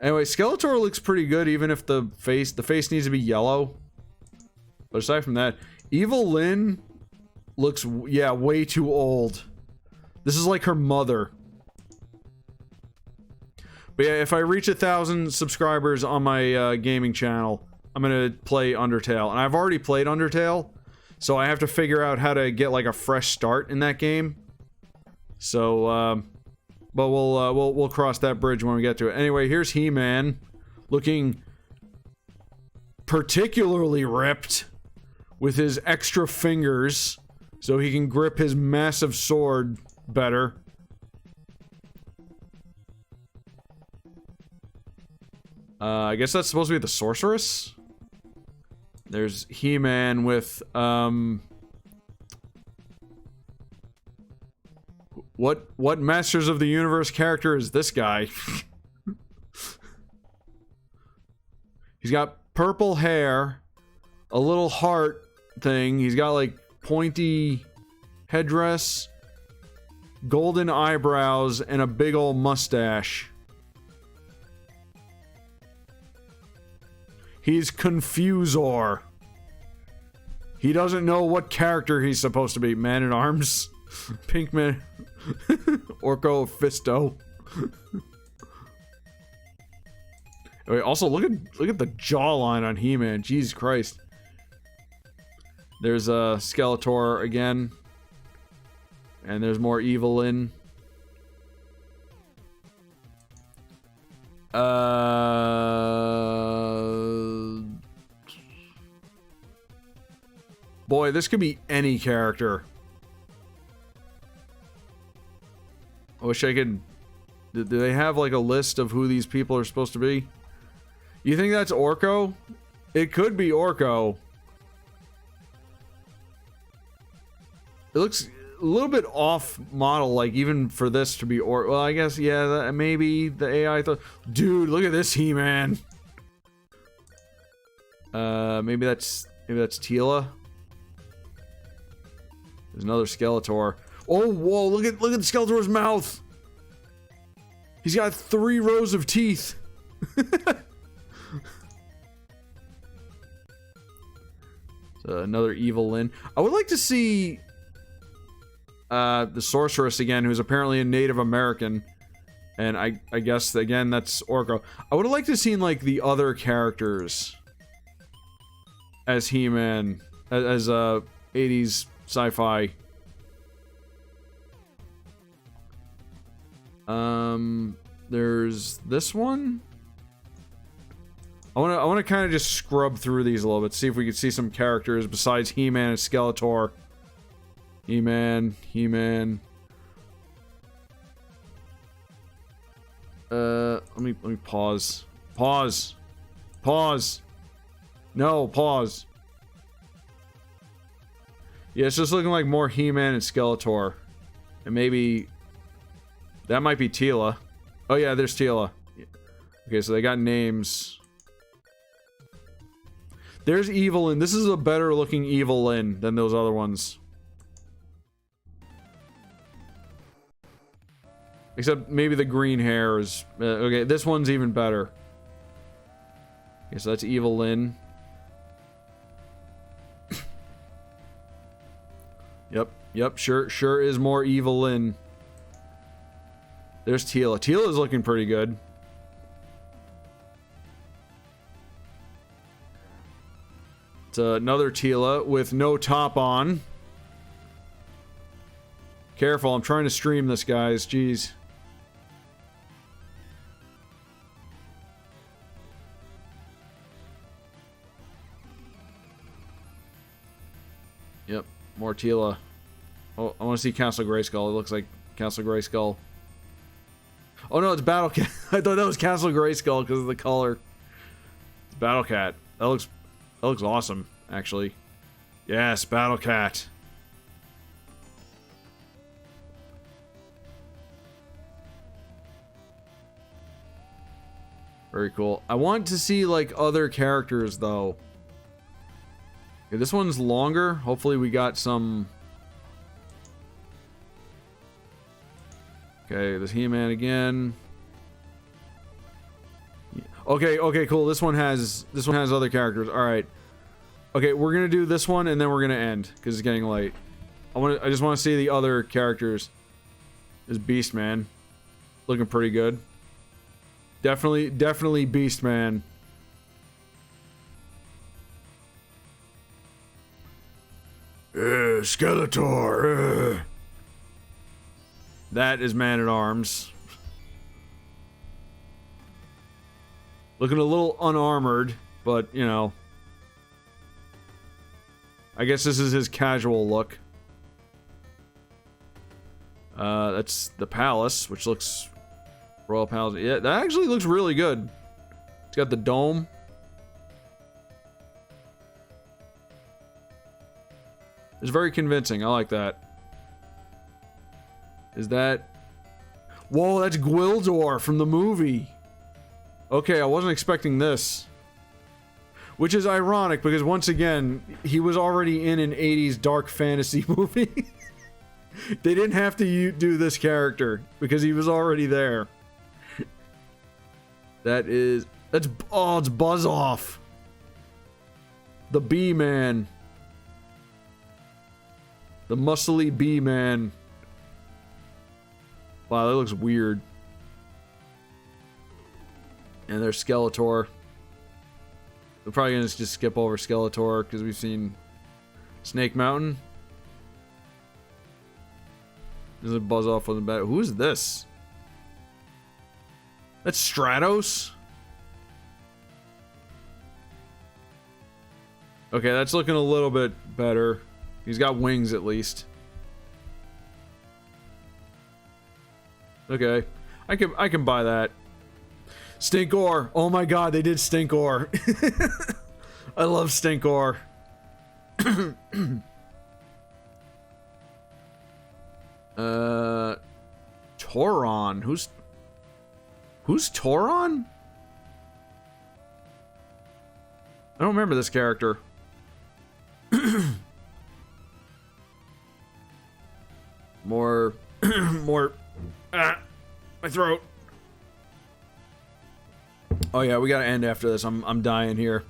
Anyway, Skeletor looks pretty good, even if the face needs to be yellow. But aside from that, Evil Lyn looks, yeah, way too old. This is like her mother. But yeah, if I reach 1,000 subscribers on my gaming channel, I'm gonna play Undertale. And I've already played Undertale, so I have to figure out how to get like a fresh start in that game. So, but we'll cross that bridge when we get to it. Anyway, here's He-Man, looking particularly ripped with his extra fingers, so he can grip his massive sword better. I guess that's supposed to be the sorceress. There's He-Man with, what Masters of the Universe character is this guy? He's got purple hair, a little heart thing. He's got like pointy headdress, golden eyebrows, and a big old mustache. He's Confusor. He doesn't know what character he's supposed to be. Man-at-Arms. Pinkman. Orko Fisto. Wait, also look at the jawline on He-Man. Jesus Christ. There's a Skeletor again. And there's more Evil Lyn. Boy, this could be any character. I wish I could... Do they have like a list of who these people are supposed to be? You think that's Orko? It could be Orko. It looks a little bit off model, like even for this to be well, I guess, yeah, maybe the AI thought... Dude, look at this He-Man. Maybe that's Teela. There's another Skeletor. Oh, whoa, look at Skeletor's mouth. He's got 3 rows of teeth. Another evil Lyn. I would like to see the sorceress again, who's apparently a Native American. And I guess, again, that's Orko. I would have liked to seen, like, the other characters as He-Man, as 80s sci-fi. There's this one. I want to kind of just scrub through these a little bit, see if we can see some characters besides He-Man and Skeletor. He-Man. Let me pause. Pause. No, pause. Yeah, it's just looking like more He-Man and Skeletor. And maybe that might be Teela. Oh yeah, there's Teela. Okay, so they got names. There's Evil Lyn. This is a better looking Evil Lyn than those other ones. Except maybe the green hair is... okay, this one's even better. Okay, so that's Evil Lyn. Yep, sure is more Evil Lyn. There's Teela. Teela's looking pretty good. It's another Teela with no top on. Careful, I'm trying to stream this, guys. Jeez. Yep, more Teela. Oh, I want to see Castle Grayskull. It looks like Castle Grayskull. Oh no, it's Battle Cat. I thought that was Castle Grayskull because of the color. It's Battle Cat. That looks awesome, actually. Yes, Battle Cat. Very cool. I want to see, like, other characters, though. Okay, this one's longer. Hopefully we got some... Okay, there's He-Man again. Okay, cool. This one has other characters. All right. Okay, we're gonna do this one and then we're gonna end because it's getting late. I just want to see the other characters. There's Beastman, looking pretty good. Definitely Beastman. Skeletor. That is Man-at-Arms. Looking a little unarmored, but, you know. I guess this is his casual look. That's the palace, which looks... Royal Palace. Yeah, that actually looks really good. It's got the dome. It's very convincing. I like that. Is that... Whoa, that's Gwildor from the movie. Okay, I wasn't expecting this. Which is ironic, because once again, he was already in an 80s dark fantasy movie. They didn't have to do this character, because he was already there. It's Buzz Off. The Bee-Man. The muscly Bee-Man. Wow, that looks weird. And there's Skeletor. We're probably gonna just skip over Skeletor because we've seen Snake Mountain. There's a Buzz Off on the back. Who is this? That's Stratos? Okay, that's looking a little bit better. He's got wings at least. Okay. I can buy that. Stinkor! Oh my god, they did Stinkor. I love Stinkor. Tauron. Who's Tauron? I don't remember this character. More my throat. Oh yeah, we gotta end after this. I'm dying here.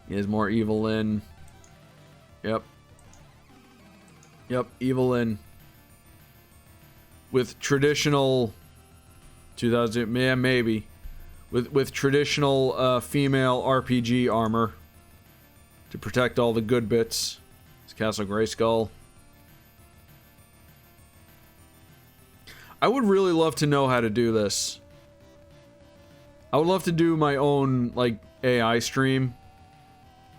He has more Evil Lyn. Yep. Yep, Evelyn. With traditional 2000, yeah, maybe. With traditional female RPG armor to protect all the good bits. It's Castle Grayskull. I would really love to know how to do this. I would love to do my own like AI stream.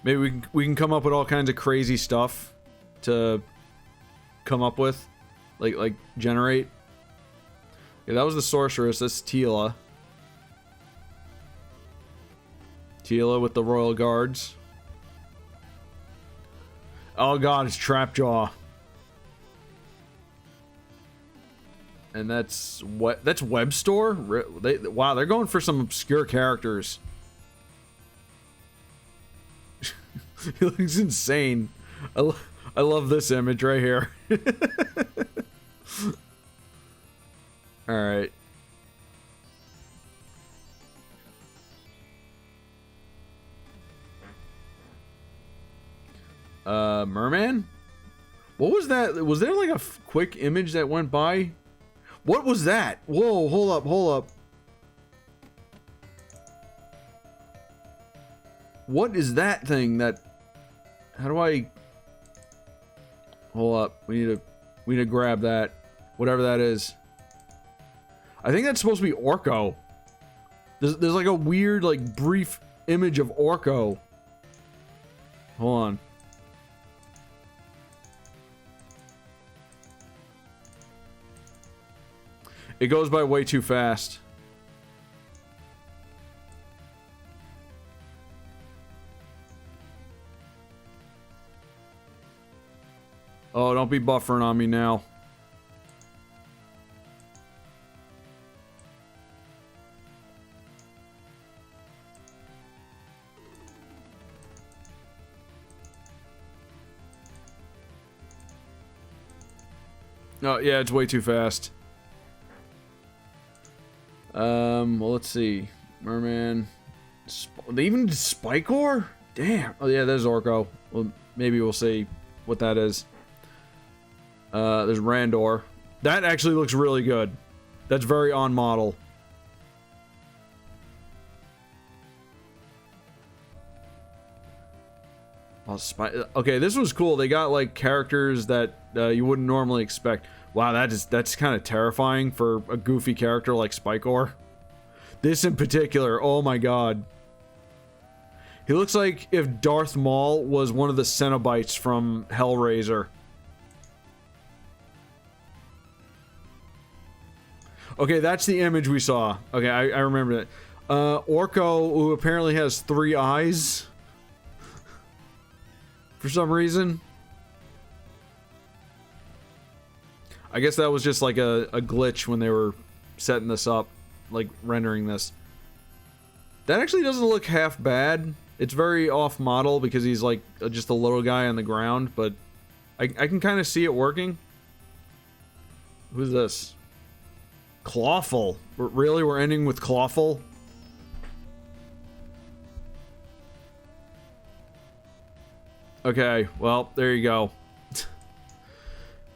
Maybe we can come up with all kinds of crazy stuff to come up with, like generate. Yeah, that was the sorceress. That's Tila. Tila with the royal guards. Oh god, it's Trapjaw. And that's what? That's Web Store. Wow, they're going for some obscure characters. He looks insane. I love this image right here. All right. Merman? What was that? Was there like a quick image that went by? What was that? Whoa, hold up, hold up. What is that thing that... How do I... Hold up. We need to grab that. Whatever that is. I think that's supposed to be Orko. There's like a weird, like, brief image of Orko. Hold on. It goes by way too fast. Oh, don't be buffering on me now. Oh, yeah, it's way too fast. Well, let's see. Merman. They even did Spikor? Damn. Oh, yeah, there's Orko. Well, maybe we'll see what that is. There's Randor. That actually looks really good. That's very on model. Oh, okay, this was cool. They got like characters that you wouldn't normally expect. Wow, that's kind of terrifying for a goofy character like Spikor. This in particular, oh my god. He looks like if Darth Maul was one of the Cenobites from Hellraiser. Okay, that's the image we saw. Okay, I remember that. Orko, who apparently has 3 eyes. For some reason. I guess that was just like a glitch when they were setting this up. Like, rendering this. That actually doesn't look half bad. It's very off-model because he's like just a little guy on the ground, but I can kind of see it working. Who's this? Clawful. Really? We're ending with Clawful? Okay, well, there you go.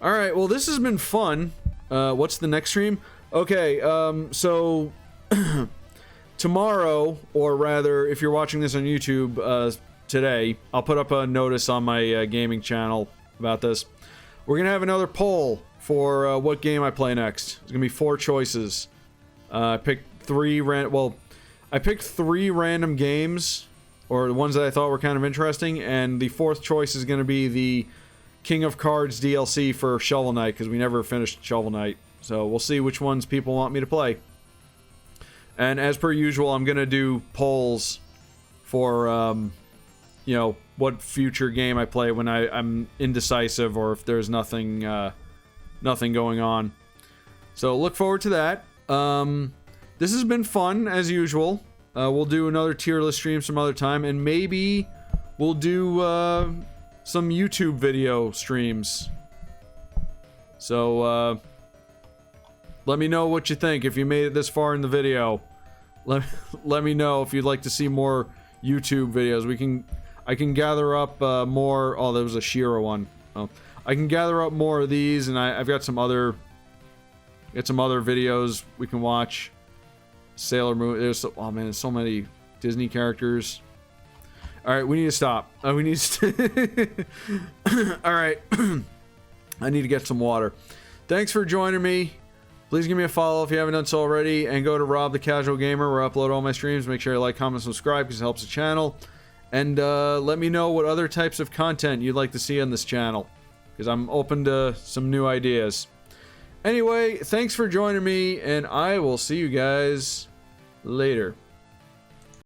Alright, well, this has been fun. What's the next stream? Okay, so... tomorrow, or rather, if you're watching this on YouTube today, I'll put up a notice on my gaming channel about this. We're gonna have another poll for what game I play next. There's gonna be 4 choices. I picked 3 random games, or the ones that I thought were kind of interesting, and the 4th choice is gonna be the King of Cards DLC for Shovel Knight, because we never finished Shovel Knight. So we'll see which ones people want me to play. And as per usual, I'm gonna do polls for, you know, what future game I play when I'm indecisive or if there's nothing, nothing going on. So look forward to that. This has been fun as usual. We'll do another tier list stream some other time, and maybe we'll do some YouTube video streams. So let me know what you think if you made it this far in the video. Let me know if you'd like to see more YouTube videos. I can gather up more. Oh, there was a Shira one. Oh, I can gather up more of these, and I've got some other videos we can watch. Sailor Moon. Oh man, there's so many Disney characters. All right, we need to stop. We need to. All right, I need to get some water. Thanks for joining me. Please give me a follow if you haven't done so already, and go to Rob the Casual Gamer, where I upload all my streams. Make sure you like, comment, subscribe, because it helps the channel. And let me know what other types of content you'd like to see on this channel, because I'm open to some new ideas. Anyway, thanks for joining me, and I will see you guys later.